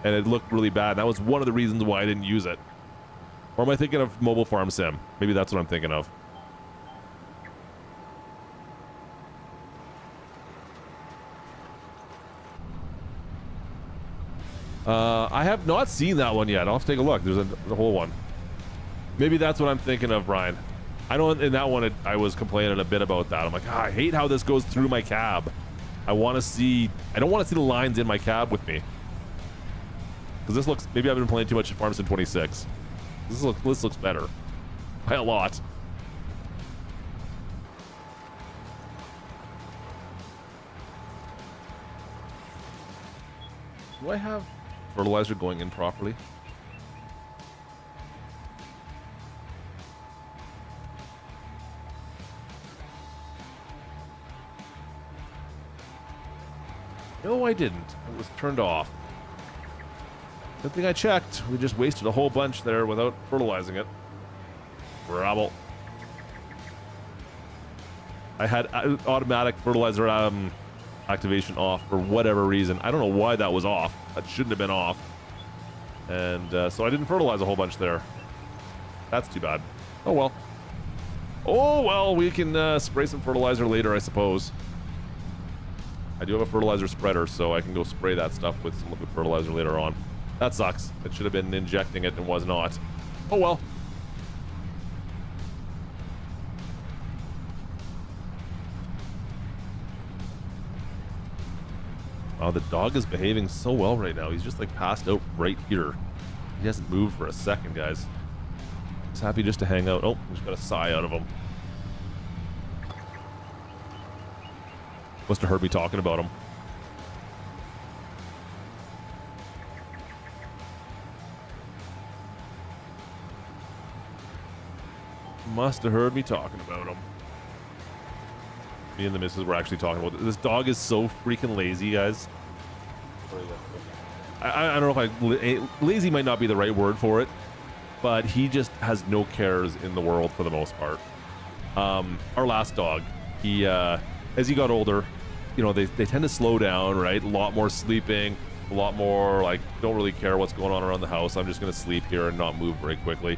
and it looked really bad. That was one of the reasons why I didn't use it. Or am I thinking of Mobile Farm Sim? Maybe that's what I'm thinking of. I have not seen that one yet. I'll have to take a look. There's a whole one. Maybe that's what I'm thinking of, Brian. I know in that one I was complaining a bit about that. I'm like, I hate how this goes through my cab. I don't want to see the lines in my cab with me. Because this looks, maybe I've been playing too much Farm Sim 26. This looks better. By a lot. Do I have fertilizer going in properly? No, I didn't. It was turned off. Good thing I checked. We just wasted a whole bunch there without fertilizing it. Rabble. I had automatic fertilizer activation off for whatever reason. I don't know why that was off. That shouldn't have been off. And so I didn't fertilize a whole bunch there. That's too bad. Oh well. Oh, well, we can spray some fertilizer later, I suppose. I do have a fertilizer spreader, so I can go spray that stuff with some liquid fertilizer later on. That sucks. It should have been injecting it and was not. Oh, well. Wow, the dog is behaving so well right now. He's just like passed out right here. He hasn't moved for a second, guys. He's happy just to hang out. Oh, just got a sigh out of him. Must have heard me talking about him. Must have heard me talking about him. Me and the missus were actually talking about this. Dog is so freaking lazy, guys. I don't know if lazy might not be the right word for it, but he just has no cares in the world for the most part. Our last dog, he as he got older, you know, they tend to slow down, right? A lot more sleeping, a lot more like don't really care what's going on around the house. I'm just gonna sleep here and not move very quickly.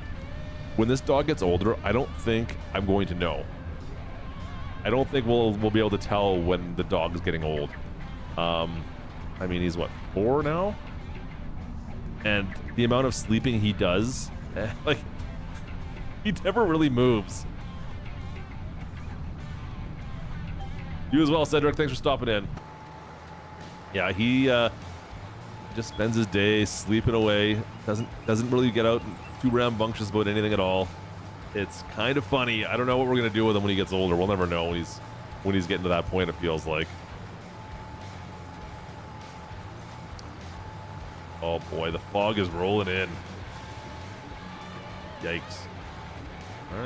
When this dog gets older, I don't think I'm going to know. I don't think we'll be able to tell when the dog is getting old. I mean, he's what, 4 now? And the amount of sleeping he does, like, he never really moves. You as well, Cedric. Thanks for stopping in. Yeah, he just spends his day sleeping away. Doesn't really get out and too rambunctious about anything at all. It's kind of funny. I don't know what we're gonna do with him when he gets older. We'll never know when he's getting to that point, it feels like. Oh boy, the fog is rolling in. Yikes. All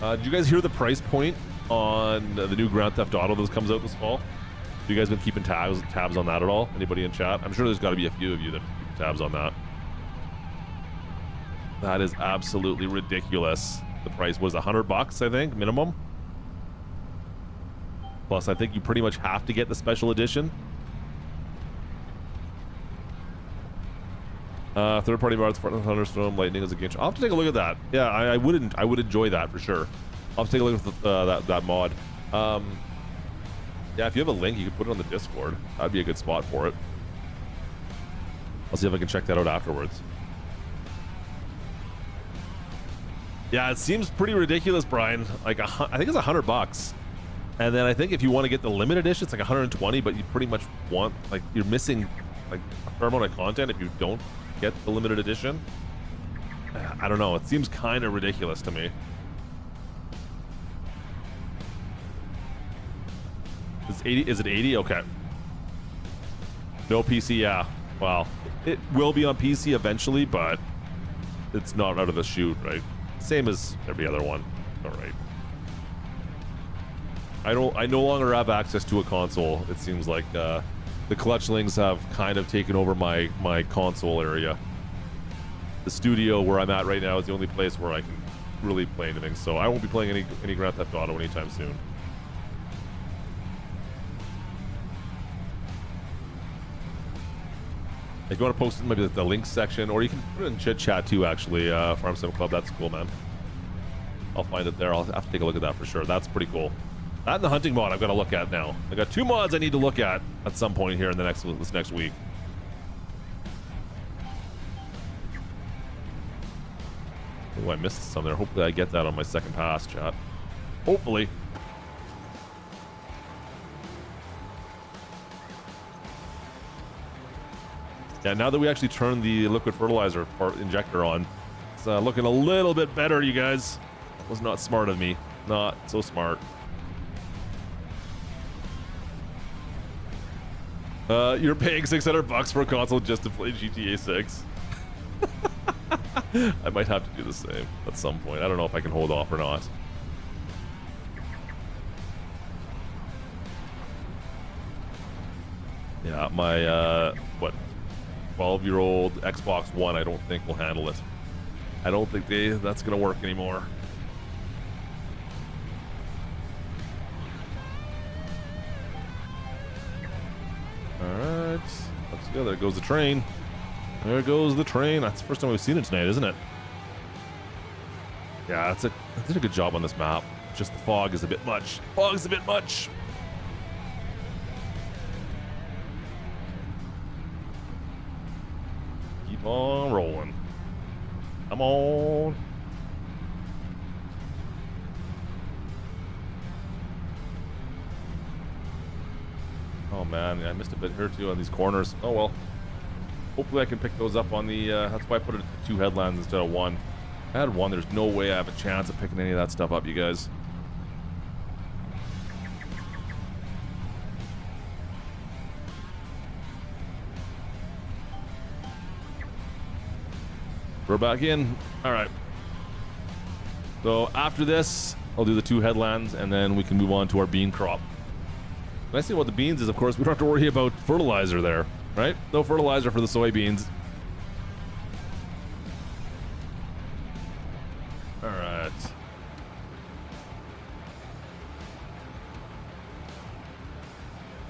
right. Did you guys hear the price point on the new Grand Theft Auto that comes out this fall? Have you guys been keeping tabs on that at all? Anybody in chat? I'm sure there's got to be a few of you that keep tabs on that. That is absolutely ridiculous. The price was $100, I think, minimum. Plus, I think you pretty much have to get the special edition. Third-party mods, Thunderstorm, Lightning is a game. I'll have to take a look at that. Yeah, I would enjoy that for sure. I'll have to take a look at that mod. Yeah, if you have a link, you can put it on the Discord. That'd be a good spot for it. I'll see if I can check that out afterwards. Yeah, it seems pretty ridiculous, Brian. Like, I think it's $100. And then I think if you want to get the limited edition, it's like 120, but you pretty much want, like, you're missing like a fair amount of content if you don't get the limited edition. I don't know. It seems kind of ridiculous to me. Is it 80? Okay. No PC, yeah. Well, it will be on PC eventually, but it's not out of the chute, right? Same as every other one. All right. I no longer have access to a console. It seems like the Clutchlings have kind of taken over my console area. The studio where I'm at right now is the only place where I can really play anything, so I won't be playing any Grand Theft Auto anytime soon. If you want to post it in maybe the links section, or you can put it in chit chat too, actually, Farm Sim Club. That's cool, man. I'll find it there. I'll have to take a look at that for sure. That's pretty cool. That and the hunting mod I've got to look at now. I got 2 mods I need to look at some point here in this next week. Oh, I missed some there. Hopefully I get that on my second pass, chat. Hopefully. Yeah, now that we actually turned the liquid fertilizer injector on, it's looking a little bit better, you guys. That was not smart of me. Not so smart. You're paying $600 for a console just to play GTA 6. I might have to do the same at some point. I don't know if I can hold off or not. Yeah, my 12-year-old Xbox One, I don't think will handle it. I don't think that's gonna work anymore. All right, let's go. There goes the train. There goes the train. That's the first time we've seen it tonight, isn't it? Yeah, I did a good job on this map. Just the fog is a bit much. Fog's a bit much. Keep on rolling. Come on. Oh man, I missed a bit here too on these corners. Oh well. Hopefully I can pick those up on the, that's why I put it at 2 headlands instead of 1. I had 1, there's no way I have a chance of picking any of that stuff up, you guys. We're back in. All right. So after this, I'll do the 2 headlands and then we can move on to our bean crop. The nice thing about the beans is, of course, we don't have to worry about fertilizer there, right? No fertilizer for the soybeans. All right.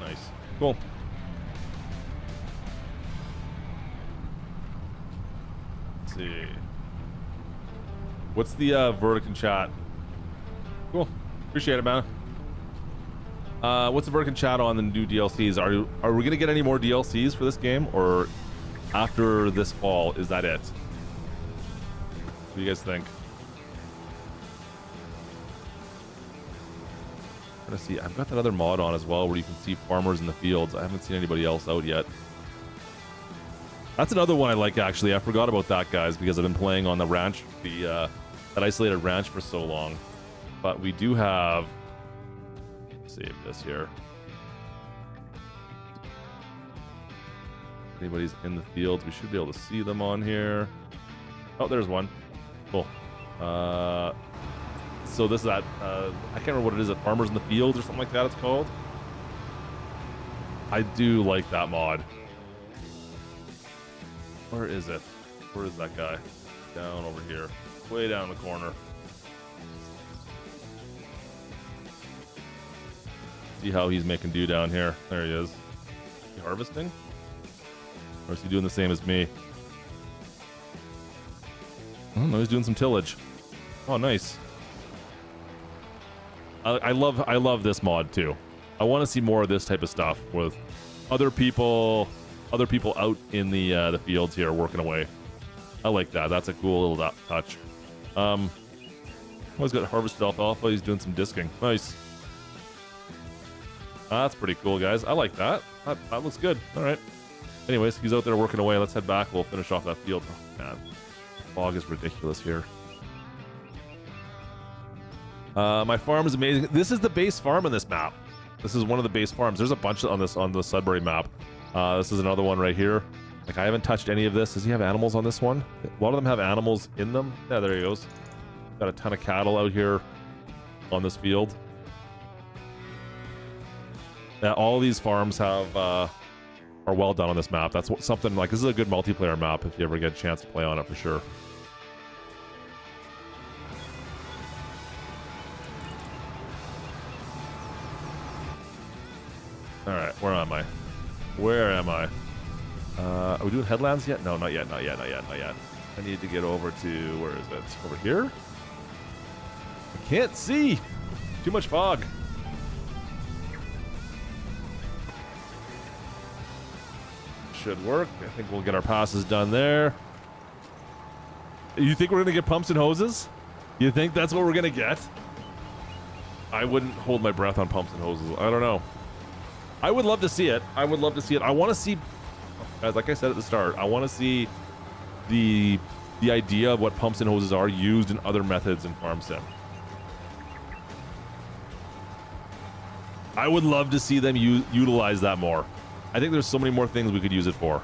Nice. Cool. Let's see. What's the verdict in chat? Cool. Appreciate it, man. What's the verdict in chat on the new DLCs? Are we gonna get any more DLCs for this game, or after this fall is that it? What do you guys think? I'm gonna see. I've got that other mod on as well, where you can see farmers in the fields. I haven't seen anybody else out yet. That's another one I like, actually. I forgot about that, guys, because I've been playing on the ranch, that isolated ranch for so long. But we do have. Save this here. If anybody's in the fields, we should be able to see them on here. Oh, there's one. Cool. So this is that. I can't remember what it is. At Farmers in the Fields or something like that. It's called. I do like that mod. Where is it? Where is that guy? Down over here. Way down the corner. See how he's making do down here. There he is. Is he harvesting? Or is he doing the same as me? Oh no, he's doing some tillage. Oh, nice. I love this mod too. I want to see more of this type of stuff with other people out in the fields here working away. I like that. That's a cool little touch. He's got harvested alfalfa. He's doing some disking. Nice. That's pretty cool, guys. I like that. That looks good. All right. Anyways, he's out there working away. Let's head back. We'll finish off that field. Oh, man. The fog is ridiculous here. My farm is amazing. This is the base farm in this map. This is one of the base farms. There's a bunch on the Sudbury map. This is another one right here. Like, I haven't touched any of this. Does he have animals on this one? A lot of them have animals in them. Yeah, there he goes. Got a ton of cattle out here on this field. Yeah, all these farms have are well done on this map. That's something like, this is a good multiplayer map if you ever get a chance to play on it, for sure. All right, where am I? Where am I? Are we doing headlands yet? No, not yet. I need to get over to, where is it? Over here? I can't see. Too much fog. Should work. I think we'll get our passes done there. You think we're gonna get pumps and hoses? You think that's what we're gonna get? I wouldn't hold my breath on pumps and hoses. I don't know. I would love to see it. I would love to see it. I want to see, guys, like I said at the start, I want to see the idea of what pumps and hoses are used in other methods in Farm Sim. I would love to see them utilize that more. I think there's so many more things we could use it for.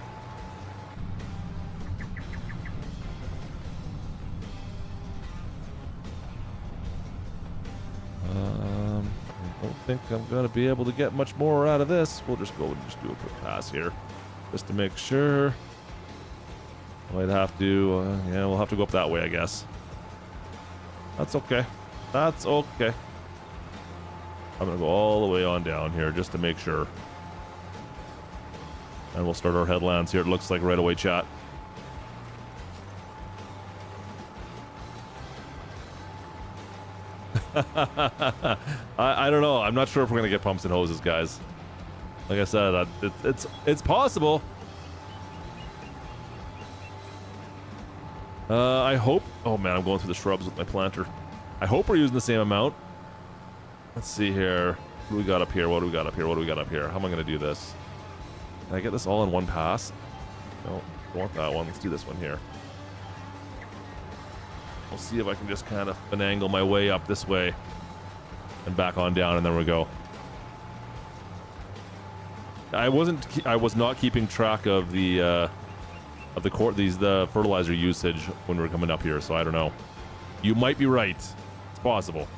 I don't think I'm going to be able to get much more out of this. We'll just go and just do a quick pass here, just to make sure. Might have to, yeah, we'll have to go up that way, I guess. That's okay. That's okay. I'm going to go all the way on down here just to make sure. And we'll start our headlands here, it looks like, right away, chat. I don't know. I'm not sure if we're gonna get pumps and hoses, guys. Like I said, it's possible. I hope. Oh man, I'm going through the shrubs with my planter. I hope we're using the same amount. Let's see here. What do we got up here? What do we got up here? What do we got up here? How am I gonna do this? Can I get this all in one pass? No, I want that one. Let's do this one here. We'll see if I can just kind of finagle my way up this way and back on down, and there we go. I was not keeping track of the fertilizer usage when we were coming up here, so I don't know. You might be right. It's possible.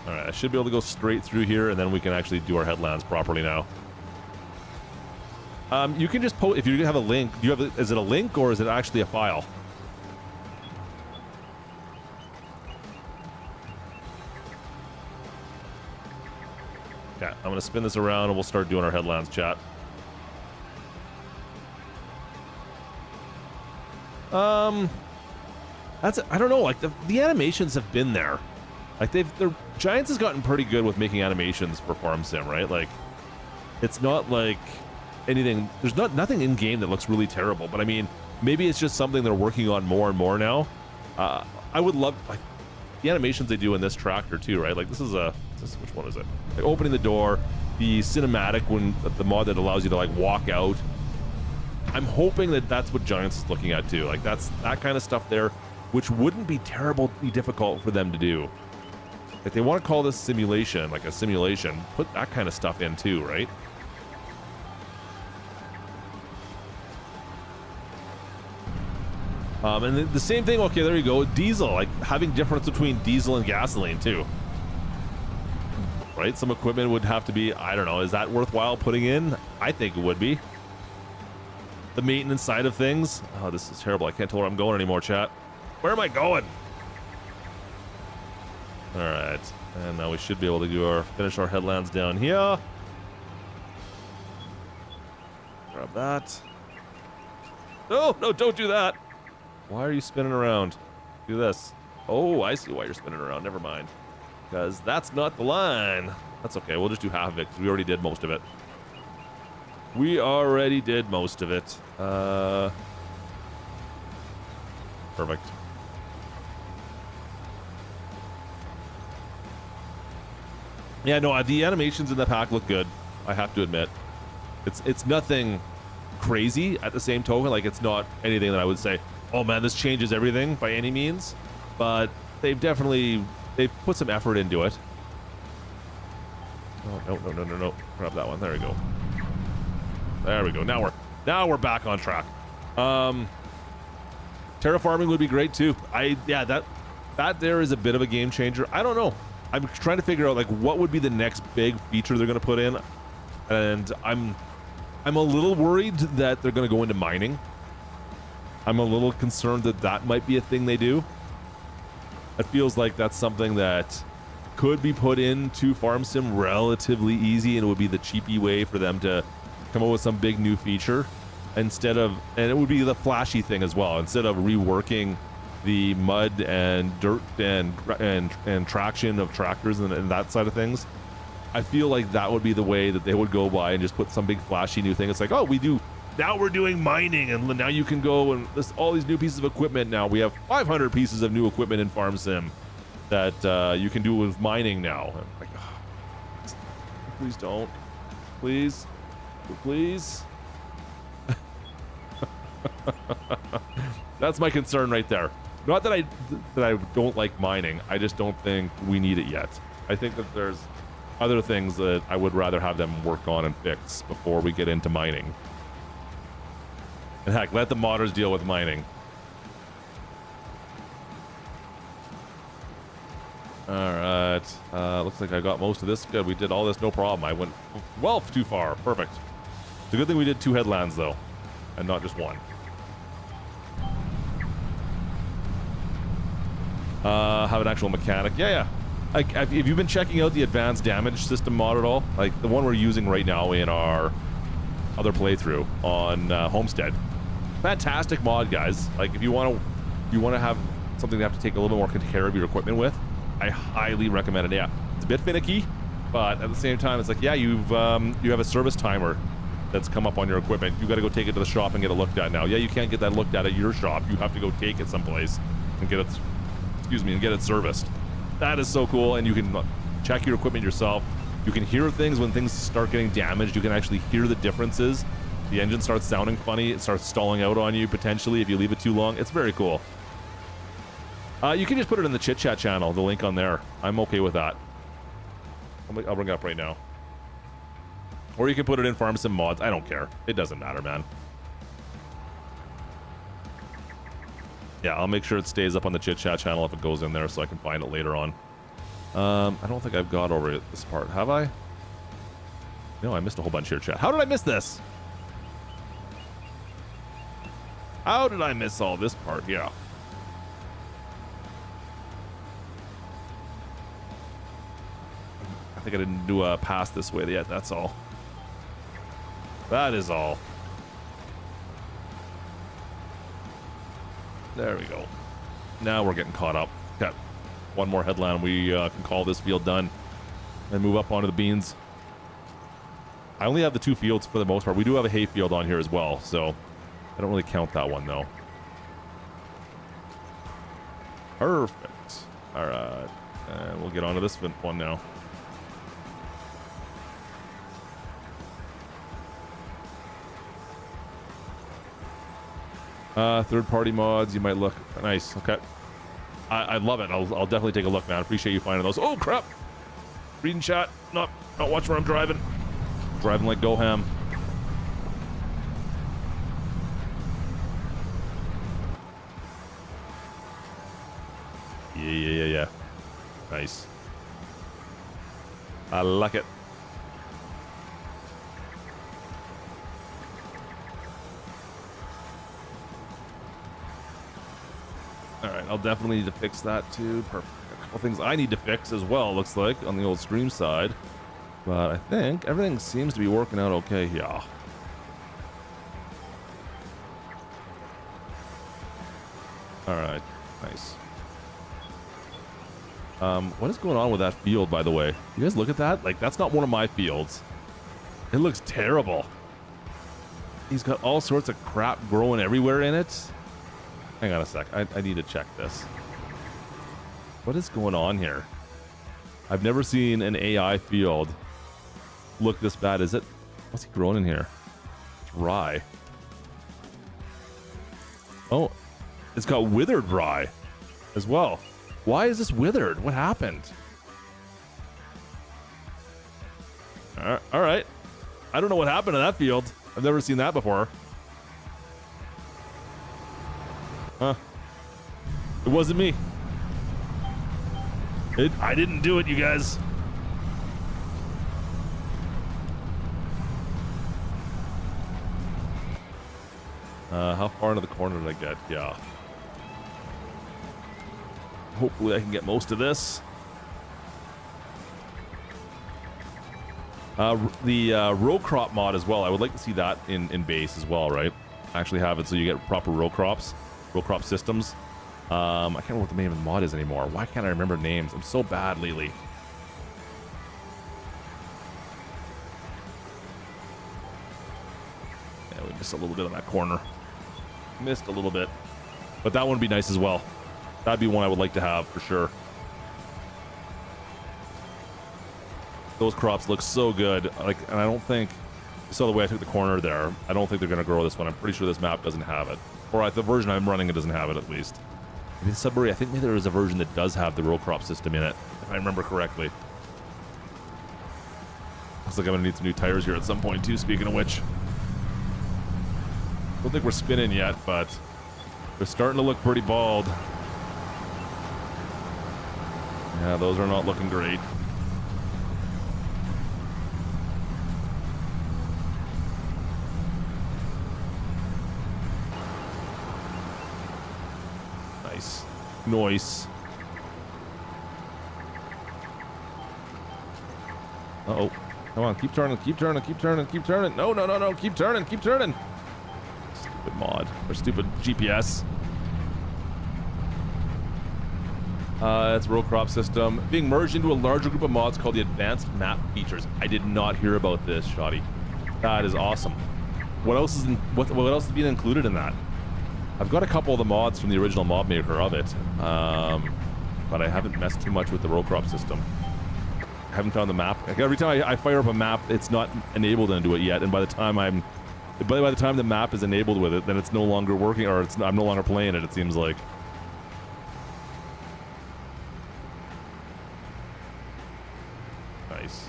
All right, I should be able to go straight through here, and then we can actually do our headlands properly now. You can just post if you have a link. Do you have? Is it a link or is it actually a file? Okay, I'm gonna spin this around and we'll start doing our headlands, chat. I don't know. Like the animations have been there. Like Giants has gotten pretty good with making animations for Farm Sim, right? Like, it's not like anything. There's nothing in game that looks really terrible. But I mean, maybe it's just something they're working on more and more now. I would love like the animations they do in this tractor too, right? Like which one is it? Like opening the door, the cinematic the mod that allows you to like walk out. I'm hoping that that's what Giants is looking at too. Like that kind of stuff there, which wouldn't be terribly difficult for them to do. If they want to call this simulation, like a simulation, put that kind of stuff in too, right? And the same thing, okay, there you go, diesel, like having difference between diesel and gasoline too. Right? Some equipment would have to be, I don't know, is that worthwhile putting in? I think it would be. The maintenance side of things. Oh, this is terrible. I can't tell where I'm going anymore, chat. Where am I going? All right, and now we should be able to finish our headlands down here. Grab that. No, don't do that. Why are you spinning around? Do this. Oh, I see why you're spinning around. Never mind, because that's not the line. That's okay. We'll just do half of it because we already did most of it. Perfect. Yeah, no, the animations in the pack look good. I have to admit, it's nothing crazy. At the same token, like it's not anything that I would say, oh man, this changes everything by any means. But they've put some effort into it. Oh no! Grab that one. There we go. There we go. Now we're back on track. Terraforming would be great too. That there is a bit of a game changer. I don't know. I'm trying to figure out like what would be the next big feature they're going to put in, and I'm a little worried that they're going to go into mining. I'm a little concerned that might be a thing they do. It feels like that's something that could be put into Farm Sim relatively easy, and it would be the cheapy way for them to come up with some big new feature and it would be the flashy thing as well, instead of reworking the mud and dirt and traction of tractors and that side of things. I feel like that would be the way that they would go by and just put some big flashy new thing. It's like, oh, now we're doing mining, and now you can go and all these new pieces of equipment. Now we have 500 pieces of new equipment in Farm Sim that you can do with mining now. I'm like, oh, please don't, please. That's my concern right there. Not that I don't like mining. I just don't think we need it yet. I think that there's other things that I would rather have them work on and fix before we get into mining. And heck, let the modders deal with mining. Alright. Looks like I got most of this. Good, we did all this, no problem. I went well too far. Perfect. It's a good thing we did 2 headlands though, and not just 1. Have an actual mechanic. Yeah. Like, have you been checking out the advanced damage system mod at all? Like the one we're using right now in our other playthrough on Homestead. Fantastic mod, guys. Like, if you want to have something to have to take a little bit more care of your equipment with, I highly recommend it. Yeah, it's a bit finicky, but at the same time, it's like, yeah, you have a service timer that's come up on your equipment. You got to go take it to the shop and get it looked at now. Yeah, you can't get that looked at your shop. You have to go take it someplace and get it, and get it serviced. That is so cool, and you can check your equipment yourself. You can hear things when things start getting damaged. You can actually hear the differences. The engine starts sounding funny. It starts stalling out on you potentially if you leave it too long. It's very cool. You can just put it in the chit chat channel, the link on there. I'm okay with that. I'll bring it up right now. Or you can put it in Farm Sim Mods. I don't care. It doesn't matter, man. Yeah, I'll make sure it stays up on the chit chat channel if it goes in there so I can find it later on. I don't think I've got over this part. Have I? No, I missed a whole bunch here, chat. How did I miss this? How did I miss all this part? Yeah. I think I didn't do a pass this way yet. That's all. That is all. There we go. Now we're getting caught up. Got one more headland. We can call this field done and move up onto the beans. I only have the 2 fields for the most part. We do have a hay field on here as well, so I don't really count that one though. Perfect. All right, and we'll get onto this one now. Third-party mods, you might look nice. Okay, I love it. I'll definitely take a look, man. Appreciate you finding those. Oh crap! Reading chat. Not watch where I'm driving. Driving like Go Ham. Yeah. Nice. I like it. All right, I'll definitely need to fix that too. Perfect. A couple things I need to fix as well, looks like, on the old stream side. But I think everything seems to be working out okay. Yeah. All right, nice. What is going on with that field, by the way? You guys look at that? Like, that's not one of my fields. It looks terrible. He's got all sorts of crap growing everywhere in it. Hang on a sec. I need to check this. What is going on here? I've never seen an AI field look this bad. Is it? What's he growing in here? It's rye. Oh, it's got withered rye as well. Why is this withered? What happened? All right. I don't know what happened to that field. I've never seen that before. Huh. It wasn't me. I didn't do it, you guys. How far into the corner did I get? Yeah. Hopefully I can get most of this. The row crop mod as well. I would like to see that in base as well, right? Actually have it so you get proper row crop systems. I can't remember what the name of the mod is anymore. Why can't I remember names? I'm so bad lately. Yeah, we missed a little bit on that corner. Missed a little bit. But that one would be nice as well. That'd be one I would like to have for sure. Those crops look so good. Like, and I don't think, you saw the way I took the corner there. I don't think they're going to grow this one. I'm pretty sure this map doesn't have it. Or the version I'm running, it doesn't have it at least. Maybe Sudbury, I think maybe there is a version that does have the row crop system in it, if I remember correctly. Looks like I'm going to need some new tires here at some point too, speaking of which. Don't think we're spinning yet, but they're starting to look pretty bald. Yeah, those are not looking great. Nice. Nice. Uh-oh. Come on, keep turning, keep turning, keep turning, keep turning. No, no, no, no, keep turning, keep turning. Stupid mod, or stupid GPS. It's row crop system. Being merged into a larger group of mods called the Advanced Map Features. I did not hear about this, Shoddy. That is awesome. What else is what else is being included in that? I've got a couple of the mods from the original mod maker of it, but I haven't messed too much with the row crop system. I haven't found the map. Like every time I fire up a map, it's not enabled into it yet, and by the time the map is enabled with it, then it's no longer working, or I'm no longer playing it. It seems like. Nice.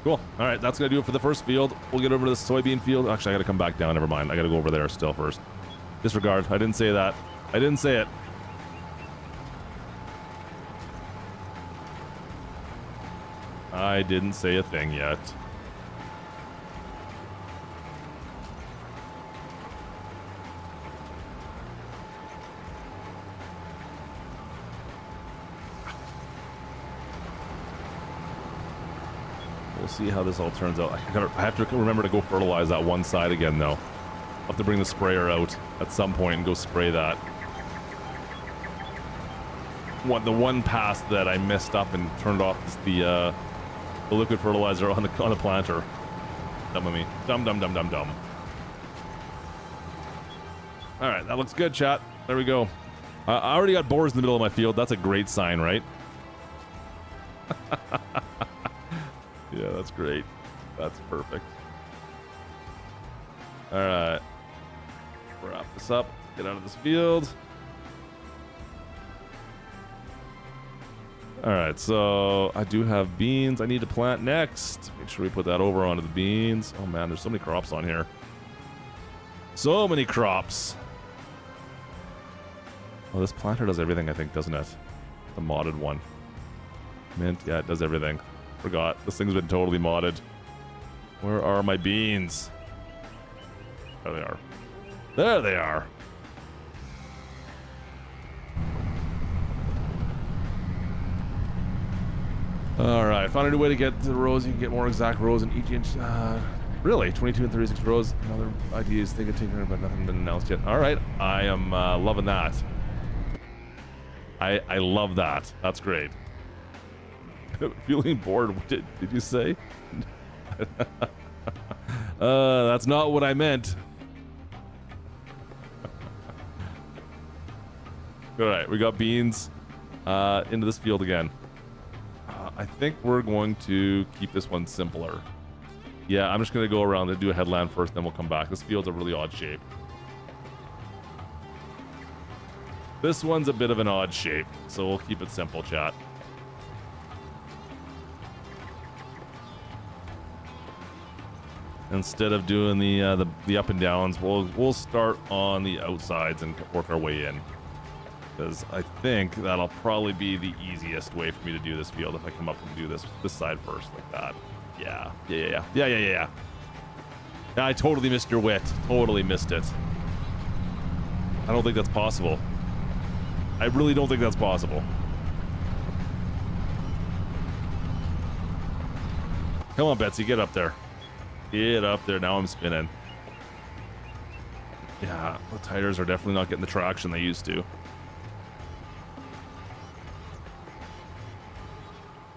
Cool. All right, that's gonna do it for the first field. We'll get over to the soybean field. Actually, I gotta come back down. Never mind. I gotta go over there still first. Disregard. I didn't say that. I didn't say it. I didn't say a thing yet. We'll see how this all turns out. I have to remember to go fertilize that one side again, though. I'll have to bring the sprayer out at some point and go spray that. The one pass that I messed up and turned off the liquid fertilizer on the planter. Dumb of me. Dumb. All right, that looks good, chat. There we go. I already got boars in the middle of my field. That's a great sign, right? Yeah, that's great. That's perfect. All right. Wrap this up. Get out of this field. All right, so I do have beans I need to plant next. Make sure we put that over onto the beans. Oh man, there's so many crops on here. So many crops. Oh, this planter does everything, I think, doesn't it? The modded one. Mint, yeah, it does everything. Forgot. This thing's been totally modded. Where are my beans? There they are. There they are. Alright, found a new way to get to the rows. You can get more exact rows in each inch. Really? 22 and 36 rows. Another idea is taken, but nothing been announced yet. Alright, I am loving that. I love that. That's great. Feeling bored, did you say? That's not what I meant. Alright, we got beans into this field again. I think we're going to keep this one simpler. Yeah, I'm just going to go around and do a headland first, then we'll come back. This field's a really odd shape. This one's a bit of an odd shape, so we'll keep it simple, chat. Instead of doing the up and downs, we'll start on the outsides and work our way in. Because I think that'll probably be the easiest way for me to do this field if I come up and do this side first like that. Yeah. Yeah, I totally missed your wit. Totally missed it. I don't think that's possible. I really don't think that's possible. Come on, Betsy, get up there. Get up there. Now I'm spinning. Yeah, the tires are definitely not getting the traction they used to.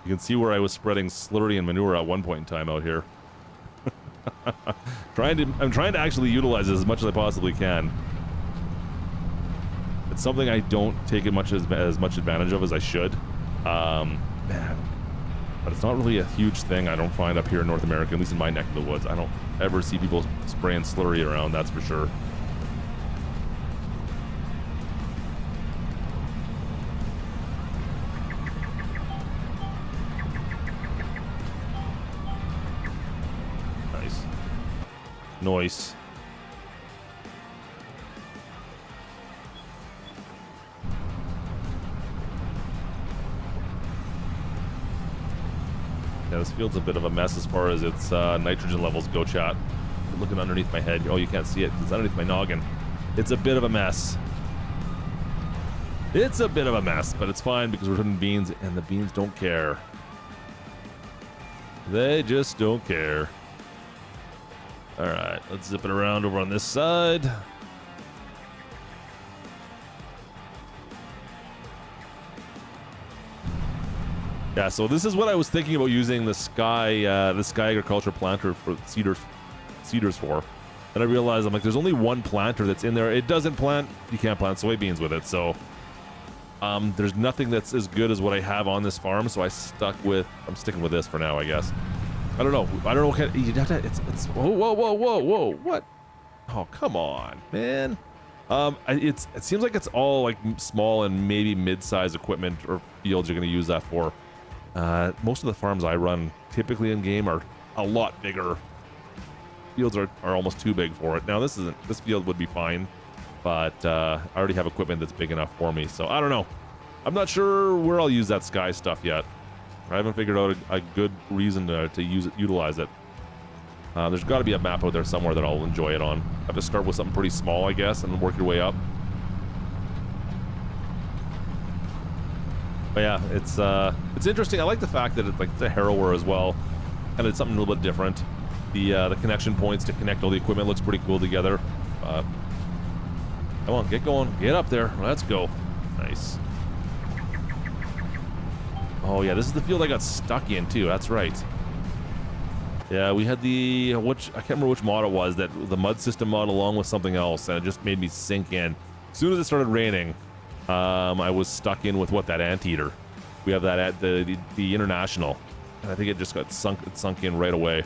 You can see where I was spreading slurry and manure at one point in time out here. I'm trying to actually utilize it as much as I possibly can. It's something I don't take as much advantage of as I should. Man. But it's not really a huge thing, I don't find, up here in North America, at least in my neck of the woods. I don't ever see people spraying slurry around, that's for sure. Nice. Yeah, this field's a bit of a mess as far as its nitrogen levels go, chat. I'm looking underneath my head. Oh, you can't see it because it's underneath my noggin. It's a bit of a mess. It's a bit of a mess, but it's fine because we're putting beans, and the beans don't care. They just don't care. All right, let's zip it around over on this side. Yeah, so this is what I was thinking about using the Sky Agriculture planter for cedars for. And I realized, I'm like, there's only one planter that's in there. It doesn't plant, you can't plant soybeans with it. So there's nothing that's as good as what I have on this farm. So I'm sticking with this for now, I guess. I don't know what kind of, you'd have to, it's, whoa, what? Oh, come on, man. It seems like it's all like small and maybe mid-size equipment or fields you're going to use that for. Most of the farms I run typically in game are a lot bigger. Fields are almost too big for it. Now this field would be fine, but I already have equipment that's big enough for me. So I don't know. I'm not sure where I'll use that Sky stuff yet. I haven't figured out a good reason to utilize it. There's got to be a map out there somewhere that I'll enjoy it on. I have to start with something pretty small, I guess, and work your way up. But yeah, it's interesting. I like the fact that it's a harrower as well, and it's something a little bit different. The connection points to connect all the equipment looks pretty cool together. Come on, get going, get up there. Let's go. Nice. Oh yeah, this is the field I got stuck in too. That's right. Yeah, we had I can't remember which mod it was, that the mud system mod along with something else, and it just made me sink in. As soon as it started raining, I was stuck in with that anteater. We have that at the international, and I think it just got sunk in right away.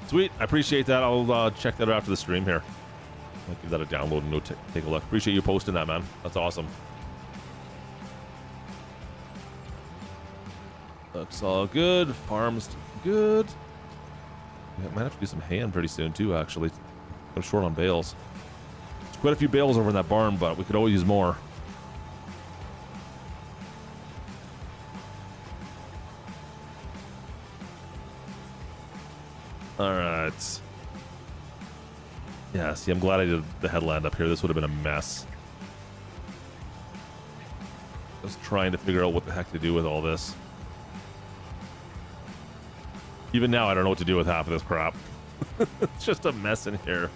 Sweet, I appreciate that. I'll check that out after the stream here. I'll give that a download and go take a look. Appreciate you posting that, man. That's awesome. Looks all good. Farm's good. Yeah, might have to do some hay pretty soon too, actually. I'm short on bales. There's quite a few bales over in that barn, but we could always use more. Alright. Yeah, see, I'm glad I did the headland up here. This would have been a mess. I was trying to figure out what the heck to do with all this. Even now, I don't know what to do with half of this crap. It's just a mess in here.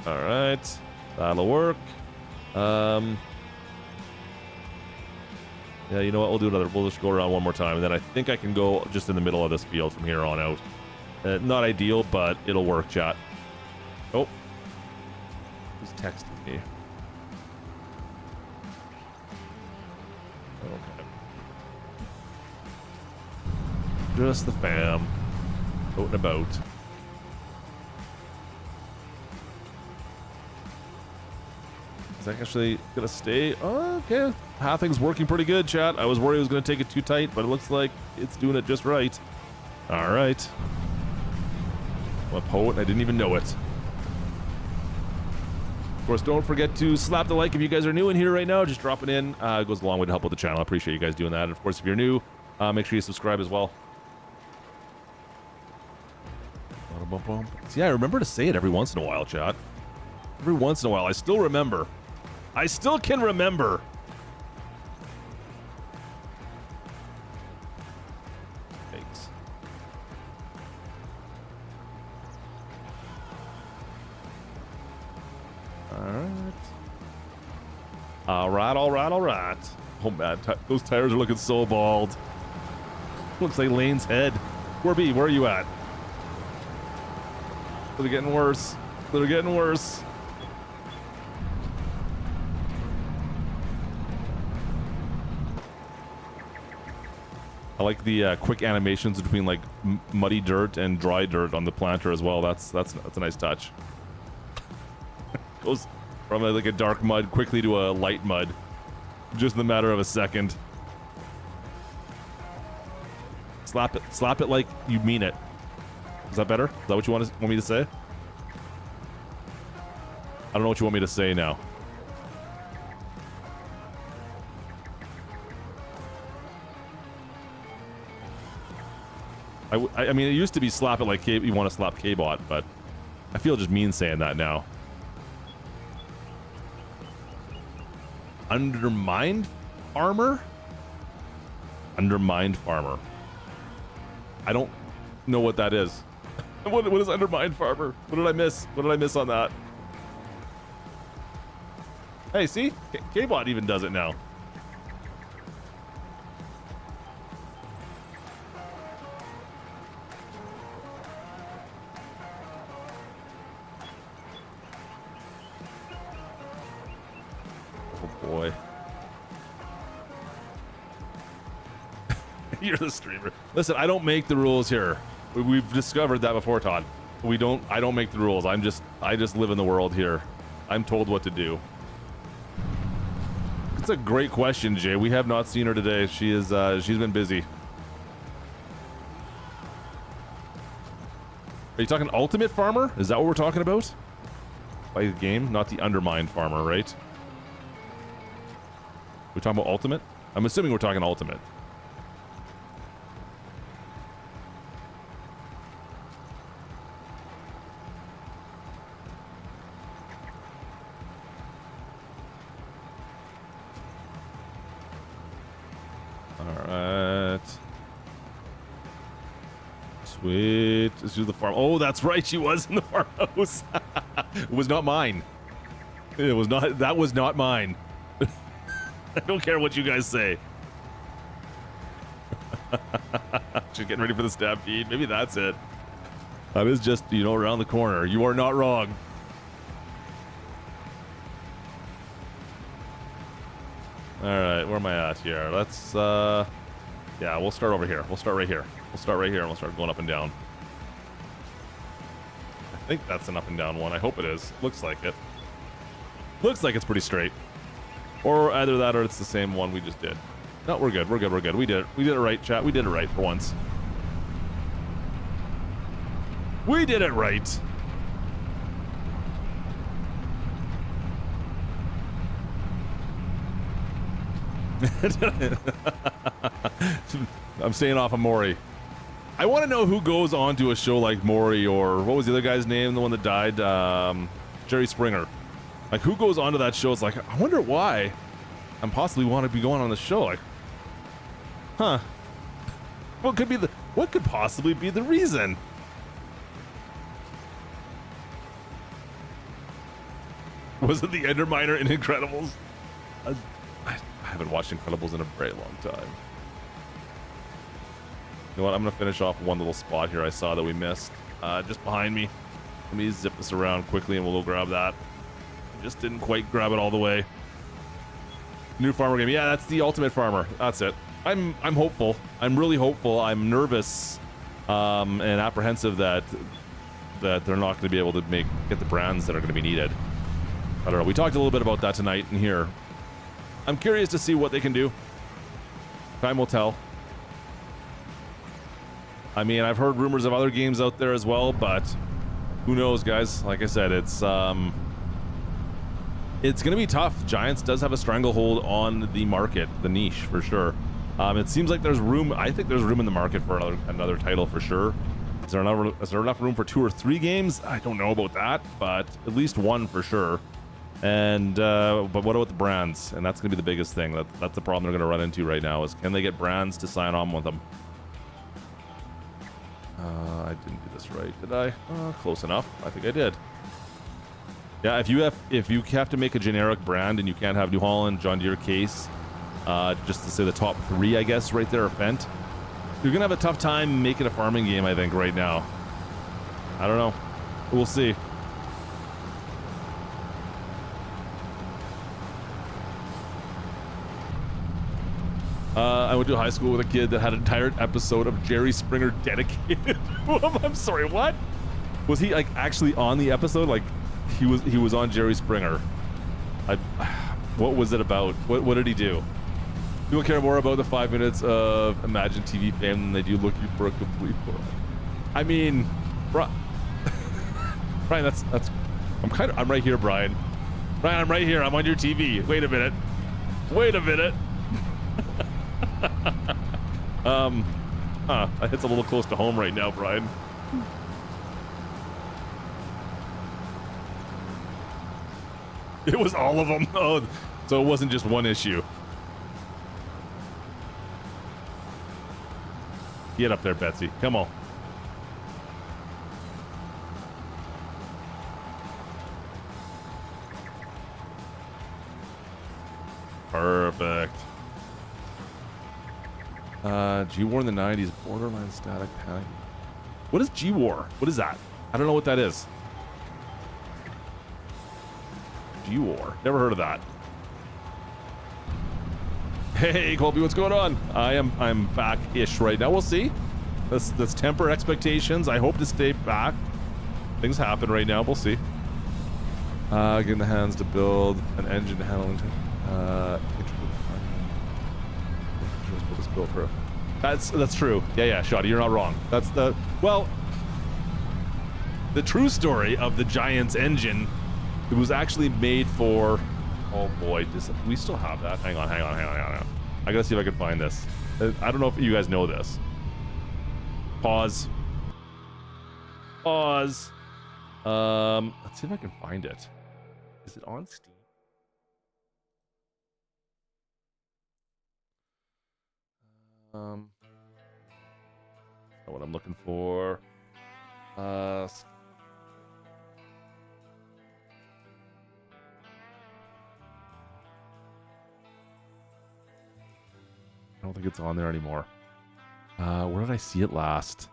Alright. That'll work. Yeah, you know what? We'll just go around one more time, and then I think I can go just in the middle of this field from here on out. Not ideal, but it'll work, chat. Oh. Who's texting me? Okay. Just the fam. Out and about. Is that actually gonna stay? Oh, okay. Pathing's working pretty good, chat. I was worried it was gonna take it too tight, but it looks like it's doing it just right. All right. I'm a poet and I didn't even know it. Of course, don't forget to slap the like if you guys are new in here right now. Just dropping in goes a long way to help with the channel. I appreciate you guys doing that. And of course, if you're new, make sure you subscribe as well. See, I remember to say it every once in a while, chat. Every once in a while, I still remember. I still can remember. Thanks. All right. Oh man, those tires are looking so bald. Looks like Lane's head. Corby, where are you at? They're getting worse. They're getting worse. I like the quick animations between like muddy dirt and dry dirt on the planter as well. That's a nice touch. Goes from like a dark mud quickly to a light mud, just in the matter of a second. Slap it like you mean it. Is that better? Is that what you want me to say? I don't know what you want me to say now. I mean, it used to be slap it like K, you want to slap K-Bot, but I feel just mean saying that now. Undermined farmer? Undermined farmer. I don't know what that is. What is undermined farmer? What did I miss? What did I miss on that? Hey, see? K-Bot even does it now. Oh boy. You're the streamer. Listen, I don't make the rules here. We've discovered that before, Todd. I don't make the rules. I just live in the world here. I'm told what to do. It's a great question, Jay. We have not seen her today. She's been busy. Are you talking Ultimate Farmer? Is that what we're talking about? By the game, not the Undermined Farmer, right? We're talking about Ultimate? I'm assuming we're talking Ultimate. Alright. Sweet. This is the farm. Oh, that's right. She was in the farmhouse. It was not mine. It was not. That was not mine. I don't care what you guys say. She's getting ready for the stampede. Maybe that's it. That is just, you know, around the corner. You are not wrong. All right, where am I at here? Let's, yeah, we'll start over here. We'll start right here. We'll start right here and we'll start going up and down. I think that's an up and down one. I hope it is. Looks like it. Looks like it's pretty straight. Or either that or it's the same one we just did. No, we're good. We're good. We're good. We did it. We did it right, chat. We did it right for once. We did it right. I'm staying off of Maury. I want to know who goes on to a show like Maury, or what was the other guy's name, the one that died? Jerry Springer. Like, who goes on to that show? It's like, I wonder why I'm possibly want to be going on the show. Like, huh? What could possibly be the reason? Was it the Enderminer in Incredibles? I haven't watched Incredibles in a very long time. You know what? I'm going to finish off one little spot here I saw that we missed. Just behind me. Let me zip this around quickly and we'll go grab that. Just didn't quite grab it all the way. New farmer game. Yeah, that's the Ultimate Farmer. That's it. I'm hopeful. I'm really hopeful. I'm nervous and apprehensive that they're not going to be able to get the brands that are going to be needed. I don't know. We talked a little bit about that tonight in here. I'm curious to see what they can do. Time will tell. I mean, I've heard rumors of other games out there as well, but who knows, guys? Like I said, it's going to be tough. Giants does have a stranglehold on the market, the niche, for sure. It seems like there's room. I think there's room in the market for another title for sure. Is there enough room for 2 or 3 games? I don't know about that, but at least one for sure. And but what about the brands? And that's going to be the biggest thing. That's the problem they're going to run into right now, is can they get brands to sign on with them? I didn't do this right, did I? Close enough. I think I did. Yeah, if you have to make a generic brand and you can't have New Holland, John Deere, Case, just to say the top 3, I guess, right there are Fent, you're going to have a tough time making a farming game, I think, right now. I don't know. We'll see. I went to high school with a kid that had an entire episode of Jerry Springer dedicated. I'm sorry, what? Was he like actually on the episode? Like he was on Jerry Springer. What was it about? What did he do? People care more about the 5 minutes of Imagine TV fame than they do looking for a complete book. I mean, Brian, that's I'm right here, Brian. Brian, I'm right here. I'm on your TV. Wait a minute. That hits a little close to home right now, Brian. It was all of them. Oh, so it wasn't just one issue. Get up there, Betsy. Come on. Perfect. G-War in the 90s, borderline static panic. What is G-War? What is that? I don't know what that is. G-War. Never heard of that. Hey, Colby, what's going on? I'm back-ish right now. We'll see. Let's temper expectations. I hope to stay back. Things happen right now. We'll see. Getting the hands to build an engine handling. That's true. Yeah, Shoddy, you're not wrong. That's the true story of the Giants engine. It was actually made for. Oh boy, we still have that. Hang on. I gotta see if I can find this. I don't know if you guys know this. Pause. Let's see if I can find it. Is it on Steam? Not what I'm looking for. I don't think it's on there anymore. Where did I see it last?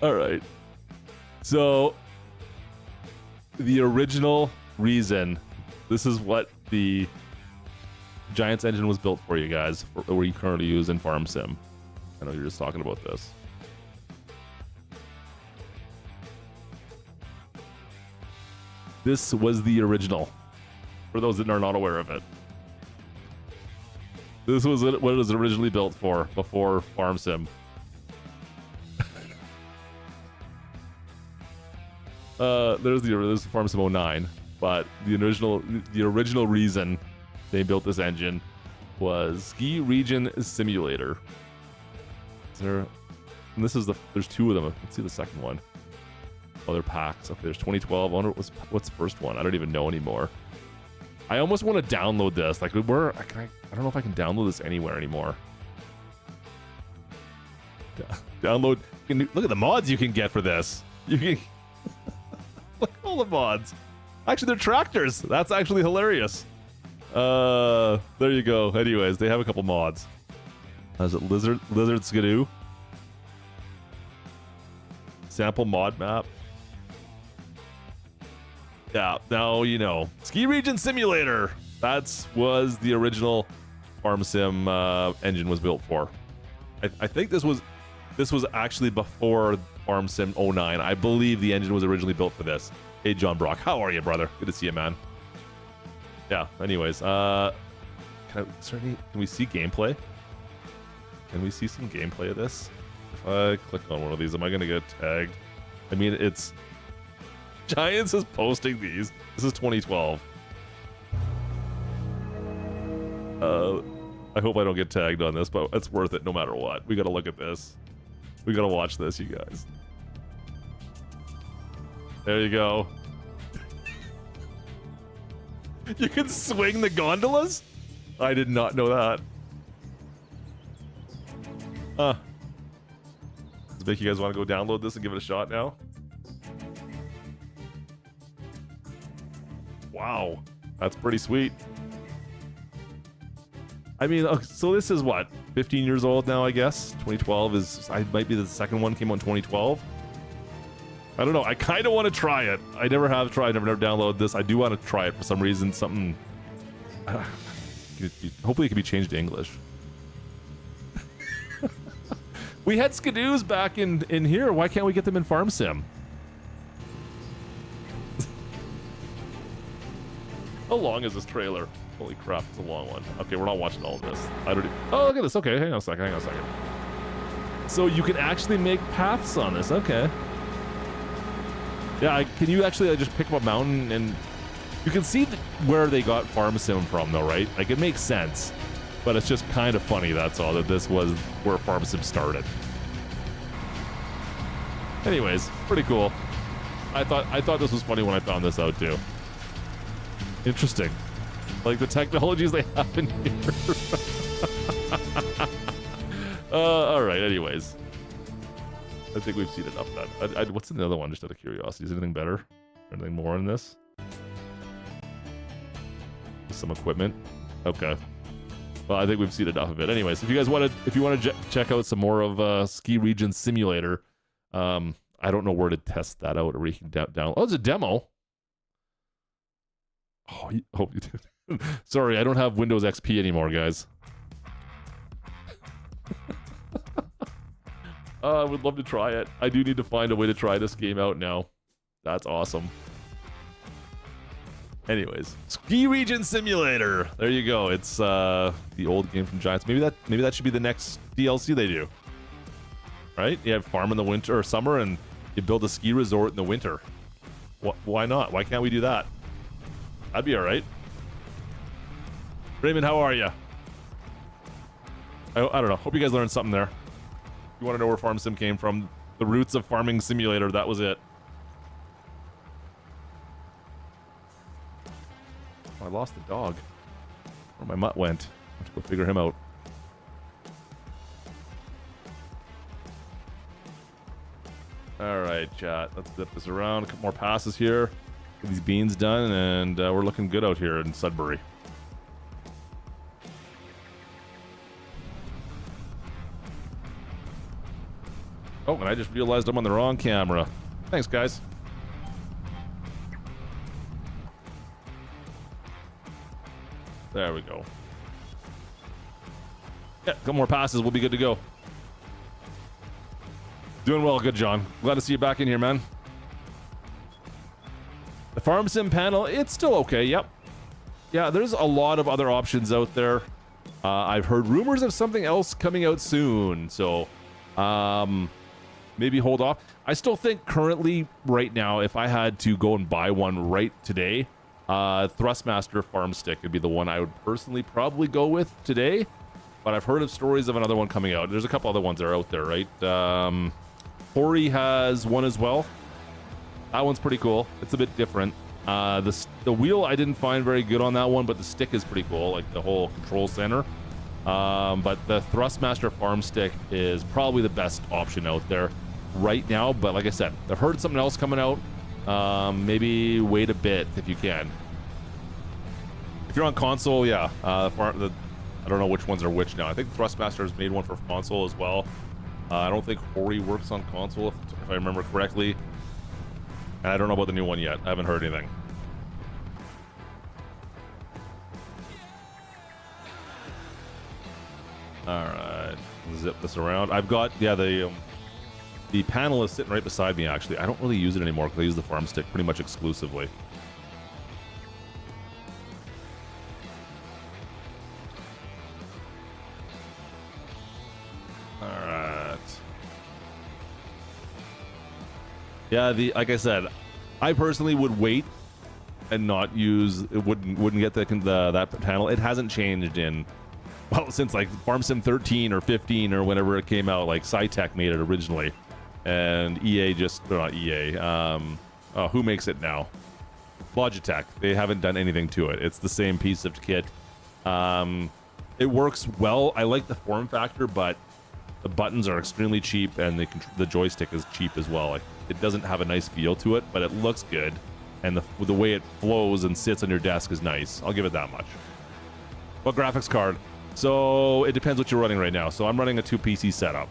All right. So the original reason, this is what the Giants engine was built for, you guys, where you currently use in Farm Sim. I know you're just talking about this. This was the original, for those that are not aware of it. This was what it was originally built for before Farm Sim. There's the Farm Sim 09, but the original reason they built this engine was Ski Region Simulator. And this is there's two of them. Let's see the second one. Oh, they're packs. Okay, there's 2012. I wonder what's the first one. I don't even know anymore. I almost want to download this. Like, I don't know if I can download this anywhere anymore. Download. Look at the mods you can get for this. You can look at all the mods. Actually, they're tractors. That's actually hilarious. There you go. Anyways, they have a couple mods. Is it Lizard Skidoo? Sample mod map. Yeah, now you know. Ski Region Simulator. That's was the original Farm Sim engine was built for. I think this was actually before Farm Sim 09. I believe the engine was originally built for this. Hey, John Brock, how are you, brother? Good to see you, man. Yeah. Anyways, can we see gameplay? Can we see some gameplay of this? If I click on one of these, am I gonna get tagged? I mean, it's Giants is posting these. This is 2012. I hope I don't get tagged on this, but it's worth it no matter what. We gotta look at this. We gotta watch this, you guys. There you go. You can swing the gondolas? I did not know that. Does it make you guys want to go download this and give it a shot now? Wow, that's pretty sweet. I mean, okay, so this is what, 15 years old now, I guess. 2012 is, might be the second one, came out in 2012. I don't know. I kind of want to try it. I never have tried. I've never downloaded this. I do want to try it for some reason. Something. Hopefully, it can be changed to English. We had Skidoos back in here. Why can't we get them in Farm Sim? How long is this trailer? Holy crap, it's a long one. Okay, we're not watching all of this. I don't. Oh, look at this. Okay, hang on a second. So you can actually make paths on this. Okay. Yeah, can you actually just pick up a mountain and you can see where they got Farm Sim from, though, right? Like, it makes sense, but it's just kind of funny. That's all, that this was where Farm Sim started. Anyways, pretty cool. I thought this was funny when I found this out too. Interesting. Like the technologies they have in here. All right. Anyways, I think we've seen enough of that. What's in the other one? Just out of curiosity, is anything better? Anything more in this? Some equipment. Okay. Well, I think we've seen enough of it. Anyways, if you want to check out some more of Ski Region Simulator, I don't know where to test that out, or you can download. Oh, it's a demo. Oh, you did. Sorry, I don't have Windows XP anymore, guys. I would love to try it. I do need to find a way to try this game out now. That's awesome. Anyways, Ski Region Simulator. There you go. It's the old game from Giants. Maybe that should be the next DLC they do. Right? You have farm in the winter or summer, and you build a ski resort in the winter. Why not? Why can't we do that? That'd be all right. Raymond, how are you? I don't know. Hope you guys learned something there. If you want to know where Farm Sim came from, the roots of Farming Simulator, that was it. Oh, I lost the dog. Where my mutt went. I have to go figure him out. All right, chat. Let's flip this around. A couple more passes here. Get these beans done, and we're looking good out here in Sudbury. Oh, and I just realized I'm on the wrong camera. Thanks, guys. There we go. Yeah, a couple more passes. We'll be good to go. Doing well. Good, John. Glad to see you back in here, man. The Farm Sim panel, it's still okay. Yep. Yeah, there's a lot of other options out there. I've heard rumors of something else coming out soon, so maybe hold off. I still think currently, right now, if I had to go and buy one right today, Thrustmaster Farm Stick would be the one I would personally probably go with today. But I've heard of stories of another one coming out. There's a couple other ones that are out there, right? Hori has one as well. That one's pretty cool. It's a bit different. The wheel I didn't find very good on that one, but the stick is pretty cool, like the whole control center. But the Thrustmaster Farm Stick is probably the best option out there right now. But like I said, I've heard something else coming out. Maybe wait a bit if you can. If you're on console, yeah. I don't know which ones are which now. I think Thrustmaster's made one for console as well. I don't think Hori works on console, if I remember correctly. And I don't know about the new one yet. I haven't heard anything. All right, zip this around. I've got, yeah, the panel is sitting right beside me, actually. I don't really use it anymore because I use the farm stick pretty much exclusively. All right. Yeah, like I said, I personally would wait and not use. It wouldn't get that panel. It hasn't changed in, well, since like Farm Sim 13 or 15 or whenever it came out. Like SciTech made it originally, and EA not EA. Who makes it now? Logitech. They haven't done anything to it. It's the same piece of kit. It works well. I like the form factor, but the buttons are extremely cheap, and the joystick is cheap as well. Like, it doesn't have a nice feel to it, but it looks good, and the way it flows and sits on your desk is nice. I'll give it that much. What graphics card? So it depends what you're running right now. So I'm running a 2PC setup.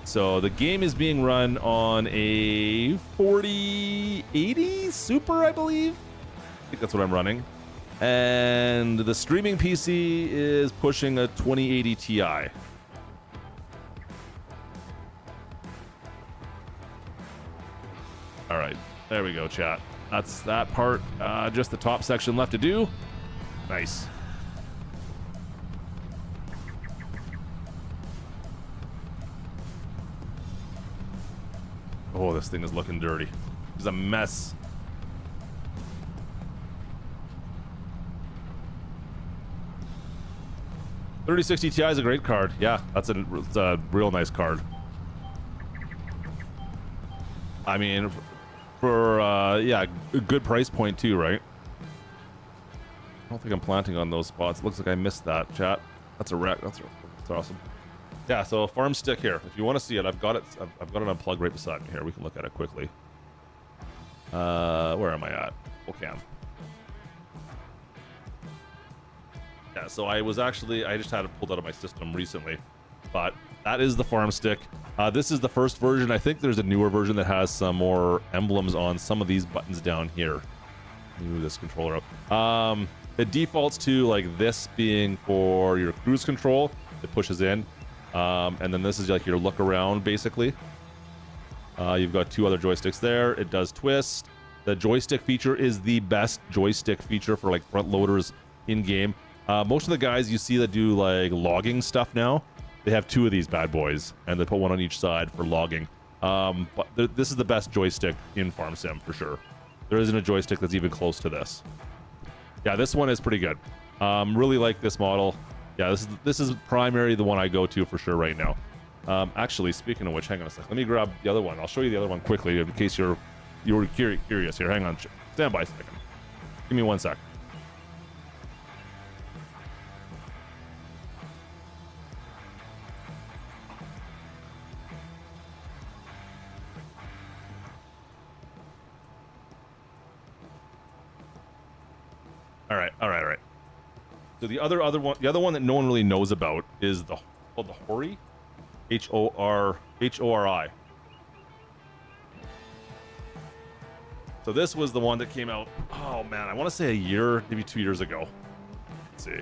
So the game is being run on a 4080 Super, I believe. I think that's what I'm running. And the streaming PC is pushing a 2080 Ti. All right, there we go, chat. that's that part. Just the top section left to do. Nice. Oh, this thing is looking dirty. It's a mess. $3060 Ti is a great card. Yeah, it's a real nice card. I mean, for yeah, a good price point too, right? I don't think I'm planting on those spots. Looks like I missed that, chat. That's a wreck. That's awesome. Yeah, so a farm stick here. If you want to see it, I've got it. I've got it unplugged right beside me here. We can look at it quickly. Where am I at? Okay. Yeah, so I just had it pulled out of my system recently, but that is the farm stick. This is the first version. I think there's a newer version that has some more emblems on some of these buttons down here. Move this controller up. It defaults to like this being for your cruise control. It pushes in. And then this is like your look around basically. You've got two other joysticks there. It does twist. The joystick feature is the best joystick feature for like front loaders in game. Most of the guys you see that do like logging stuff now, they have two of these bad boys and they put one on each side for logging. But this is the best joystick in Farm Sim for sure. There isn't a joystick that's even close to this. Yeah, this one is pretty good. Really like this model. Yeah, this is primary the one I go to for sure right now. Actually, speaking of which, hang on a sec. Let me grab the other one. I'll show you the other one quickly in case you were curious here. Hang on. Stand by a second. Give me 1 sec. All right. So the other one that no one really knows about is called the Hori, Hori. So this was the one that came out. Oh man, I want to say a year, maybe 2 years ago. Let's see.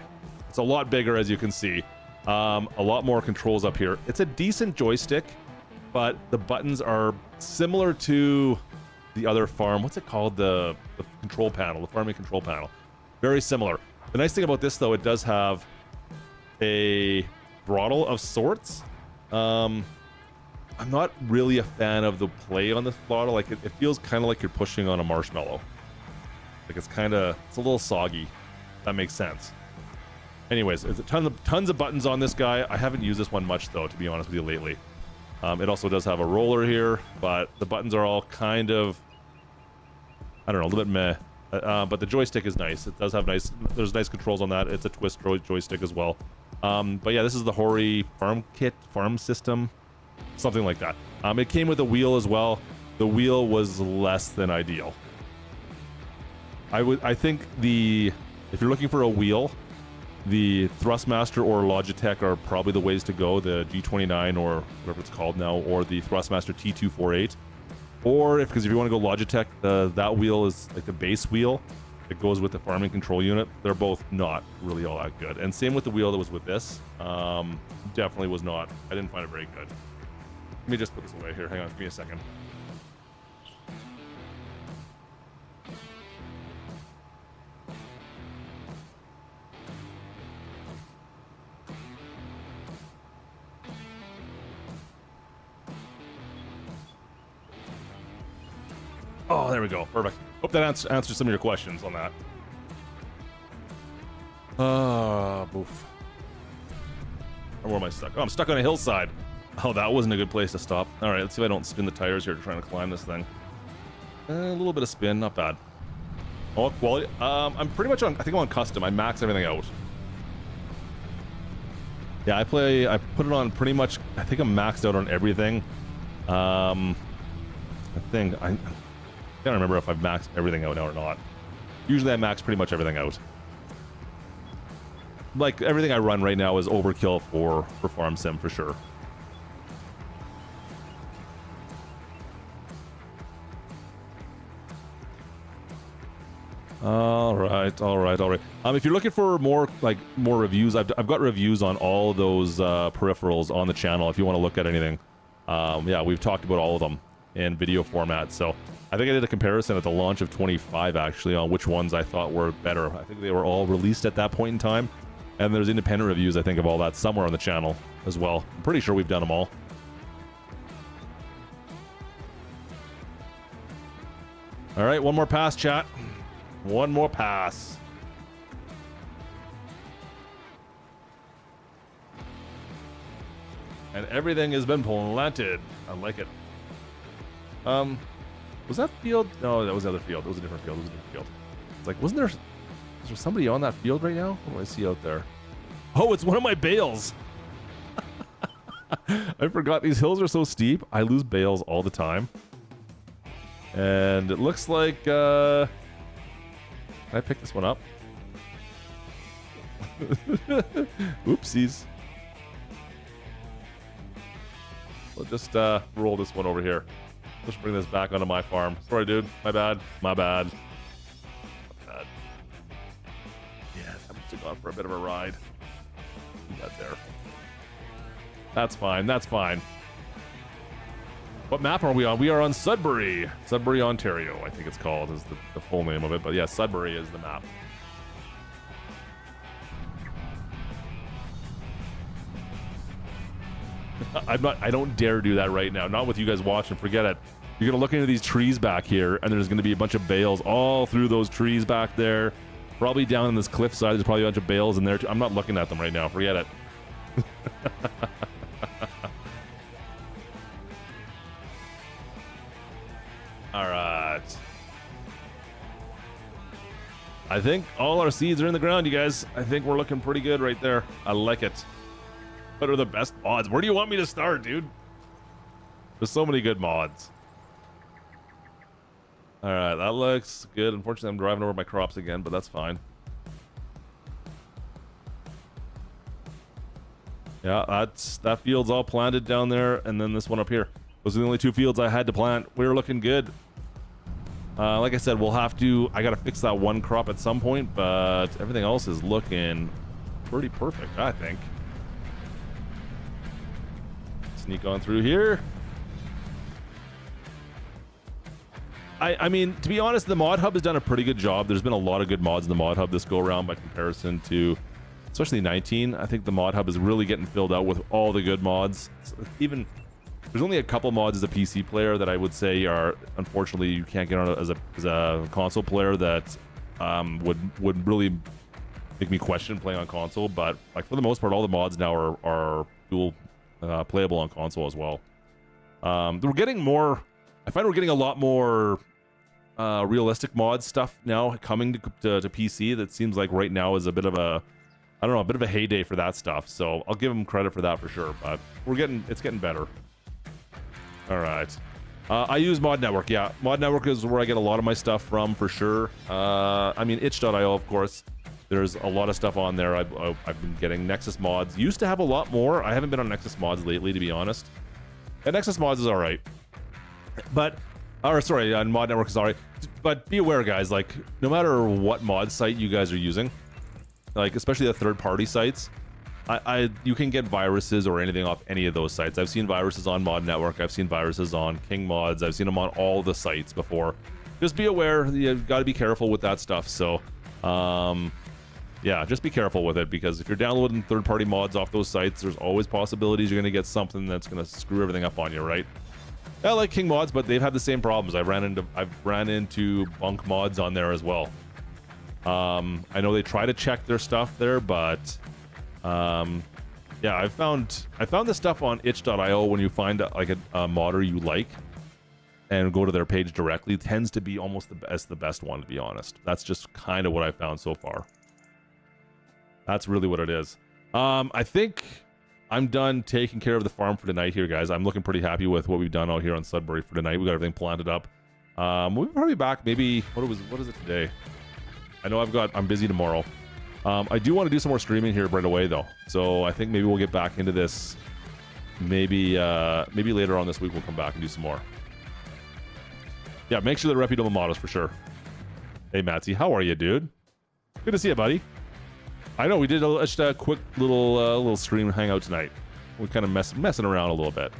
It's a lot bigger, as you can see. A lot more controls up here. It's a decent joystick, but the buttons are similar to the other farm. What's it called? The control panel, the farming control panel. Very similar. The nice thing about this, though, it does have a throttle of sorts. I'm not really a fan of the play on the throttle. Like it feels kind of like you're pushing on a marshmallow. Like it's a little soggy. That makes sense. Anyways, there's tons of buttons on this guy. I haven't used this one much though, to be honest with you, lately. It also does have a roller here, but the buttons are all kind of, I don't know, a little bit meh. But the joystick is nice. It does have there's nice controls on that. It's a twist joystick as well. But yeah, this is the Hori farm system, something like that. It came with a wheel as well. The wheel was less than ideal. I think if you're looking for a wheel, the Thrustmaster or Logitech are probably the ways to go. The G29 or whatever it's called now, or the Thrustmaster T248. Or because if you want to go Logitech, that wheel is like the base wheel that goes with the farming control unit. They're both not really all that good. And same with the wheel that was with this. Definitely was not. I didn't find it very good. Let me just put this away here. Hang on, give me a second. Oh, there we go. Perfect. Hope that answers some of your questions on that. Boof. Where am I stuck? Oh, I'm stuck on a hillside. Oh, that wasn't a good place to stop. All right, let's see if I don't spin the tires here trying to climb this thing. A little bit of spin, not bad. Oh, quality. I'm pretty much on, I think I'm on custom. I max everything out. Yeah, I put it on pretty much, I think I'm maxed out on everything. I can't remember if I've maxed everything out now or not. Usually I max pretty much everything out. Like everything I run right now is overkill for Farm Sim for sure. All right. If you're looking for more reviews, I've got reviews on all of those peripherals on the channel. If you want to look at anything, yeah, we've talked about all of them. in video format. So I think I did a comparison at the launch of 25 actually on which ones I thought were better. I think they were all released at that point in time, and there's independent reviews I think of all that somewhere on the channel as well. I'm pretty sure we've done them all. All right, one more pass, chat. One more pass. And everything has been planted. I like it. Was that field? No, that was the other field. It was a different field. It was a different field. It's like, wasn't there? Is there somebody on that field right now? What do I see out there? Oh, it's one of my bales. I forgot these hills are so steep. I lose bales all the time. And it looks like, can I pick this one up? Oopsies. We'll just roll this one over here. Let's bring this back onto my farm. Sorry, dude. My bad. My bad. My bad. Yeah, I'm just going for a bit of a ride. Put that there. That's fine. That's fine. What map are we on? We are on Sudbury. Sudbury, Ontario, I think it's called, is the full name of it. But yeah, Sudbury is the map. I don't dare do that right now. Not with you guys watching. Forget it. You're going to look into these trees back here, and there's going to be a bunch of bales all through those trees back there. Probably down on this cliffside, there's probably a bunch of bales in there too. I'm not looking at them right now. Forget it. All right. I think all our seeds are in the ground, you guys. I think we're looking pretty good right there. I like it. What are the best mods? Where do you want me to start, dude? There's so many good mods. All right, that looks good. Unfortunately, I'm driving over my crops again, but that's fine. Yeah, that field's all planted down there, and then this one up here. Those are the only two fields I had to plant. We were looking good. Like I said, we'll have to... I got to fix that one crop at some point, but everything else is looking pretty perfect, I think. Sneak on through here. I mean, to be honest, the mod hub has done a pretty good job. There's been a lot of good mods in the mod hub this go around by comparison to, especially 19. I think the mod hub is really getting filled out with all the good mods. Even there's only a couple mods as a PC player that I would say are, unfortunately, you can't get on as a console player that would really make me question playing on console. But like for the most part, all the mods now are dual playable on console as well. We're getting more. I find we're getting a lot more realistic mod stuff now coming to PC. That seems like right now is a bit of a, I don't know, a bit of a heyday for that stuff. So I'll give them credit for that for sure. But it's getting better. All right. I use Mod Network. Yeah, Mod Network is where I get a lot of my stuff from for sure. I mean, itch.io, of course. There's a lot of stuff on there. I've been getting Nexus mods. Used to have a lot more. I haven't been on Nexus mods lately, to be honest. And Nexus mods is all right. But, or sorry, on Mod Network is all right. But be aware, guys, like, no matter what mod site you guys are using, like, especially the third-party sites, you can get viruses or anything off any of those sites. I've seen viruses on Mod Network. I've seen viruses on King Mods. I've seen them on all the sites before. Just be aware. You've got to be careful with that stuff. So, yeah, just be careful with it, because if you're downloading third-party mods off those sites, there's always possibilities you're going to get something that's going to screw everything up on you, right? I like King Mods, but they've had the same problems. I've ran into bunk mods on there as well. I know they try to check their stuff there, but yeah, I found the stuff on itch.io when you find like a modder you like and go to their page directly tends to be almost the best one, to be honest. That's just kind of what I found so far. That's really what it is. I think I'm done taking care of the farm for tonight here, guys. I'm looking pretty happy with what we've done out here on Sudbury for tonight. We got everything planted up. We'll probably be back maybe, what is it today? I know I'm busy tomorrow. I do want to do some more streaming here right away though. So I think maybe we'll get back into this. Maybe later on this week we'll come back and do some more. Yeah, make sure they're reputable models for sure. Hey Matsy, how are you, dude? Good to see you, buddy. I know we did just a quick little stream hangout tonight. We're kind of messing around a little bit,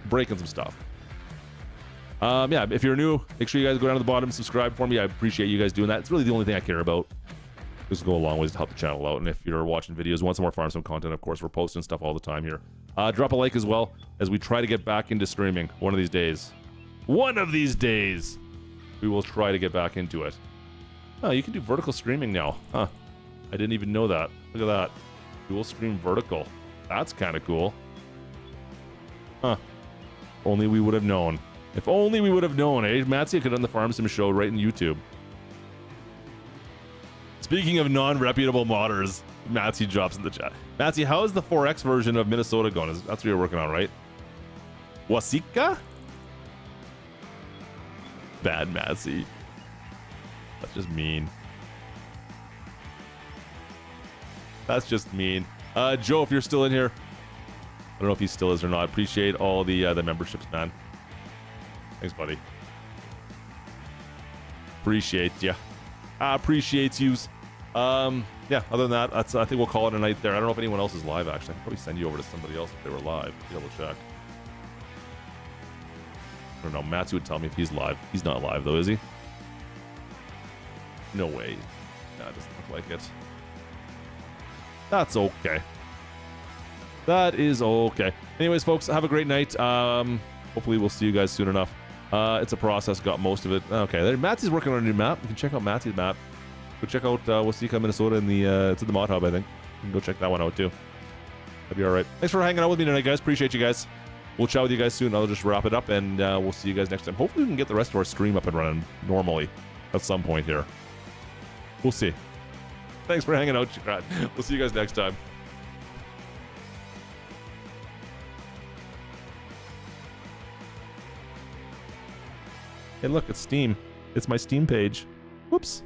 breaking some stuff. Yeah, if you're new, make sure you guys go down to the bottom and subscribe for me. I appreciate you guys doing that. It's really the only thing I care about. This will go a long ways to help the channel out. And if you're watching videos, want some more Farm Sim content, of course, we're posting stuff all the time here. Drop a like as well as we try to get back into streaming one of these days. One of these days, we will try to get back into it. Oh, you can do vertical streaming now. Huh. I didn't even know that. Look at that. Dual stream vertical. That's kind of cool. Huh. Only we would have known. If only we would have known, eh? Matsy could have done the Farm Sim show right in YouTube. Speaking of non-reputable modders, Matsy drops in the chat. Matsy, how is the 4X version of Minnesota going? That's what you're working on, right? Wasika? Bad Matsy. That's just mean. That's just mean. Joe, if you're still in here, I don't know if he still is or not. Appreciate all the memberships, man. Thanks, buddy. Appreciate ya. I appreciate yous. Yeah, other than that, I think we'll call it a night there. I don't know if anyone else is live, actually. I can probably send you over to somebody else if they were live. Double check. I don't know. Matsu would tell me if he's live. He's not live, though, is he? No way. Nah, it doesn't look like it. That's okay. That is okay. Anyways, folks, have a great night. Hopefully we'll see you guys soon enough. It's a process. Got most of it. Okay, there. Matsy's working on a new map. You can check out Matsy's map. Go check out Wasika, Minnesota in the it's in the mod hub, I think. You can go check that one out too. That'd be all right. Thanks for hanging out with me tonight, guys. Appreciate you guys. We'll chat with you guys soon. I'll just wrap it up, and we'll see you guys next time. Hopefully we can get the rest of our stream up and running normally at some point here. We'll see. Thanks for hanging out, chat. We'll see you guys next time. Hey, look, it's Steam. It's my Steam page. Whoops.